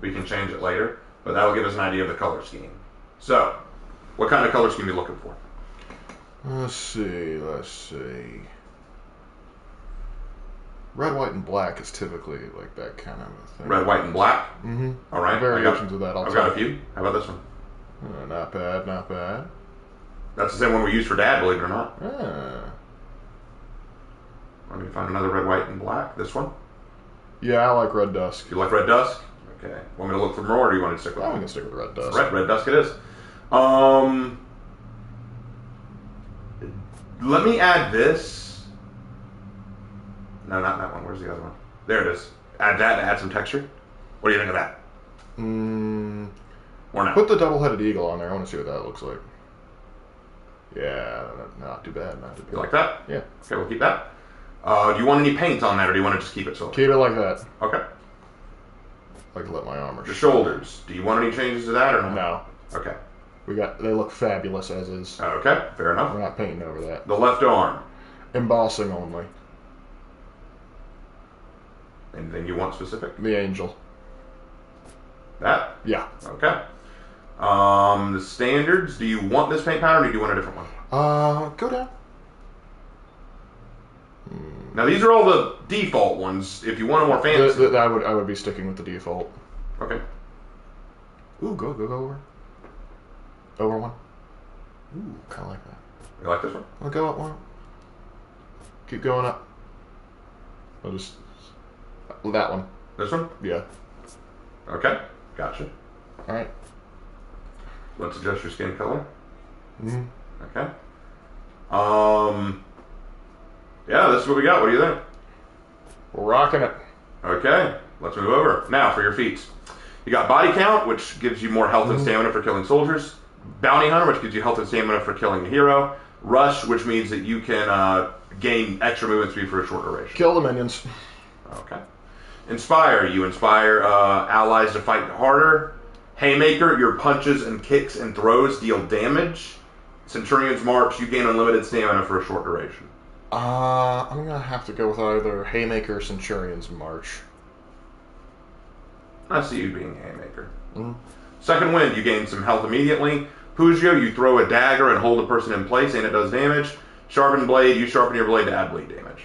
We can change it later, but that will give us an idea of the color scheme. So, what kind of color scheme are you looking for? Let's see. Red, white, and black is typically like that kind of a thing. Red, white, and black? All right. Variations of that. I've got a few. How about this one? Not bad, not bad. That's the same one we used for Dad, believe it or not. Let me find another red, white, and black. This one? Yeah, I like red dusk. You like red dusk? Okay. Want me to look for more, or do you want to stick with I'm going to stick with red dusk. Red dusk it is. Let me add this. No, not that one. Where's the other one? There it is. Add that to add some texture. What do you think of that? Or not? Put the double-headed eagle on there. I want to see what that looks like. Yeah, not too bad. Not too bad. You like that? Yeah. Okay, we'll keep that. Do you want any paint on that, or do you want to just keep it silver? Keep it like that. Okay. I like to let my armor. The shoulders. Do you want any changes to that, or not? No. Okay. They look fabulous as is. Okay, fair enough. We're not painting over that. The left arm. Embossing only. Anything you want specific? The angel. That? Yeah. Okay. The standards. Do you want this paint pattern, or do you want a different one? Go down. Now these are all the default ones. If you want a more fancy, I would be sticking with the default. Okay. Ooh, go over. Over one. Ooh, kind of like that. You like this one? I'll go up one. Keep going up. I'll just that one. This one? Yeah. Okay. Gotcha. All right. Let's adjust your skin color. Okay. Yeah, this is what we got. What do you think? We're rocking it. Okay. Let's move over. Now for your feats. You got body count, which gives you more health and stamina for killing soldiers. Bounty hunter, which gives you health and stamina for killing a hero. Rush, which means that you can gain extra movement speed for a short duration. Kill the minions. Okay. Inspire, you inspire allies to fight harder. Haymaker, your punches and kicks and throws deal damage. Centurion's March, you gain unlimited stamina for a short duration. I'm gonna have to go with either Haymaker or Centurion's March. I see you being Haymaker. Second wind, you gain some health immediately. Pugio, you throw a dagger and hold a person in place, and it does damage. Sharpened blade, you sharpen your blade to add bleed damage.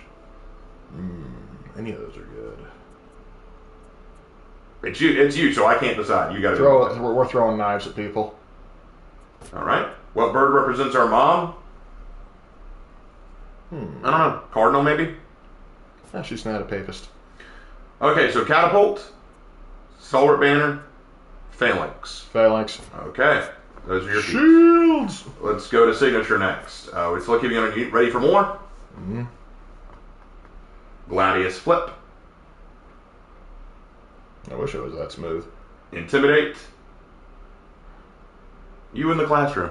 Any of those are good. It's you, so I can't decide. You got to throw it. We're throwing knives at people. All right. What bird represents our mom? I don't know. Cardinal, maybe? Yeah, she's not a papist. Okay, so catapult, stalwart banner, phalanx. Phalanx. Okay. Those are your feats. Shields! Let's go to signature next. We're still keeping on you. Ready for more? Gladius flip. I wish it was that smooth. Intimidate. You in the classroom.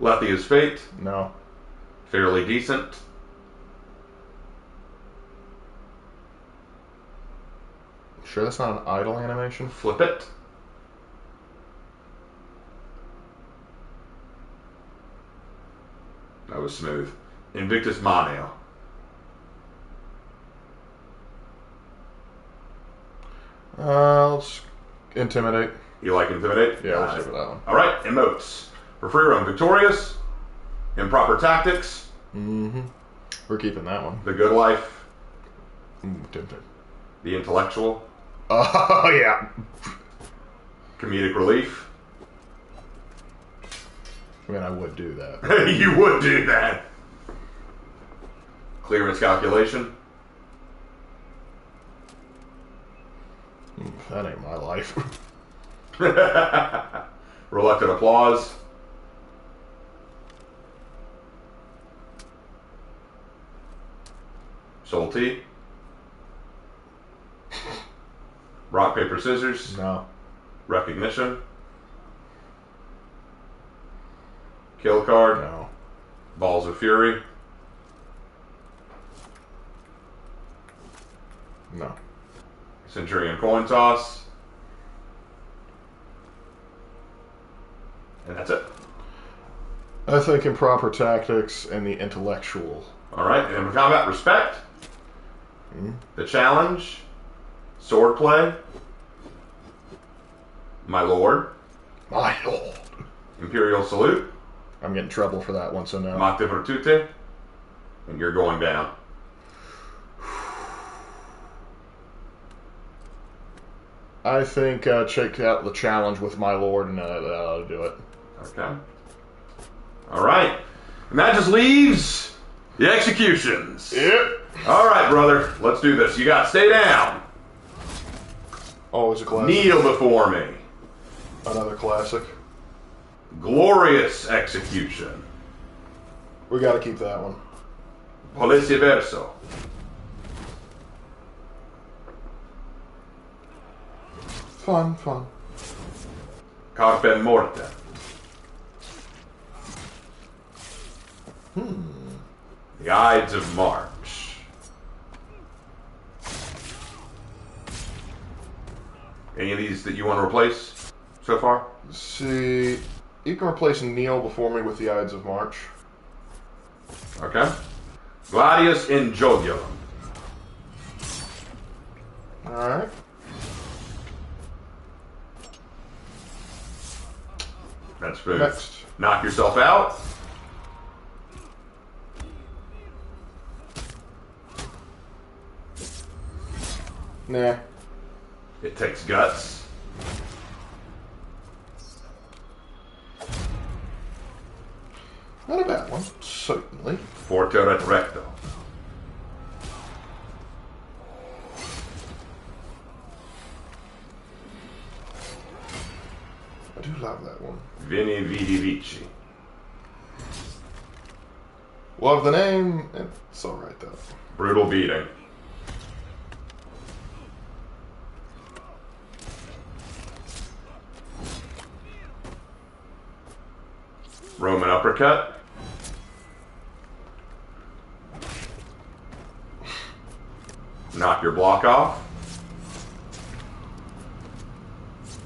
Lethia's fate. No. Fairly decent. Sure that's not an idle animation? Flip it. That was smooth. Invictus Maneo. Let's intimidate. You like intimidate? Yeah, let's go for that one. All right, emotes. For free roam, victorious. Improper tactics. We're keeping that one. The good life. Tempting. The intellectual. Oh, yeah. Comedic relief. I mean, I would do that. You would do that. Clearance calculation. That ain't my life. Reluctant applause. Salty. Rock, paper, scissors. No. Recognition. Kill card. No. Balls of Fury. No. Centurion coin toss. And that's it. I think improper tactics and the intellectual. Alright, and for combat, respect. The challenge. Swordplay. My lord. My lord. Imperial salute. I'm getting trouble for that one, so no. Mach de virtute. And you're going down. I think check out the challenge with my lord and that'll do it. Okay. Alright. And that just leaves the executions. Yep. Alright, brother. Let's do this. You got stay down. Always a classic. Kneel before me. Another classic. Glorious execution. We gotta keep that one. Polizia verso. Fun, fun. Carpe morte. The Ides of March. Any of these that you want to replace so far? See, you can replace Neil before me with the Ides of March. Okay. Gladius in Jogulum. Alright. That's food. Next. Knock yourself out. Nah. It takes guts. Not a bad one, certainly. Forte et recto. I do love that one. Vini vidi vici. Love the name. It's alright though. Brutal beating. Roman uppercut. Knock your block off.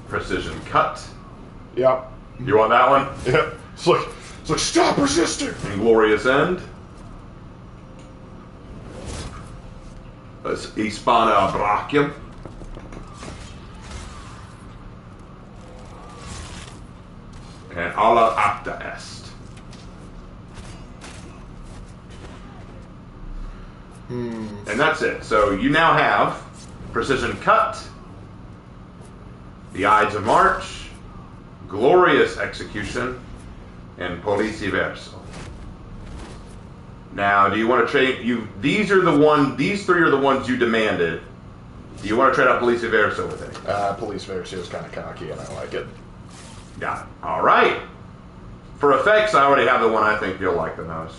Precision cut. Yep. You want that one? Yep. It's like stop resisting. Inglorious end. That's Hispana Brachium. And alla acta est. And that's it. So you now have Precision Cut, the Ides of March, Glorious Execution, and Police Verso. Now, do you want to trade? These three are the ones you demanded. Do you want to trade out Police Verso with any? Police Verso is kind of cocky, and I like it. Got it. All right. For effects, I already have the one I think you'll like the most.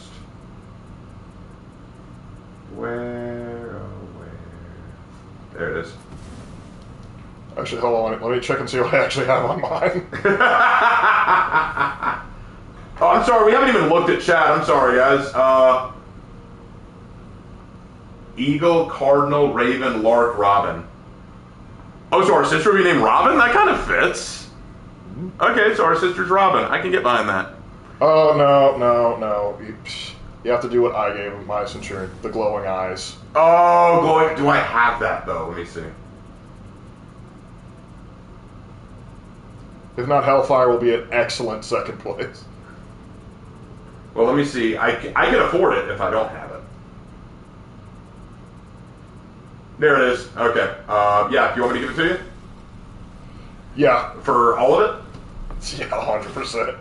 Where? There it is. Actually, hold on. Let me check and see what I actually have on mine. Oh, I'm sorry. We haven't even looked at chat. I'm sorry, guys. Eagle, Cardinal, Raven, Lark, Robin. Oh, so our sister will be named Robin? That kind of fits. Okay, so our sister's Robin. I can get behind that. Oh, no. You have to do what I gave him, my Centurion. The glowing eyes. Oh, glowing. Do I have that, though? Let me see. If not, Hellfire will be an excellent second place. Well, let me see. I can afford it if I don't have it. There it is. Okay. Yeah, do you want me to give it to you? Yeah. For all of it? Yeah, 100%.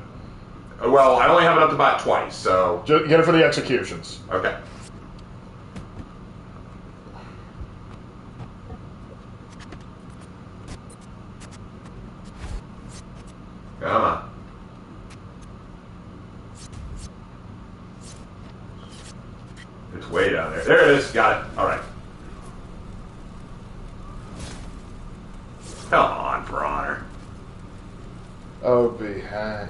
Well, I only have enough to buy it twice, so... Just get it for the executions. Okay. Come on. It's way down there. There it is. Got it. All right. Come on, for honor. Oh, behave.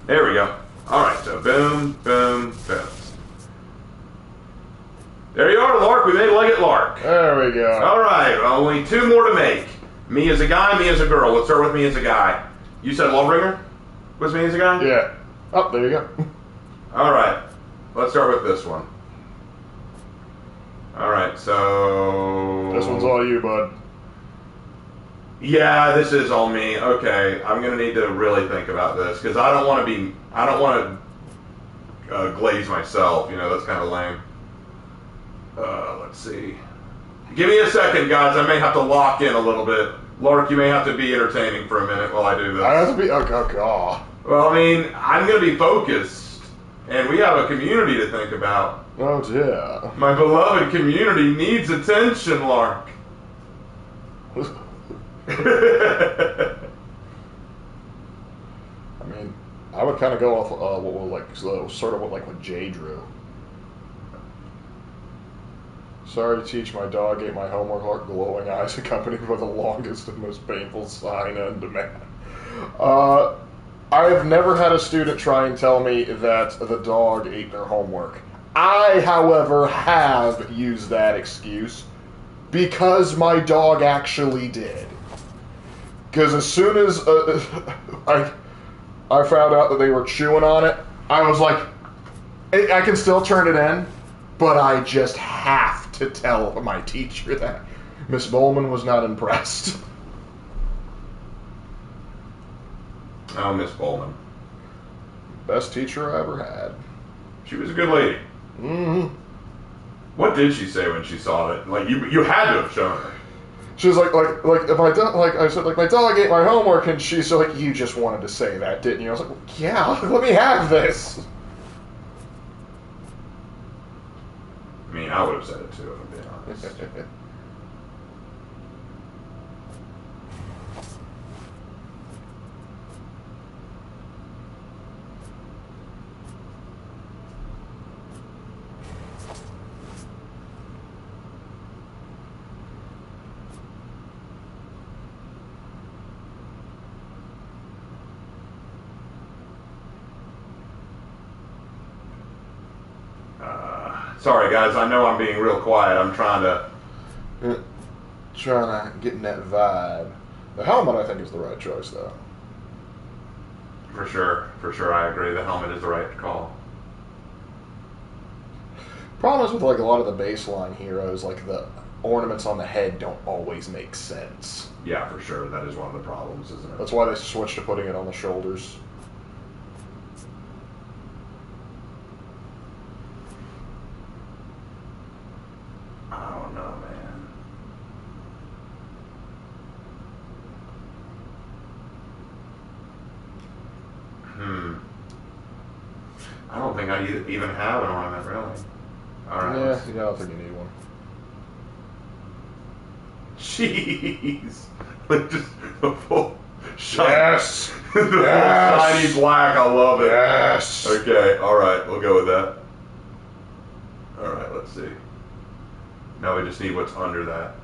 There we go. All right, so boom, boom, boom. There you are, Lark. We made Leggett Lark. There we go. All right, only two more to make. Me as a guy, me as a girl. Let's start with me as a guy. You said Lawbringer was me as a guy? Yeah. Oh, there you go. All right, let's start with this one. All right, so... This one's all you, bud. Yeah, this is all me. Okay, I'm gonna need to really think about this because I don't want to glaze myself. You know, that's kind of lame. Let's see. Give me a second, guys. I may have to lock in a little bit. Lark, you may have to be entertaining for a minute while I do this. I have to be. Oh God. Well, I mean, I'm gonna be focused, and we have a community to think about. Oh yeah. My beloved community needs attention, Lark. I mean, I would kind of go off sort of what Jay drew. Sorry to teach, my dog ate my homework. Glowing eyes accompanied by the longest and most painful sign and demand. I have never had a student try and tell me that the dog ate their homework. I, however, have used that excuse because my dog actually did. Because as soon as I found out that they were chewing on it, I was like, I can still turn it in, but I just have to tell my teacher that. Miss Bowman was not impressed. Oh, Miss Bowman. Best teacher I ever had. She was a good lady. Mm-hmm. What did she say when she saw it? Like, you had to have shown her. She was like if I don't, I said, my dog ate my homework, and she's like, you just wanted to say that, didn't you? I was like, yeah, let me have this. I mean, I would have said it too, if I'm being honest. Sorry, guys. I know I'm being real quiet. I'm trying to get in that vibe. The helmet, I think, is the right choice, though. For sure, I agree. The helmet is the right call. Problem is with a lot of the baseline heroes, ornaments on the head don't always make sense. Yeah, for sure. That is one of the problems, isn't it? That's why they switched to putting it on the shoulders. I don't know, man. I don't think I even have an ornament, really. All right. Yeah, I don't think you need one. Jeez. Like just a full shiny. Yes! The Yes! full shiny black, I love it. Yes! Okay, alright, we'll go with that. Alright, let's see. Now we just need what's under that.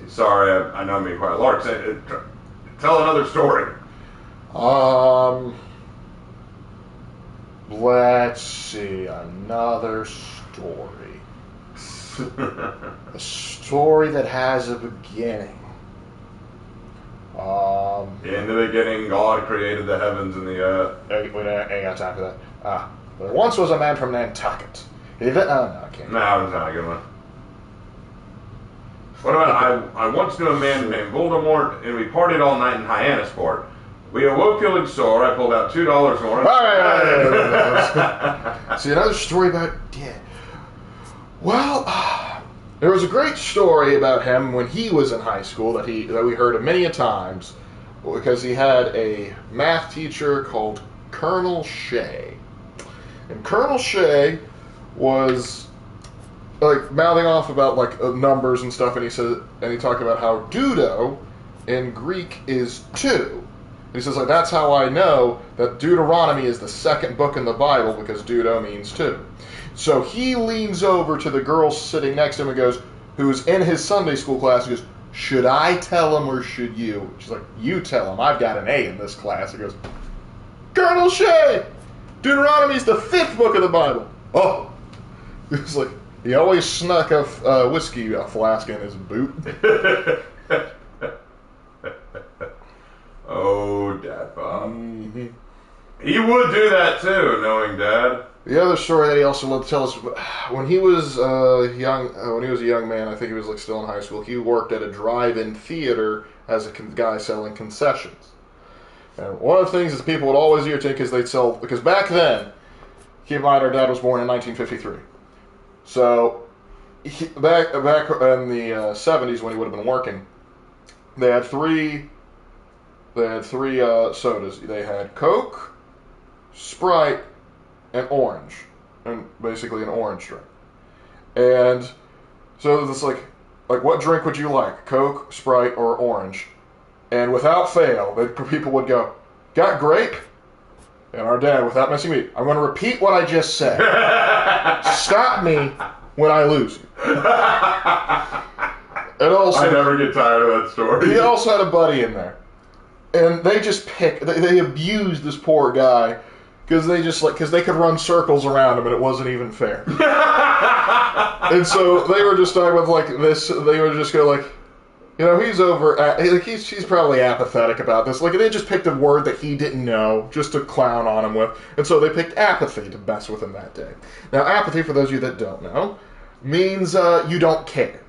Sorry, I know I'm being quiet. Lark, tell another story. Let's see, another story. A story that has a beginning. In the beginning, God created the heavens and the earth. We ain't got time for that. There once was a man from Nantucket. No, I can't. No, that's not a good one. What about, I once knew a man named Voldemort, and we partied all night in Hyannisport. We awoke feeling sore. I pulled out $2 for him. All right. See, another story about dead. Well, there was a great story about him when he was in high school that we heard many a times, because he had a math teacher called Colonel Shea. And Colonel Shea was like mouthing off about like numbers and stuff, and he talked about how Deuto in Greek is 2. He says, like, that's how I know that Deuteronomy is the second book in the Bible, because Deuto means 2. So he leans over to the girl sitting next to him and goes, who's in his Sunday school class, he goes, should I tell him or should you? She's like, you tell him. I've got an A in this class. He goes, Colonel Shea, Deuteronomy is the 5th book of the Bible. Oh. He was like, he always snuck a whiskey flask in his boot. Oh, Dad Bob. Mm-hmm. He would do that too, knowing Dad. The other story that he also loved to tell us, when he was a young man, I think he was like still in high school, he worked at a drive-in theater as a guy selling concessions. And one of the things that people would always irritate because back then, keep in mind our dad was born in 1953. So back in the 70s when he would have been working, they had three sodas. They had Coke, Sprite, and orange, and basically an orange drink. And so it's like what drink would you like? Coke, Sprite, or orange? And without fail, people would go, got grape? And our dad, without missing a beat, I'm going to repeat what I just said. Stop me when I lose you. And also, I never get tired of that story. He also had a buddy in there. And they just they abused this poor guy because they could run circles around him and it wasn't even fair. And so they were just talking about like this. They were just go like, he's he's probably apathetic about this. Like they just picked a word that he didn't know just to clown on him with, and so they picked apathy to mess with him that day. Now apathy, for those of you that don't know, means you don't care.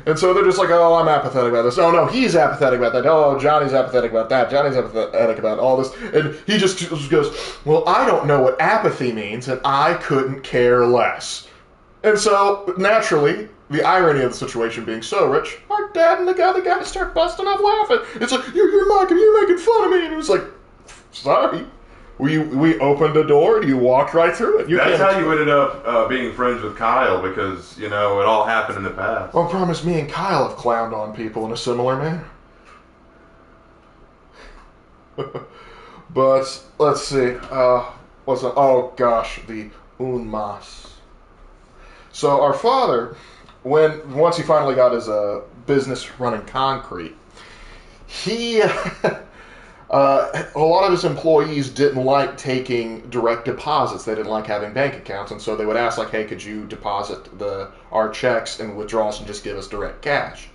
And so they're just like, oh, I'm apathetic about this. Oh, no, he's apathetic about that. Oh, Johnny's apathetic about that. Johnny's apathetic about all this. And he just goes, well, I don't know what apathy means, and I couldn't care less. And so, naturally, the irony of the situation being so rich, our dad and the guy start busting up laughing. It's like, you're making fun of me. And he was like, sorry. We opened a door and you walked right through it. That's how you ended up being friends with Kyle, because, it all happened in the past. Well, I promise me and Kyle have clowned on people in a similar manner. But, let's see. Oh gosh, the un mas. So our father, once he finally got his business running concrete, he a lot of his employees didn't like taking direct deposits. They didn't like having bank accounts, and so they would ask, like, hey, could you deposit our checks and withdrawals and just give us direct cash?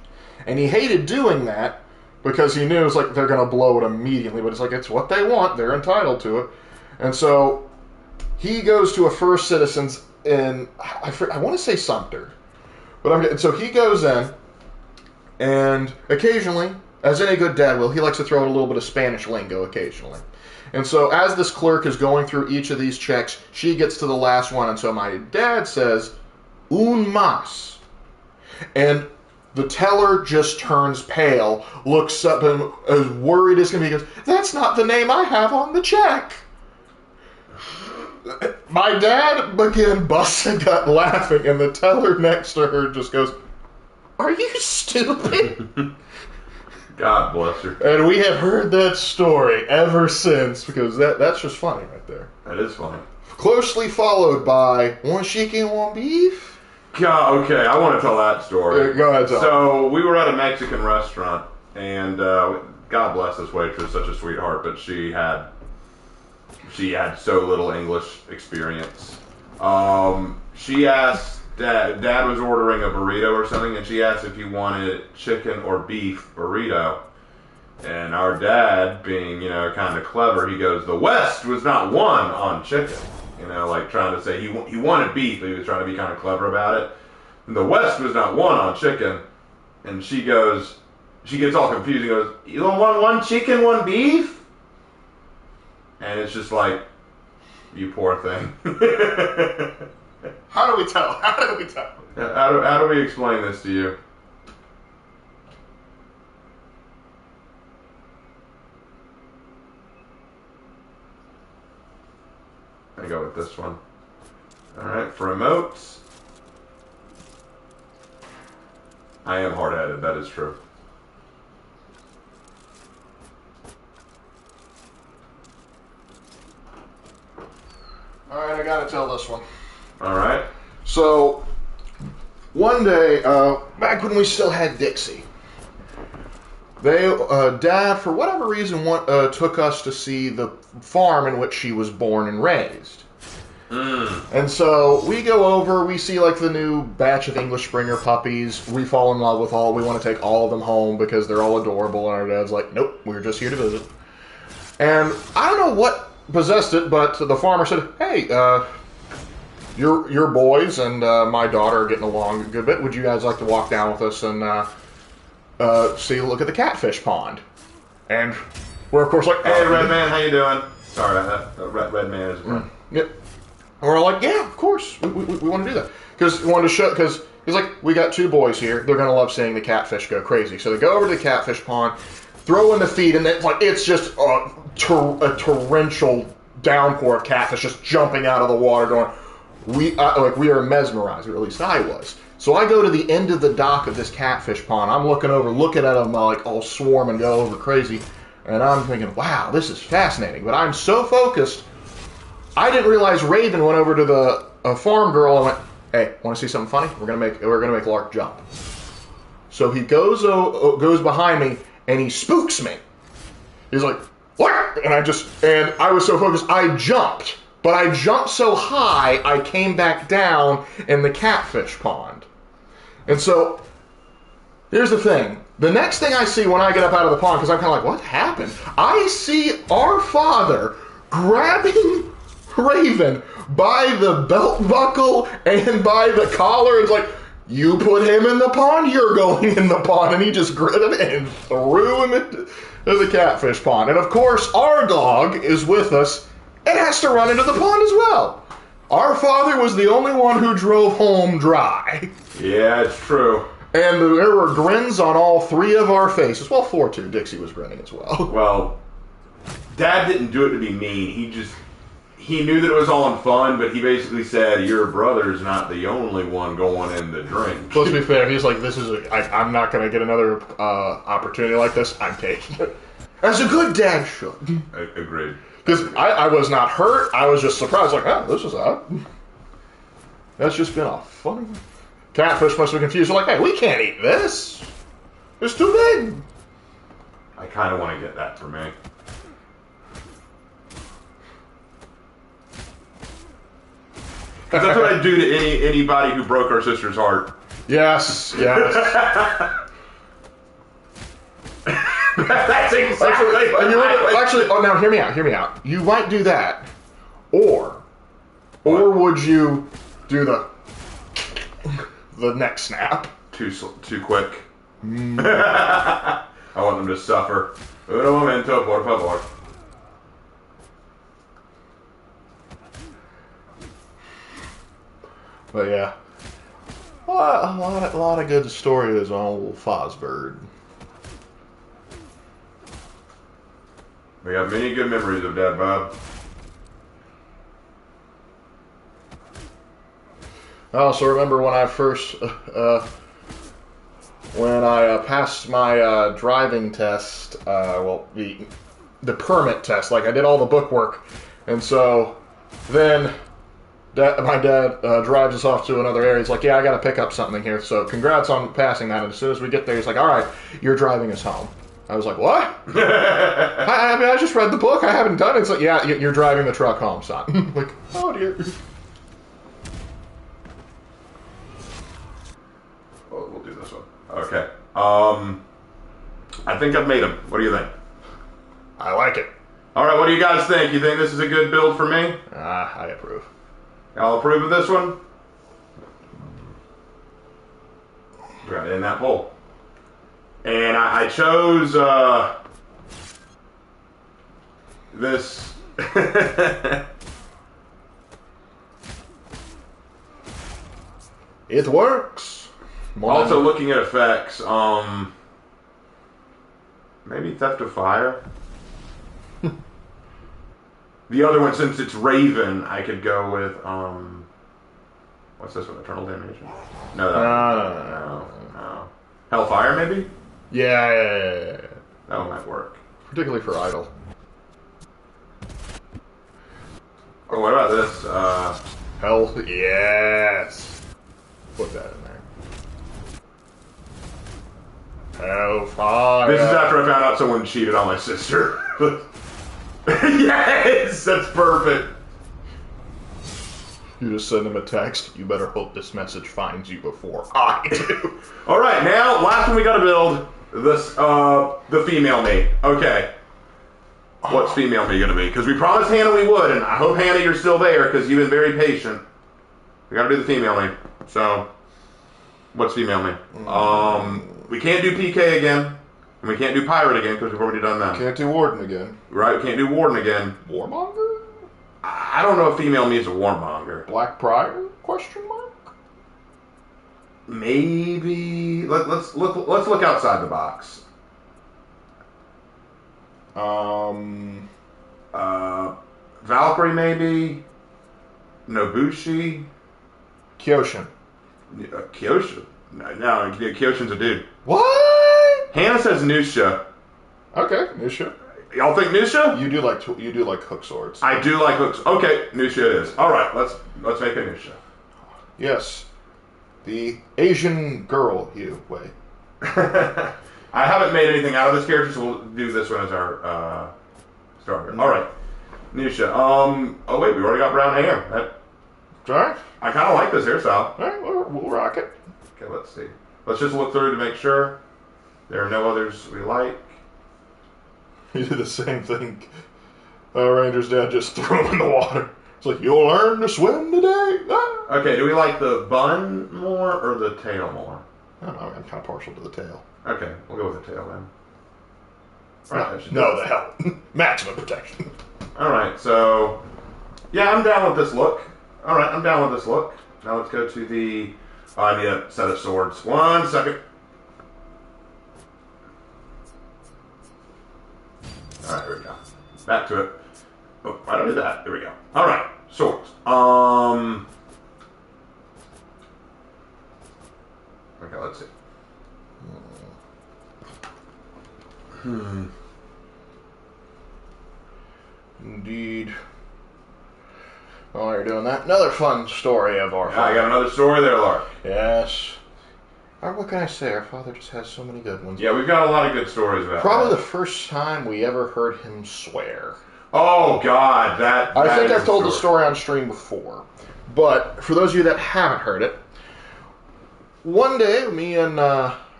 And he hated doing that because he knew it's like they're going to blow it immediately, but it's like it's what they want. They're entitled to it. And so he goes to a First Citizens in, I want to say Sumter. So he goes in, and occasionally, as any good dad will, he likes to throw in a little bit of Spanish lingo occasionally. And so as this clerk is going through each of these checks, she gets to the last one, and so my dad says, un más. And the teller just turns pale, looks up, and as worried as can be, goes, that's not the name I have on the check. My dad began busting gut laughing, and the teller next to her just goes, are you stupid? God bless her. And we have heard that story ever since, because that's just funny right there. That is funny. Closely followed by one chicken, one beef. God, okay, I want to tell that story. Go ahead, tell. So we were at a Mexican restaurant, and God bless this waitress, such a sweetheart, but she had so little English experience. She asked, Dad was ordering a burrito or something, and she asked if he wanted chicken or beef burrito. And our dad, being, kind of clever, he goes, the West was not won on chicken. Like trying to say he wanted beef, but he was trying to be kind of clever about it. And the West was not won on chicken. And she gets all confused and goes, you don't want one chicken, one beef? And it's just like, you poor thing. How do we tell? How do we explain this to you? I go with this one. Alright, for emotes. I am hard-headed, that is true. Alright, I gotta tell this one. Alright. So, one day, back when we still had Dixie, Dad, for whatever reason, took us to see the farm in which she was born and raised. And so we go over, we see like the new batch of English Springer puppies. We fall in love with all. We want to take all of them home because they're all adorable. And our dad's like, nope, we're just here to visit. And I don't know what possessed it, but the farmer said, hey, your boys and my daughter are getting along a good bit. Would you guys like to walk down with us and look at the catfish pond? And we're of course like, hey, Red Man, how you doing? Sorry, Red Man is a Yep. And we're like, yeah, of course, we want to do that because we wanted to show because he's like, we got two boys here. They're gonna love seeing the catfish go crazy. So they go over to the catfish pond, throw in the feed, and it's just a torrential downpour of catfish just jumping out of the water, going. We are mesmerized, or at least I was. So I go to the end of the dock of this catfish pond. I'm looking at them like all swarm and go over crazy, and I'm thinking, wow, this is fascinating. But I'm so focused, I didn't realize Raven went over to the farm girl and went, "Hey, want to see something funny? We're gonna make Lark jump." So he goes behind me and he spooks me. He's like, "What?" And I was so focused, I jumped. But I jumped so high, I came back down in the catfish pond. And so, here's the thing. The next thing I see when I get up out of the pond, because I'm kind of like, what happened? I see our father grabbing Raven by the belt buckle and by the collar. It's like, you put him in the pond, you're going in the pond. And he just gripped him and threw him into the catfish pond. And of course, our dog is with us. It has to run into the pond as well. Our father was the only one who drove home dry. Yeah, it's true. And there were grins on all three of our faces. Well, 4 too. Dixie was grinning as well. Well, Dad didn't do it to be mean. He knew that it was all in fun, but he basically said, your brother's not the only one going in the drink. Let's be fair. He's like, I'm not going to get another opportunity like this. I'm taking it. As a good dad should. Agreed. Because I was not hurt. I was just surprised. Like, oh, this is odd. That's just been a funny. Catfish must be confused. They're like, hey, we can't eat this. It's too big. I kind of want to get that for me. Because that's what I'd do to anybody who broke our sister's heart. Yes, yes. That's exactly what actually, oh, now hear me out. You might do that, or would you do the neck snap? Too quick. I want them to suffer. Uno momento, por favor. But yeah, a lot of good stories on old Fosbird. We have many good memories of Dad Bob. I also remember when I first, when I passed my driving test, the permit test, like I did all the bookwork, and so then my dad drives us off to another area. He's like, yeah, I got to pick up something here, so congrats on passing that. And as soon as we get there, he's like, all right, you're driving us home. I was like, what? I mean, I just read the book. I haven't done it. It's like, yeah, you're driving the truck home, son. Like, oh, dear. We'll do this one. Okay. I think I've made them. What do you think? I like it. All right, what do you guys think? You think this is a good build for me? I approve. Y'all approve of this one? Right in that hole. And I chose this. It works. Also looking at effects, maybe Theft of Fire. The other one, since it's Raven, I could go with what's this one? Eternal Damnation? No. Hellfire, maybe? Yeah. That one might work. Particularly for Idle. Oh, what about this? Hell, yes. Put that in there. Hellfire. This is after I found out someone cheated on my sister. Yes, that's perfect. You just send him a text. You better hope this message finds you before I do. All right, now last one we got to build this. The female me. Okay. What's female me gonna be? Because we promised Hannah we would, and I hope Hannah you're still there because you've been very patient. We got to do the female me. So, what's female me? We can't do PK again, and we can't do pirate again because we've already done that. Can't do Warden again. Right? We can't do warden again. Warmonger? I don't know if female me is a warmonger. Black Prior? Question mark? Maybe let's look outside the box. Valkyrie maybe. Nobushi. Kyoshin. Kyoshin. No, Kyoshin's a dude. What? Hannah says Nusha. Okay, Nusha. Y'all think Nusha? You do like hook swords. I do like hooks. Okay, Nusha it is. All right, let's make a Nusha. Yes, the Asian girl way. I haven't made anything out of this character, so we'll do this one as our starter. All right, Nusha. Oh wait, we already got brown hair. All right. I kind of like this hairstyle. All right, we'll rock it. Okay, let's see. Let's just look through to make sure there are no others we like. He did the same thing. Ranger's dad just threw him in the water. It's like, you'll learn to swim today. Ah. Okay, do we like the bun more or the tail more? I don't know, I'm kind of partial to the tail. Okay, we'll go with the tail then. Right, No, the hell. Maximum protection. Alright, so... Yeah, I'm down with this look. Alright, I'm down with this look. Now let's go to the... Oh, I need a set of swords. 1 second. Alright, here we go. Back to it. Oh, I don't do that. There we go. Alright, swords. Okay, let's see. Indeed. While you're doing that, another fun story of our I father. got another story there, Lark. Yes. What can I say? Our father just has so many good ones. Yeah, we've got a lot of good stories about Probably that. the first time we ever heard him swear. Oh, God, I think is I've told the a story on stream before. But for those of you that haven't heard it, one day, me and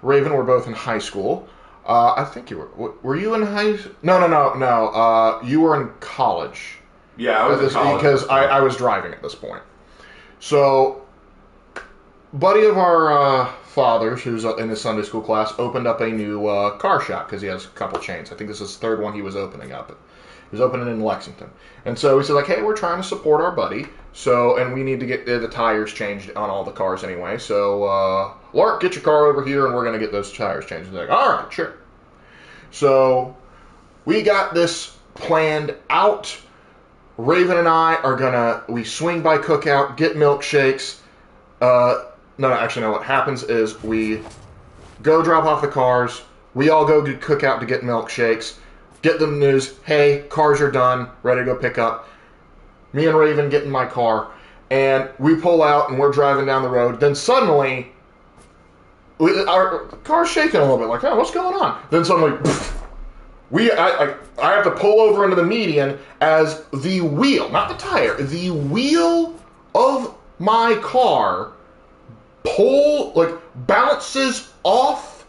Raven were both in high school. I think you were. Were you in high school? No. You were in college. Yeah, I was in college. Because I was driving at this point. So, buddy of our father's, who's in his Sunday school class, opened up a new car shop because he has a couple chains. I think this is his third one he was opening up. He was opening in Lexington. And so he said, like, hey, we're trying to support our buddy, and we need to get the tires changed on all the cars anyway. So, Lark, get your car over here, and we're going to get those tires changed. And they're like, all right, sure. So, we got this planned out. Raven and I we swing by Cookout, get milkshakes. What happens is we go drop off the cars. We all go to Cookout to get milkshakes. Get the news, hey, cars are done, ready to go pick up. Me and Raven get in my car, and we pull out, and we're driving down the road. Then suddenly, our car's shaking a little bit, like, oh, what's going on? Then suddenly, I have to pull over into the median as the wheel, not the tire, the wheel of my car bounces off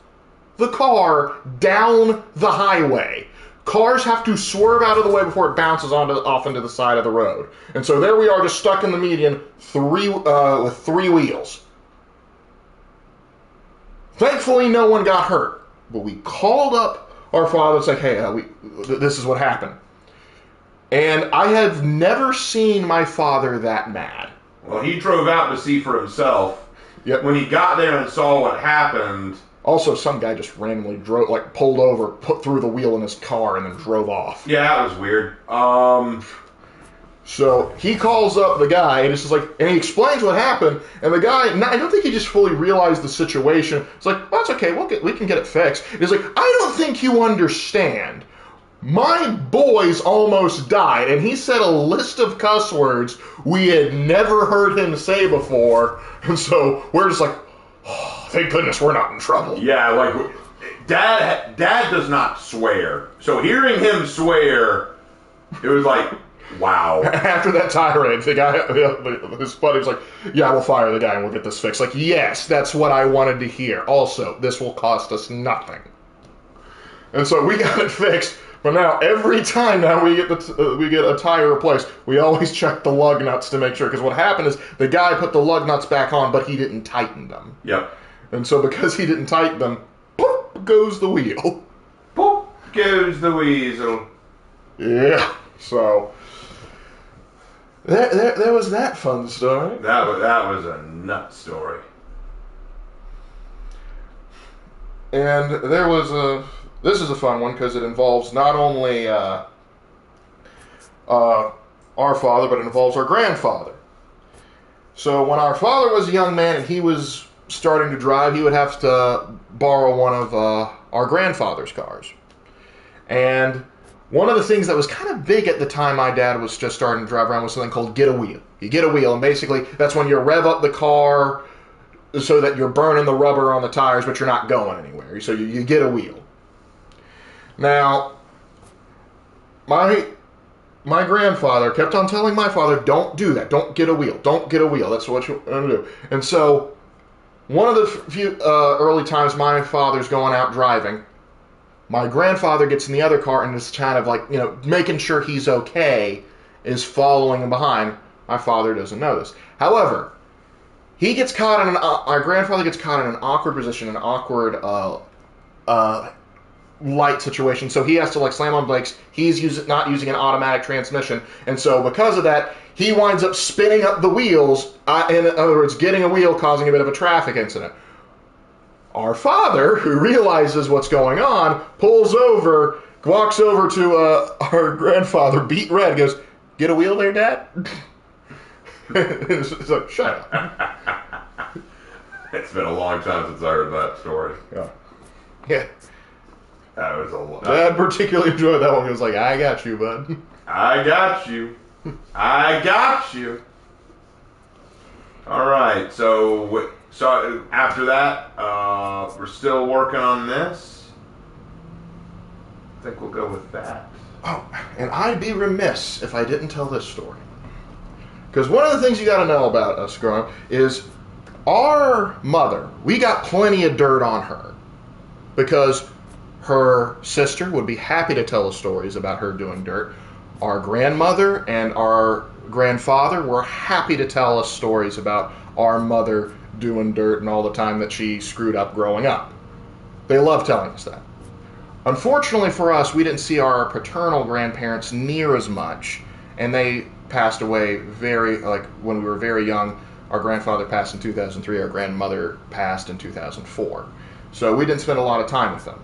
the car down the highway. Cars have to swerve out of the way before it bounces off into the side of the road. And so there we are, just stuck in the median, with three wheels. Thankfully, no one got hurt. But we called up our father and said, hey, this is what happened. And I have never seen my father that mad. Well, he drove out to see for himself. Yep. When he got there and saw what happened... Also, some guy just randomly pulled over, put through the wheel in his car, and then drove off. Yeah, that was weird. So he calls up the guy, and he explains what happened, and the guy, I don't think he just fully realized the situation. It's like, well, that's okay, we can get it fixed. And he's like, I don't think you understand. My boys almost died, and he said a list of cuss words we had never heard him say before, and so we're just like, oh, thank goodness we're not in trouble. Yeah, like, Dad does not swear. So hearing him swear, it was like, wow. After that tirade, the guy, his buddy was like, yeah, we'll fire the guy and we'll get this fixed. Like, yes, that's what I wanted to hear. Also, this will cost us nothing. And so we got it fixed. But now, every time we get a tire replaced, we always check the lug nuts to make sure. Because what happened is the guy put the lug nuts back on, but he didn't tighten them. Yep. And so because he didn't tighten them, poof goes the wheel. Poof goes the weasel. Yeah. So there was that fun story. That was a nut story. And there was this is a fun one because it involves not only our father, but it involves our grandfather. So when our father was a young man and he was starting to drive, he would have to borrow one of our grandfather's cars. And one of the things that was kind of big at the time my dad was just starting to drive around was something called get a wheel. You get a wheel, and basically that's when you rev up the car so that you're burning the rubber on the tires, but you're not going anywhere. So you get a wheel. Now, my grandfather kept on telling my father, don't do that. Don't get a wheel. Don't get a wheel. That's what you're going to do. And so one of the few early times my father's going out driving, my grandfather gets in the other car and is kind of like, making sure he's okay, is following him behind. My father doesn't know this. However, our grandfather gets caught in an awkward position, an awkward light situation, so he has to slam on brakes. He's not using an automatic transmission, and so because of that, he winds up spinning up the wheels. In other words, getting a wheel, causing a bit of a traffic incident. Our father, who realizes what's going on, pulls over, walks over to our grandfather, beat red, goes, "Get a wheel there, Dad?" It's like, shut up. It's been a long time since I heard that story. Yeah. That was a lot. Dad particularly enjoyed that one. He was like, I got you, bud. I got you. I got you. All right, so after that, we're still working on this. I think we'll go with that. Oh, and I'd be remiss if I didn't tell this story. Because one of the things you got to know about us growing up is our mother, we got plenty of dirt on her. Because her sister would be happy to tell us stories about her doing dirt. Our grandmother and our grandfather were happy to tell us stories about our mother doing dirt and all the time that she screwed up growing up. They love telling us that. Unfortunately for us, we didn't see our paternal grandparents near as much, and they passed away when we were very young. Our grandfather passed in 2003, our grandmother passed in 2004. So we didn't spend a lot of time with them.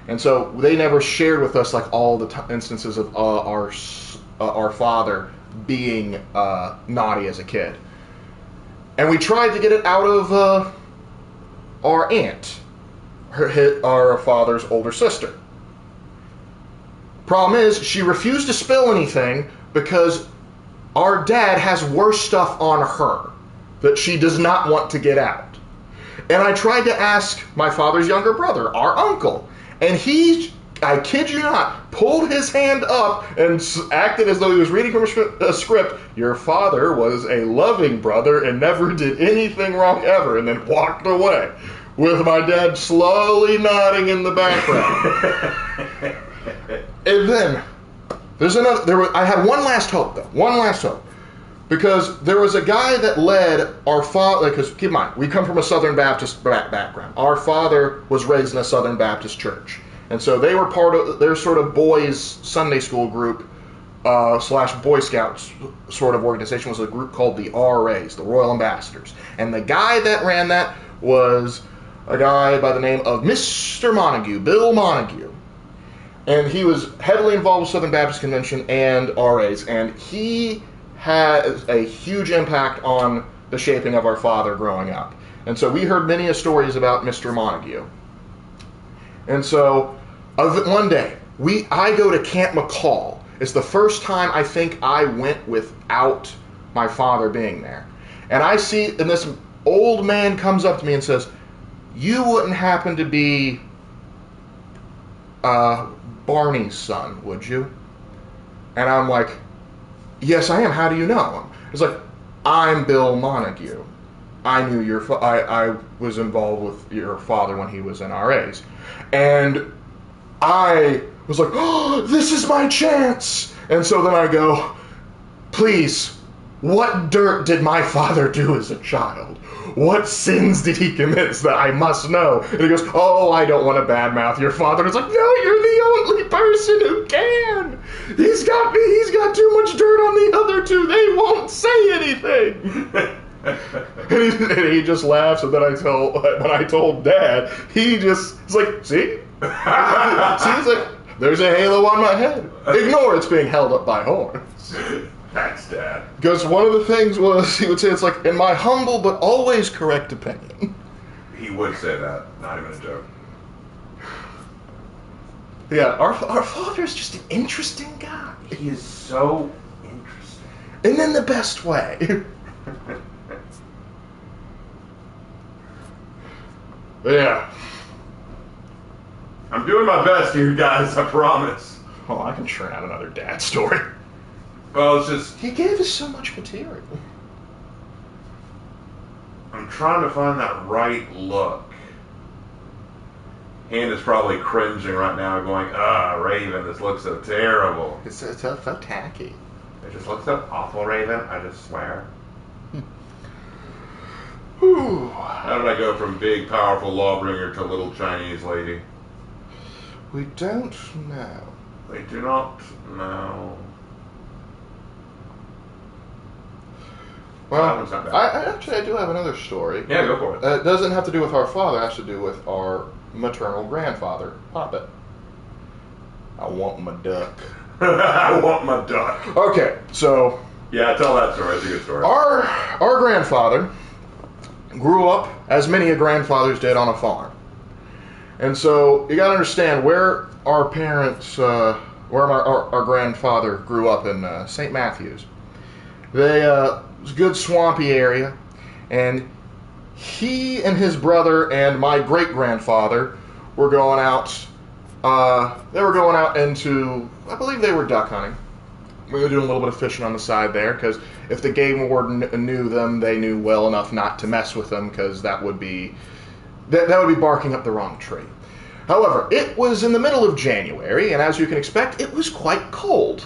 And so they never shared with us like all the instances of our father being naughty as a kid. And we tried to get it out of our aunt, our father's older sister. Problem is, she refused to spill anything because our dad has worse stuff on her that she does not want to get out. And I tried to ask my father's younger brother, our uncle, and he, I kid you not, pulled his hand up and acted as though he was reading from a script. Your father was a loving brother and never did anything wrong ever, and then walked away, with my dad slowly nodding in the background. And then, I had one last hope, though. One last hope. Because there was a guy that led our father, because keep in mind, we come from a Southern Baptist background. Our father was raised in a Southern Baptist church. And so they were part of their sort of boys' Sunday school group / Boy Scouts sort of organization was a group called the RAs, the Royal Ambassadors. And the guy that ran that was a guy by the name of Mr. Montague, Bill Montague. And he was heavily involved with Southern Baptist Convention and RAs. And he has a huge impact on the shaping of our father growing up. And so we heard many stories about Mr. Montague. And so one day, I go to Camp McCall. It's the first time I think I went without my father being there. And I see, and this old man comes up to me and says, "You wouldn't happen to be Barney's son, would you?" And I'm like, "Yes, I am. How do you know him?" It's like, "I'm Bill Montague. I knew I was involved with your father when he was in RAs." And I was like, "Oh, this is my chance." And so then I go, "Please, what dirt did my father do as a child? What sins did he commit that I must know?" And he goes, "Oh, I don't want to badmouth your father." And it's like, "No, you're the only person who can. He's got too much dirt on the other two. They won't say anything." and he just laughs, and then when I told Dad, he's like, "See? See, he's like, there's a halo on my head. Ignore it's being held up by horns." That's Dad. Because one of the things was, he would say, it's like, "In my humble but always correct opinion." He would say that, not even a joke. Yeah, our father is just an interesting guy. He is so interesting. And in the best way. Yeah. I'm doing my best here, guys, I promise. Oh, I can churn out another dad story. Well, it's just, He gave us so much material. I'm trying to find that right look. Hand is probably cringing right now, going, Raven, this looks so terrible. It's so tacky. It just looks so awful, Raven, I just swear. Whew. How did I go from big, powerful lawbringer to little Chinese lady? We don't know. They do not know. Well, That one's not bad. I do have another story. Yeah, go for it. It doesn't have to do with our father. It has to do with our maternal grandfather, Poppet. I want my duck. I want my duck. Okay, so Yeah, tell that story. It's a good story. our grandfather grew up, as many of grandfathers did, on a farm. And so you got to understand where our parents where our grandfather grew up in St. Matthews. It was a good swampy area, and he and his brother and my great-grandfather were going out. They were going out into, I believe they were duck hunting. We were doing a little bit of fishing on the side there, because if the game warden knew them, they knew well enough not to mess with them, because that would be barking up the wrong tree. However, it was in the middle of January, and as you can expect, it was quite cold.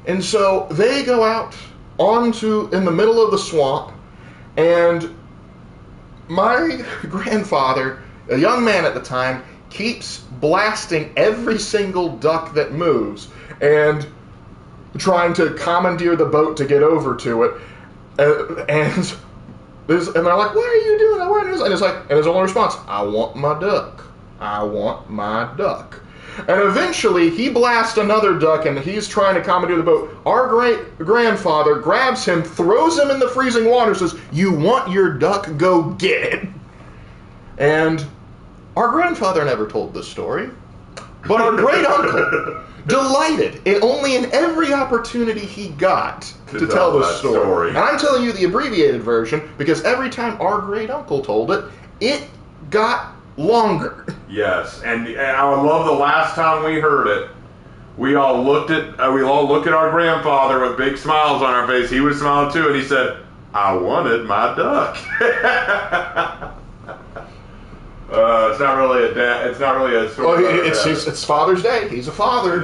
And so they go out in the middle of the swamp, and my grandfather, a young man at the time, keeps blasting every single duck that moves, and trying to commandeer the boat to get over to it, and they're like, "What are you doing?" And his only response, "I want my duck. I want my duck." And eventually, he blasts another duck, and he's trying to commandeer the boat. Our great-grandfather grabs him, throws him in the freezing water, says, "You want your duck? Go get it." And our grandfather never told this story, but our great-uncle, delighted in every opportunity he got to tell this story. And I'm telling you the abbreviated version, because every time our great-uncle told it, it got longer. Yes, and I love the last time we heard it. We all looked at our grandfather with big smiles on our face. He was smiling too, and he said, "I wanted my duck." It's not really a story. Well, it's Father's Day. He's a father.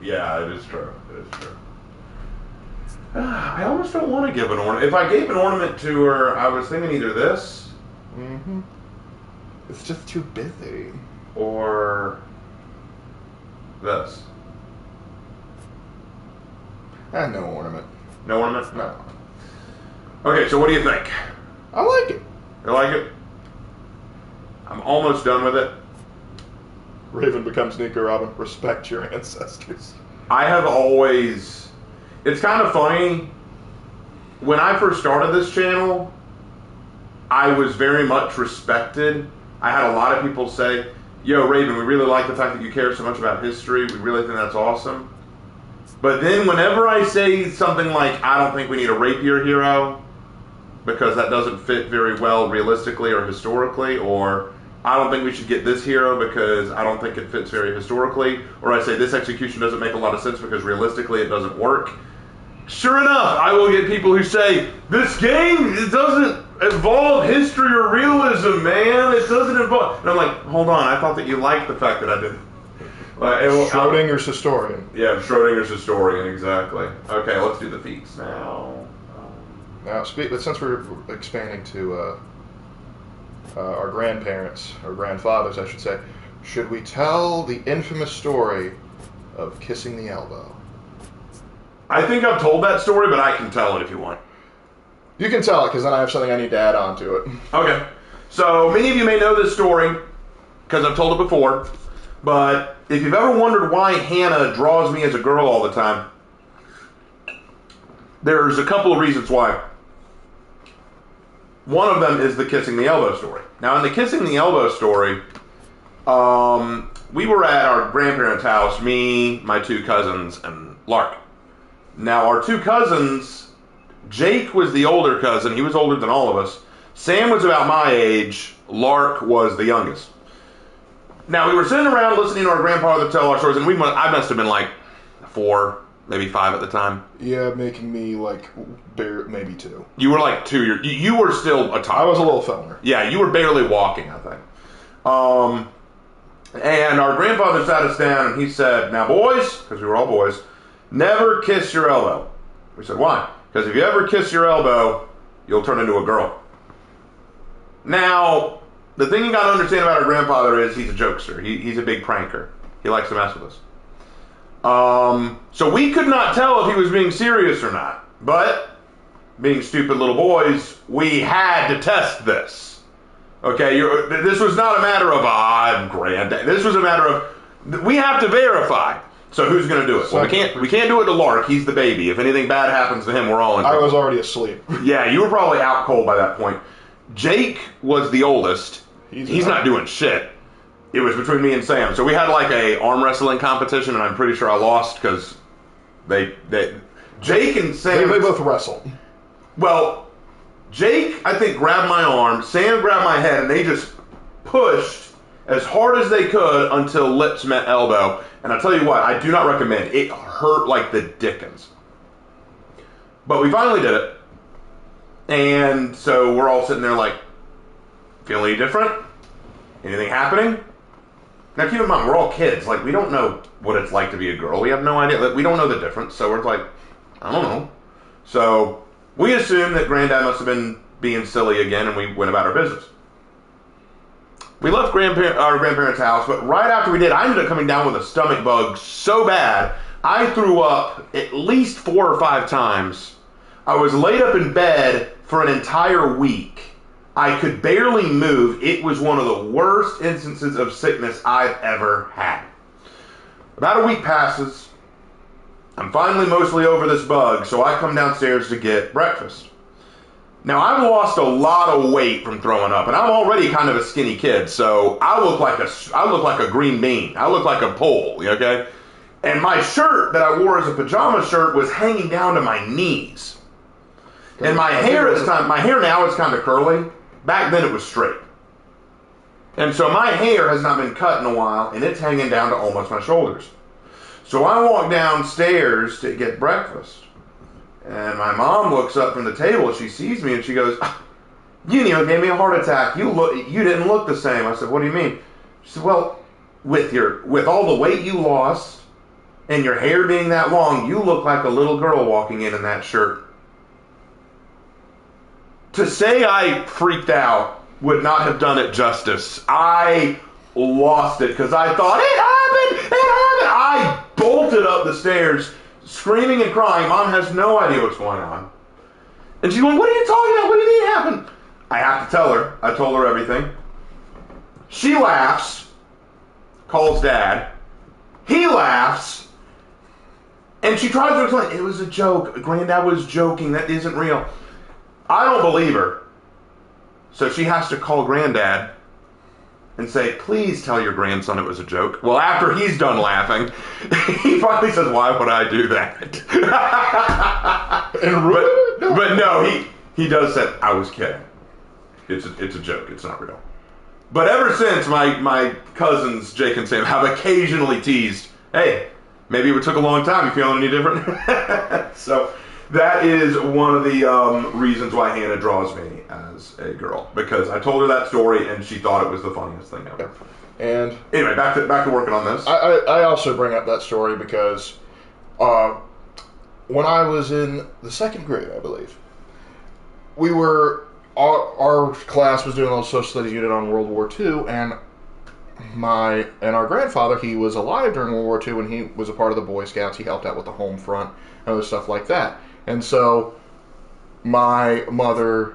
Yeah, it is true. It is true. I almost don't want to give an ornament. If I gave an ornament to her, I was thinking either this. Mm-hmm. It's just too busy. Or this. No ornament. No ornament? No. Okay, so what do you think? I like it. You like it? I'm almost done with it. Raven becomes Nico Robin. Respect your ancestors. I have always... It's kind of funny. When I first started this channel, I was very much respected. I had a lot of people say, "Yo, Raven, we really like the fact that you care so much about history. We really think that's awesome." But then whenever I say something like, "I don't think we need a rapier hero, because that doesn't fit very well realistically or historically," or "I don't think we should get this hero because I don't think it fits very historically," or I say this execution doesn't make a lot of sense because realistically it doesn't work, sure enough, I will get people who say, "This game, it doesn't involve history or realism, man. It doesn't involve..." And I'm like, hold on, I thought that you liked the fact that I didn't. Schrodinger's historian. Yeah, Schrodinger's historian, exactly. Okay, let's do the feats now. Now, since we're expanding to our grandparents, or grandfathers, I should say, should we tell the infamous story of kissing the elbow? I think I've told that story, but I can tell it if you want. You can tell it, because then I have something I need to add on to it. Okay. So, many of you may know this story, because I've told it before, but if you've ever wondered why Hannah draws me as a girl all the time, there's a couple of reasons why. One of them is the kissing the elbow story. Now, in the kissing the elbow story, we were at our grandparents' house, me, my two cousins, and Lark. Now, our two cousins, Jake was the older cousin. He was older than all of us. Sam was about my age. Lark was the youngest. Now, we were sitting around listening to our grandfather tell our stories, and I must have been like 4, maybe 5 at the time. Yeah, making me like maybe 2. You were like 2. You were still a toddler. I was a little feller. Yeah, you were barely walking, I think. And our grandfather sat us down, and he said, "Now, boys," because we were all boys, "never kiss your elbow." We said, "Why?" "Because if you ever kiss your elbow, you'll turn into a girl." Now, the thing you got to understand about our grandfather is he's a jokester. He's a big pranker. He likes to mess with us. So we could not tell if he was being serious or not. But, being stupid little boys, we had to test this. Okay, this was not a matter of, I'm granddad. This was a matter of, we have to verify. So who's going to do it? Well, we can't do it to Lark. He's the baby. If anything bad happens to him, we're all in trouble. I was already asleep. Yeah, you were probably out cold by that point. Jake was the oldest. He's not doing shit. it was between me and Sam. So we had like a arm wrestling competition, and I'm pretty sure I lost because Jake and Sam... They both wrestle. Well, Jake, I think, grabbed my arm, Sam grabbed my head, and they just pushed as hard as they could until lips met elbow. And I tell you what, I do not recommend. It hurt like the dickens. But we finally did it. And so we're all sitting there like, feeling any different? Anything happening? Now keep in mind, we're all kids. Like, we don't know what it's like to be a girl. We have no idea. We don't know the difference. So we're like, I don't know. So we assumed that Granddad must have been being silly again, and we went about our business. We left our grandparents' house, but right after we did, I ended up coming down with a stomach bug so bad, I threw up at least 4 or 5 times. I was laid up in bed for an entire week. I could barely move. It was one of the worst instances of sickness I've ever had. About a week passes. I'm finally mostly over this bug, so I come downstairs to get breakfast. Now, I've lost a lot of weight from throwing up, and I'm already kind of a skinny kid, so I look like a green bean. I look like a pole, okay? And my shirt that I wore as a pajama shirt was hanging down to my knees. And my hair now is kind of curly. Back then it was straight. And so my hair has not been cut in a while, and it's hanging down to almost my shoulders. So I walk downstairs to get breakfast. And my mom looks up from the table, she sees me, and she goes, "You gave me a heart attack. You didn't look the same." I said, "What do you mean?" She said, "Well, with all the weight you lost, and your hair being that long, you look like a little girl walking in that shirt." To say I freaked out would not have done it justice. I lost it because I thought, it happened! I bolted up the stairs, screaming and crying. Mom has no idea what's going on. And she's going, "What are you talking about? What do you mean it happened?" I have to tell her. I told her everything. She laughs, calls Dad. He laughs. And she tries to explain, "It was a joke. Granddad was joking. That isn't real." I don't believe her. So she has to call Granddad and say, "Please tell your grandson it was a joke." Well, after he's done laughing, he finally says, "Why would I do that?" But no, he does say, "I was kidding. It's a joke. It's not real." But ever since, my cousins, Jake and Sam, have occasionally teased, "Hey, maybe it took a long time. You feeling any different?" So that is one of the reasons why Hannah draws me as a girl, because I told her that story and she thought it was the funniest thing ever. And anyway, back to working on this. I also bring up that story because when I was in the 2nd grade, I believe, our class was doing a little social studies unit on World War II, and our grandfather, he was alive during World War II, and he was a part of the Boy Scouts. He helped out with the home front and other stuff like that. And so my mother,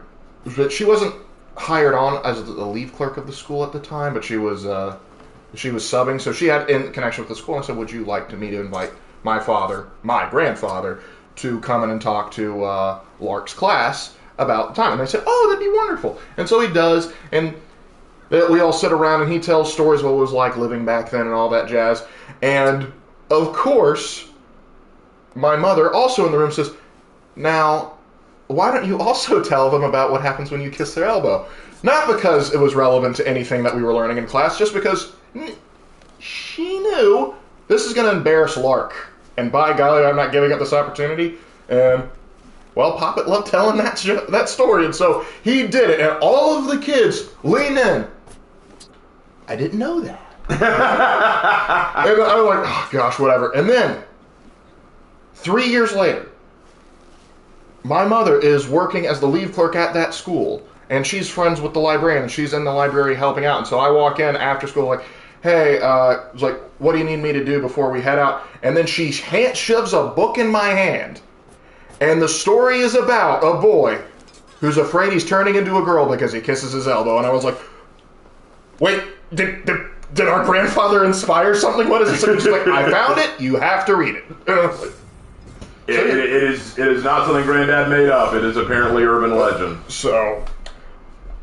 she wasn't hired on as the leave clerk of the school at the time, but she was subbing. So she had in connection with the school. And I said, "Would you like me to invite my grandfather, to come in and talk to Lark's class about the time?" And they said, "Oh, that'd be wonderful." And so he does, and we all sit around and he tells stories of what it was like living back then and all that jazz. And of course, my mother, also in the room, says, "Now, why don't you also tell them about what happens when you kiss their elbow?" Not because it was relevant to anything that we were learning in class, just because she knew this is going to embarrass Lark. And by golly, I'm not giving up this opportunity. And, well, Poppet loved telling that story, and so he did it. And all of the kids leaned in. "I didn't know that." And I'm like, "Oh, gosh, whatever." And then 3 years later, my mother is working as the leave clerk at that school, and she's friends with the librarian, and she's in the library helping out. And so I walk in after school like, "Hey," it's like, "what do you need me to do before we head out?" And then she shoves a book in my hand, and the story is about a boy who's afraid he's turning into a girl because he kisses his elbow. And I was like, "Wait, did our grandfather inspire something? What is this?" And she's like, "I found it. You have to read it." And I was like, It is not something Granddad made up. It is apparently urban legend. So,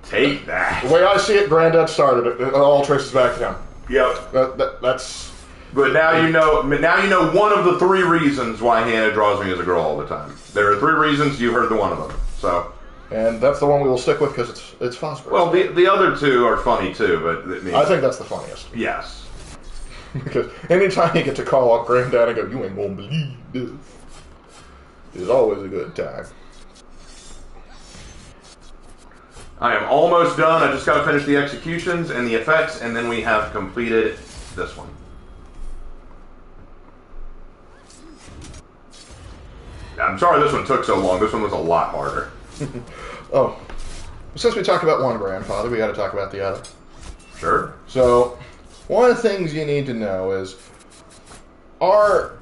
take that. The way I see it, Granddad started it. It all traces back to him. Yep. That's. But now you know. Now you know one of the 3 reasons why Hannah draws me as a girl all the time. There are 3 reasons. You heard the one of them. So. And that's the one we will stick with because it's Fosbury. Well, the other 2 are funny too, but I think that's the funniest. Yes. Because anytime you get to call up Granddad and go, "You ain't gonna believe this," is always a good time. I am almost done. I just got to finish the executions and the effects, and then we have completed this one. I'm sorry this one took so long. This one was a lot harder. Oh, since we talked about one grandfather, we got to talk about the other. Sure. So, one of the things you need to know is our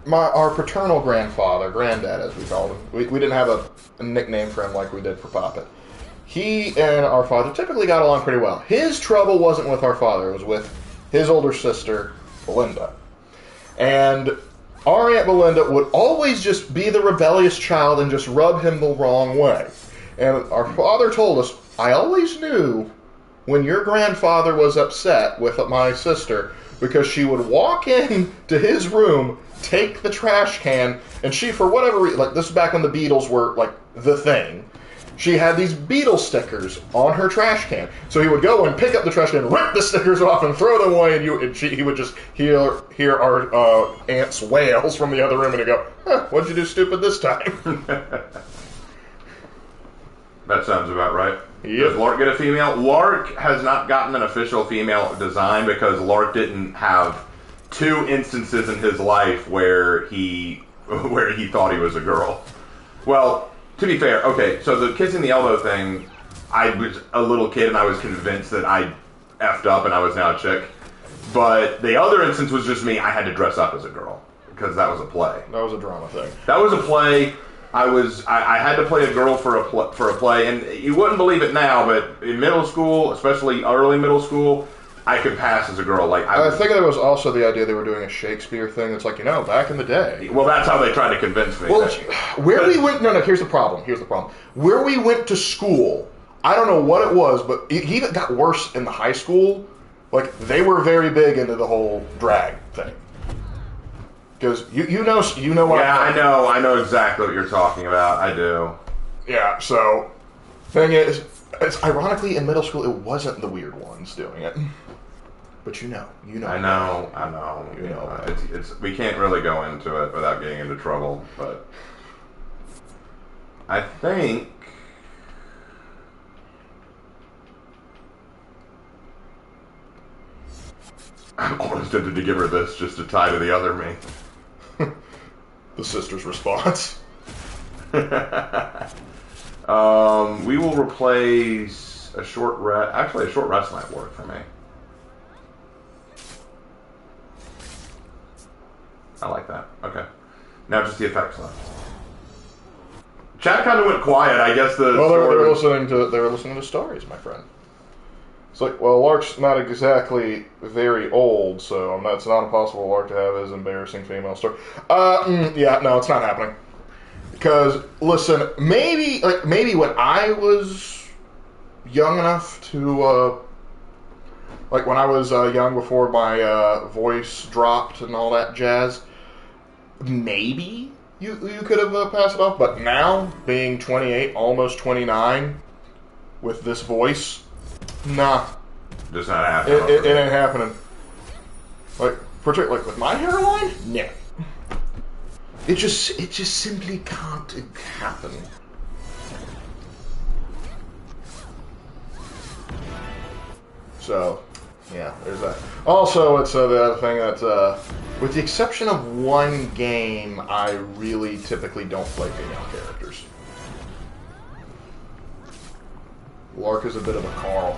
paternal grandfather, Granddad as we called him, we didn't have a nickname for him like we did for Poppet. He and our father typically got along pretty well. His trouble wasn't with our father, it was with his older sister, Belinda. And our Aunt Belinda would always just be the rebellious child and just rub him the wrong way. And our father told us, "I always knew when your grandfather was upset with my sister because she would walk in to his room, take the trash can, and she, for whatever reason, like this is back when the Beatles were like the thing, she had these Beatles stickers on her trash can. So he would go and pick up the trash can, rip the stickers off, and throw them away, and he would just hear our aunt's wails from the other room, and he'd go, "What'd you do stupid this time?" That sounds about right. Yep. Does Lark get a female? Lark has not gotten an official female design because Lark didn't have 2 instances in his life where he thought he was a girl. Well, to be fair, okay, so the kissing the elbow thing, I was a little kid and I was convinced that I effed up and I was now a chick. But the other instance was just me. I had to dress up as a girl because that was a play. That was a drama thing. That was a play. I had to play a girl for a play, and you wouldn't believe it now, but in middle school, especially early middle school, I could pass as a girl. Like I think there was also the idea they were doing a Shakespeare thing. It's like, back in the day. Well, that's how they tried to convince me. Well, where we went, no, here's the problem. Where we went to school, I don't know what it was, but it even got worse in the high school. Like, they were very big into the whole drag thing. Because you know what? Yeah, I know exactly what you're talking about. I do. Yeah. So, thing is, it's ironically in middle school it wasn't the weird ones doing it, but you know. I know. You know. It's we can't really go into it without getting into trouble, but I think. I'm almost tempted to give her this just to tie to the other me. The sister's response. We will replace a short rest. Actually, a short rest might work for me. I like that. Okay. Now just the effects left. Chat kind of went quiet. I guess the. Well, they were listening to stories, my friend. It's like, well, Lark's not exactly very old, so it's not impossible Lark to have his embarrassing female story. Yeah, no, it's not happening. Because, listen, maybe when I was young enough to, when I was young before my voice dropped and all that jazz, maybe you could have passed it off. But now, being 28, almost 29, with this voice... Nah. Just not happening. It ain't happening. Particularly with my hairline? Nah. It just simply can't happen. So, yeah, there's that. Also, it's the other thing that, with the exception of one game, I really typically don't play female characters. Lark is a bit of a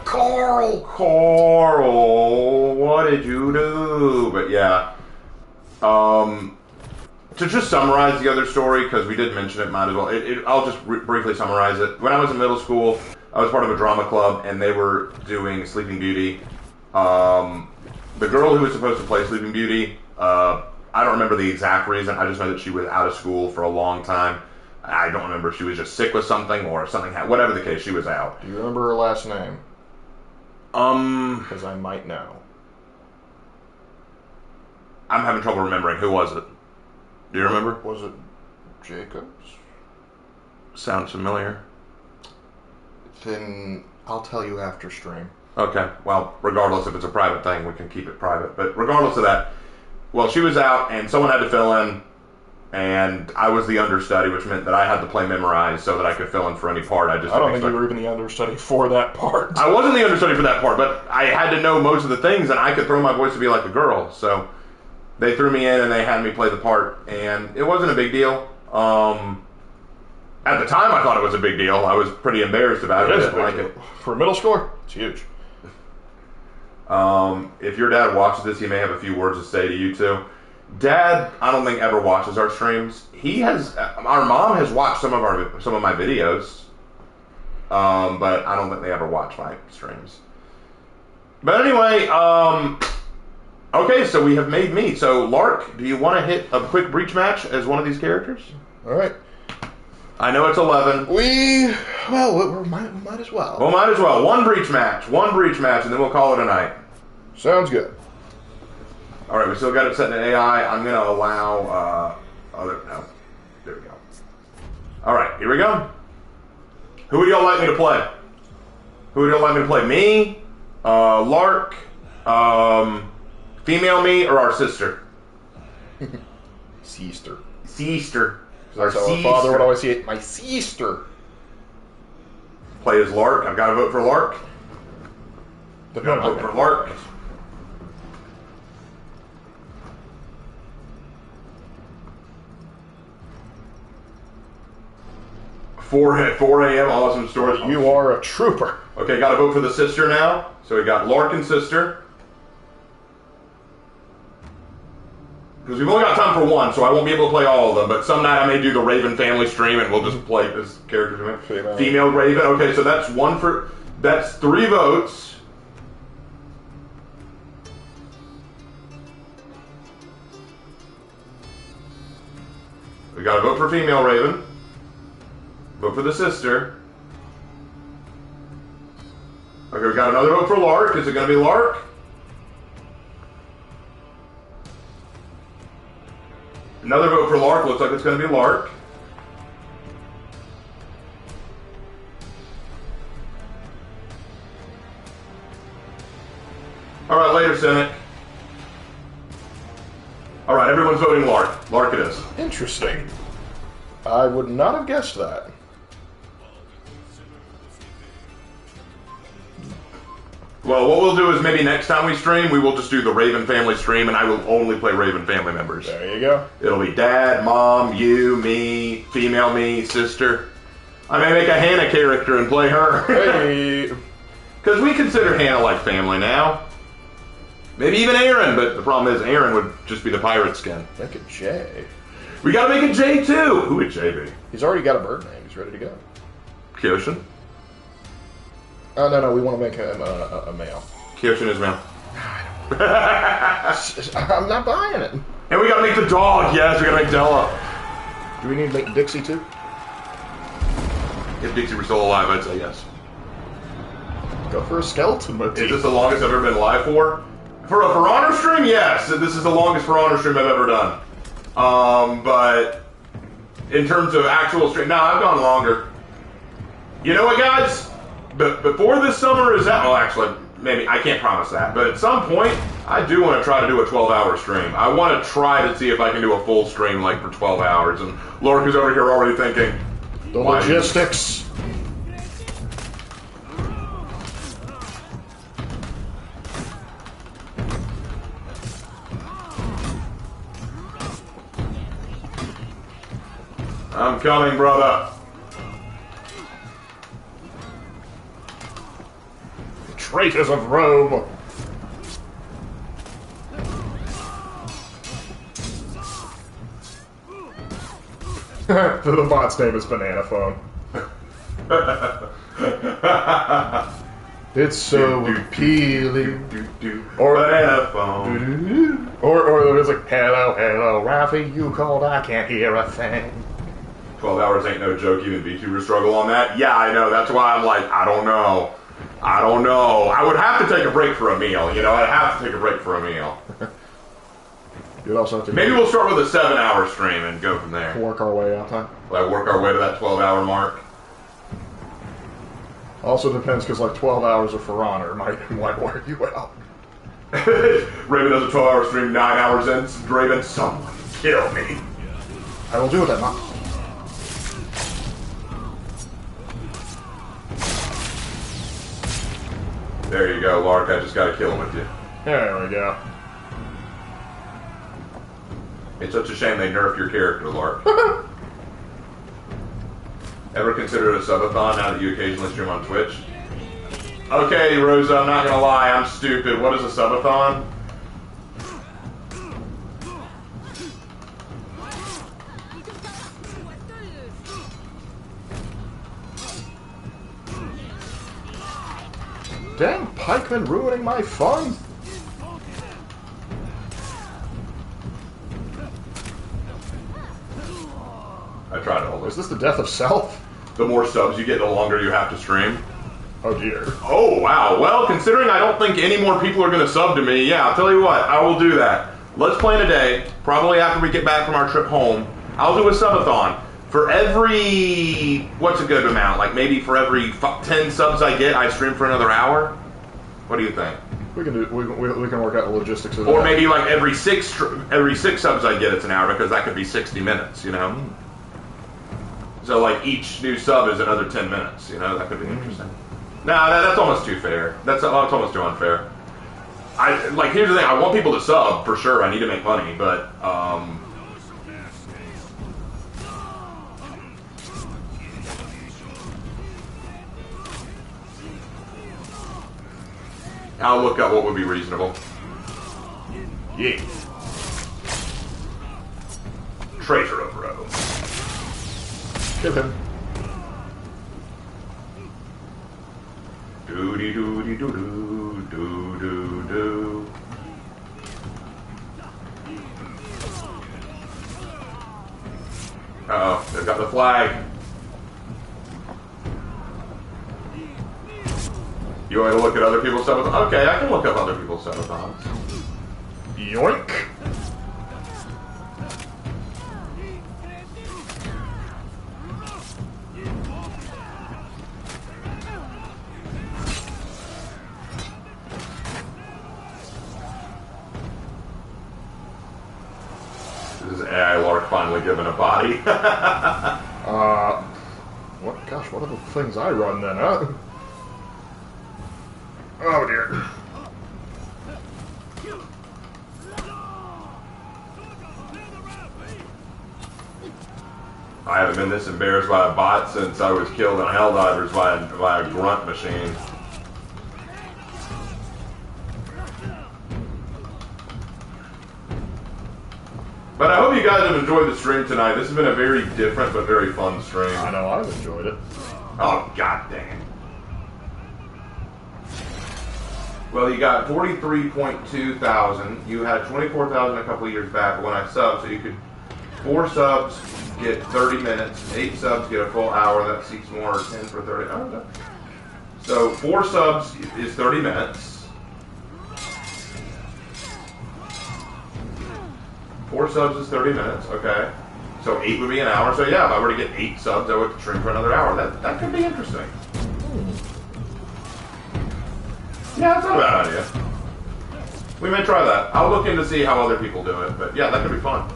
Carl, what did you do? But yeah, to just summarize the other story, because we did mention it, might as well. I'll just briefly summarize it. When I was in middle school, I was part of a drama club, and they were doing Sleeping Beauty. The girl who was supposed to play Sleeping Beauty, I don't remember the exact reason. I just know that she was out of school for a long time. I don't remember if she was just sick with something or something. Whatever the case, she was out. Do you remember her last name? Because I might know. I'm having trouble remembering. Who was it? Do you remember? Was it Jacobs? Sounds familiar. Then I'll tell you after stream. Okay, well, regardless if it's a private thing, we can keep it private. But regardless of that, well, she was out and someone had to fill in, and I was the understudy, which meant that I had to play memorize so that I could fill in for any part. I don't think you were even the understudy for that part. I wasn't the understudy for that part, but I had to know most of the things, and I could throw my voice to be like a girl. So they threw me in and they had me play the part, and it wasn't a big deal. At the time, I thought it was a big deal. I was pretty embarrassed about it. I didn't like it. For a middle schooler, it's huge. If your dad watches this, he may have a few words to say to you too. Dad, I don't think ever watches our streams. Our mom has watched some of my videos, but I don't think they ever watch my streams. But anyway, okay, so we have made me. So Lark, do you want to hit a quick breach match as one of these characters? All right. I know it's 11. We might as well. Well, might as well. One breach match, and then we'll call it a night. Sounds good. All right, we still got it set in AI. I'm going to allow no. There we go. All right, here we go. Who would y'all like me to play? Me, Lark, female me, or our sister? Sister. Our So my father would always say it. My sister. Play as Lark. I've got to vote for Lark. Vote for Lark. At 4 a.m. Awesome stories. You are a trooper. Okay, got to vote for the sister now. So we got Lark and sister. Because we've only got time for one, so I won't be able to play all of them. But some night I may do the Raven family stream, and we'll just play as characters. Female Raven. Okay, so that's that's 3 votes. We got to vote for female Raven. Vote for the sister. Okay, we got another vote for Lark. Is it going to be Lark? Another vote for Lark. Looks like it's going to be Lark. All right, later, Cynic. All right, everyone's voting Lark. Lark it is. Interesting. I would not have guessed that. Well, what we'll do is maybe next time we stream, we will just do the Raven family stream, and I will only play Raven family members. There you go. It'll be Dad, Mom, you, me, female me, sister. I may make a Hannah character and play her. Hey. Because we consider Hannah like family now. Maybe even Aaron, but the problem is Aaron would just be the pirate skin. Make a J. We gotta make a J too. Who would J be? He's already got a bird name. He's ready to go. Kyoshin. Oh, no, we want to make him a male. Kyoshin is male. I'm not buying it. And we gotta make the dog. Yes, we gotta make Della. Do we need to make Dixie too? If Dixie were still alive, I'd say yes. Go for a skeleton motif. Is this the longest I've ever been live for? For Honor stream, yes. This is the longest For Honor stream I've ever done. But in terms of actual stream, no, I've gone longer. You know what, guys? But before this summer is out, well, actually, maybe I can't promise that. But at some point, I do want to try to do a 12-hour stream. I want to try to see if I can do a full stream, like for 12 hours. And Lark is over here already thinking, the logistics. I'm coming, brother. Traitors of Rome. The bot's name is Banana Phone. It's so appealing. Or Banana Phone. Or it's like, hello, Ralphie, you called, I can't hear a thing. 12 hours ain't no joke. Even VTubers struggle on that. Yeah, I know. That's why I'm like, I don't know. I would have to take a break for a meal. You know, I'd have to take a break for a meal. You'd also have to Maybe we'll start with a 7-hour stream and go from there. work our way out time. Like work our way to that 12-hour mark. Also depends, because like 12 hours of For Honor might wear you out. Raven does a 12-hour stream, 9 hours in. Raven, someone kill me. I will do it then, huh? There you go, Lark. I just gotta kill him with you. There we go. It's such a shame they nerfed your character, Lark. Ever considered a subathon now that you occasionally stream on Twitch? Okay, Rosa, I'm not gonna lie, I'm stupid. What is a subathon? Dang, pikemen ruining my fun! I tried to hold Is it. this the death of self? The more subs you get, the longer you have to stream. Oh dear. Oh, wow. Well, considering I don't think any more people are going to sub to me, yeah, I'll tell you what, I will do that. Let's plan a day, probably after we get back from our trip home. I'll do a subathon. For every, what's a good amount? Like maybe for every 10 subs I get, I stream for another hour? What do you think? We can do. We can work out the logistics of that. Or maybe like every six subs I get, it's an hour, because that could be 60 minutes, you know? So like each new sub is another 10 minutes, you know? That could be interesting. No, that's almost too fair. That's almost too unfair. Here's the thing, I want people to sub, for sure, I need to make money, but, I'll look up what would be reasonable. Yeah. Treasure of Row. Kill him. Doody doody doo doo doo doo doo. Uh-oh, they've got the flag. You want me to look at other people's subathons? Okay, I can look up other people's subathons. Yoink! This is AI Lark finally given a body. What? Gosh, what are the things I run then, huh? Oh dear. I haven't been this embarrassed by a bot since I was killed in Helldivers by a grunt machine. But I hope you guys have enjoyed the stream tonight. This has been a very different but very fun stream. I know, I've enjoyed it. Oh, god dang it. Well, you got 43.2 thousand. You had 24,000 a couple of years back when I subbed, so you could 4 subs get 30 minutes, 8 subs get a full hour. That seeks more, 10 for 30. Oh, no. So 4 subs is 30 minutes. 4 subs is 30 minutes. Okay. So 8 would be an hour. So yeah, if I were to get 8 subs, I would stream for another hour. That could be interesting. Yeah, that's not a bad idea. We may try that. I'll look in to see how other people do it, but yeah, that could be fun.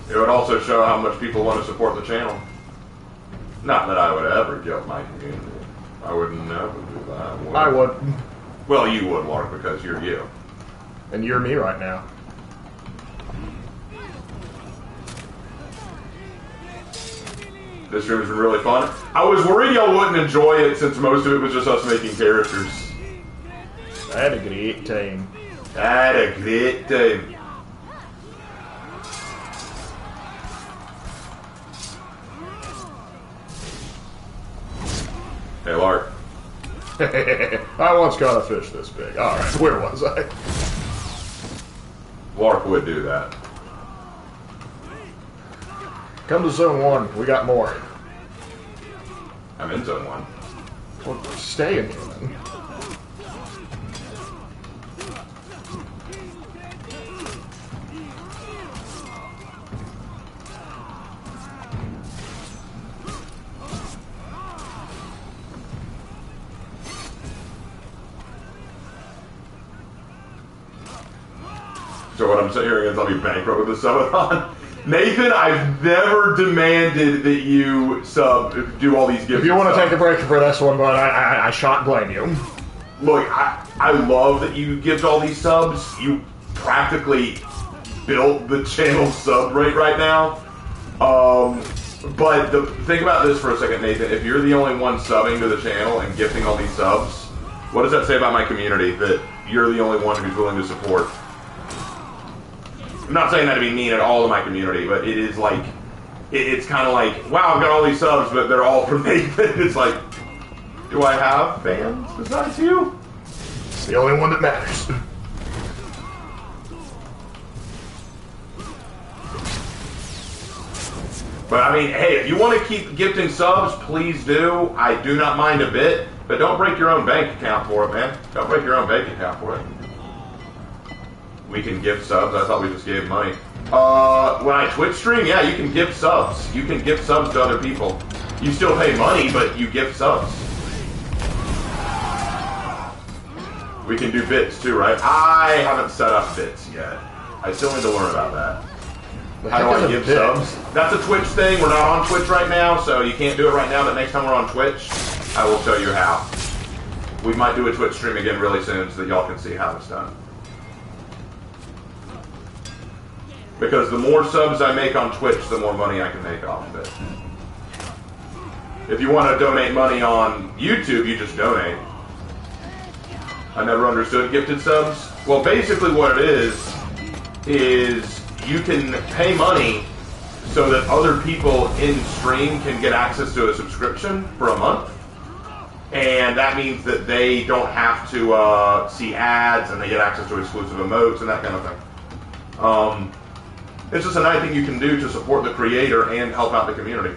It would also show how much people want to support the channel. Not that I would ever guilt my community. I would never do that. I would. Well, you would, Lark, because you're you. And you're me right now. This stream has been really fun. I was worried y'all wouldn't enjoy it since most of it was just us making characters. I had a great time. I had a great time. Hey, Lark. I once caught a fish this big. Alright, where was I? Lark would do that. Come to Zone 1, we got more. I'm in Zone 1. Well, stay in here then. So what I'm hearing is I'll be bankrupt with the subathon. Nathan, I've never demanded that you do all these gifts. If you want to take a break for this one, but I shan't blame you. Look, I love that you gift all these subs. You practically built the channel sub rate right now. But think about this for a second, Nathan. If you're the only one subbing to the channel and gifting all these subs, what does that say about my community? That you're the only one who's willing to support. I'm not saying that to be mean at all to my community, but it is like, it's kind of like, wow, I've got all these subs, but they're all from Nathan. It's like, do I have fans besides you? It's the only one that matters. But I mean, hey, if you want to keep gifting subs, please do. I do not mind a bit, but don't break your own bank account for it, man. Don't break your own bank account for it. We can gift subs. I thought we just gave money. When I Twitch stream, yeah, you can gift subs. You can gift subs to other people. You still pay money, but you gift subs. We can do bits too, right? I haven't set up bits yet. I still need to learn about that. How do I give subs? That's a Twitch thing. We're not on Twitch right now, so you can't do it right now, but next time we're on Twitch, I will show you how. We might do a Twitch stream again really soon so that y'all can see how it's done. Because the more subs I make on Twitch, the more money I can make off of it. If you want to donate money on YouTube, you just donate. I never understood gifted subs. Well, basically what it is you can pay money so that other people in stream can get access to a subscription for a month. And that means that they don't have to see ads, and they get access to exclusive emotes and that kind of thing. It's just a nice thing you can do to support the creator and help out the community.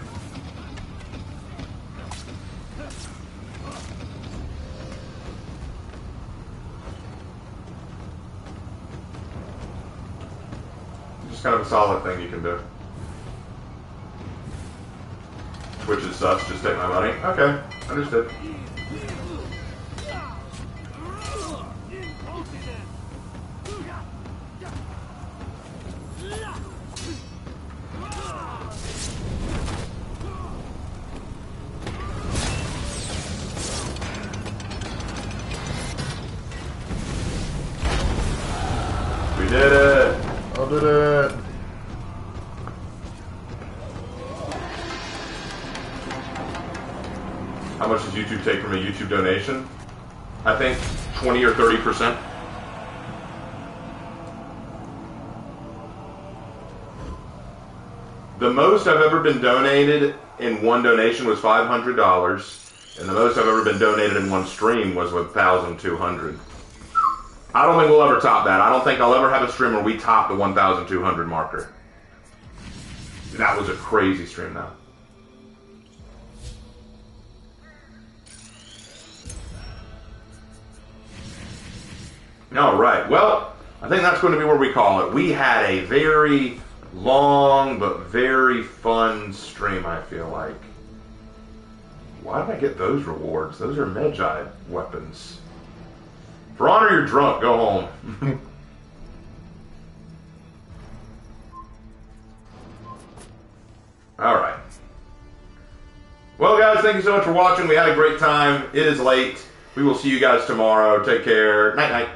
Just kind of a solid thing you can do. Twitch is sus, just take my money. Okay, understood. We did it! I did it! How much does YouTube take from a YouTube donation? I think 20 or 30%. The most I've ever been donated in one donation was $500, and the most I've ever been donated in one stream was $1,200. I don't think we'll ever top that. I don't think I'll ever have a stream where we top the 1,200 marker. That was a crazy stream, though. All right. Well, I think that's going to be where we call it. We had a very long but very fun stream, I feel like. Why did I get those rewards? Those are Magi weapons. For honor, you're drunk. Go home. All right. Well, guys, thank you so much for watching. We had a great time. It is late. We will see you guys tomorrow. Take care. Night-night.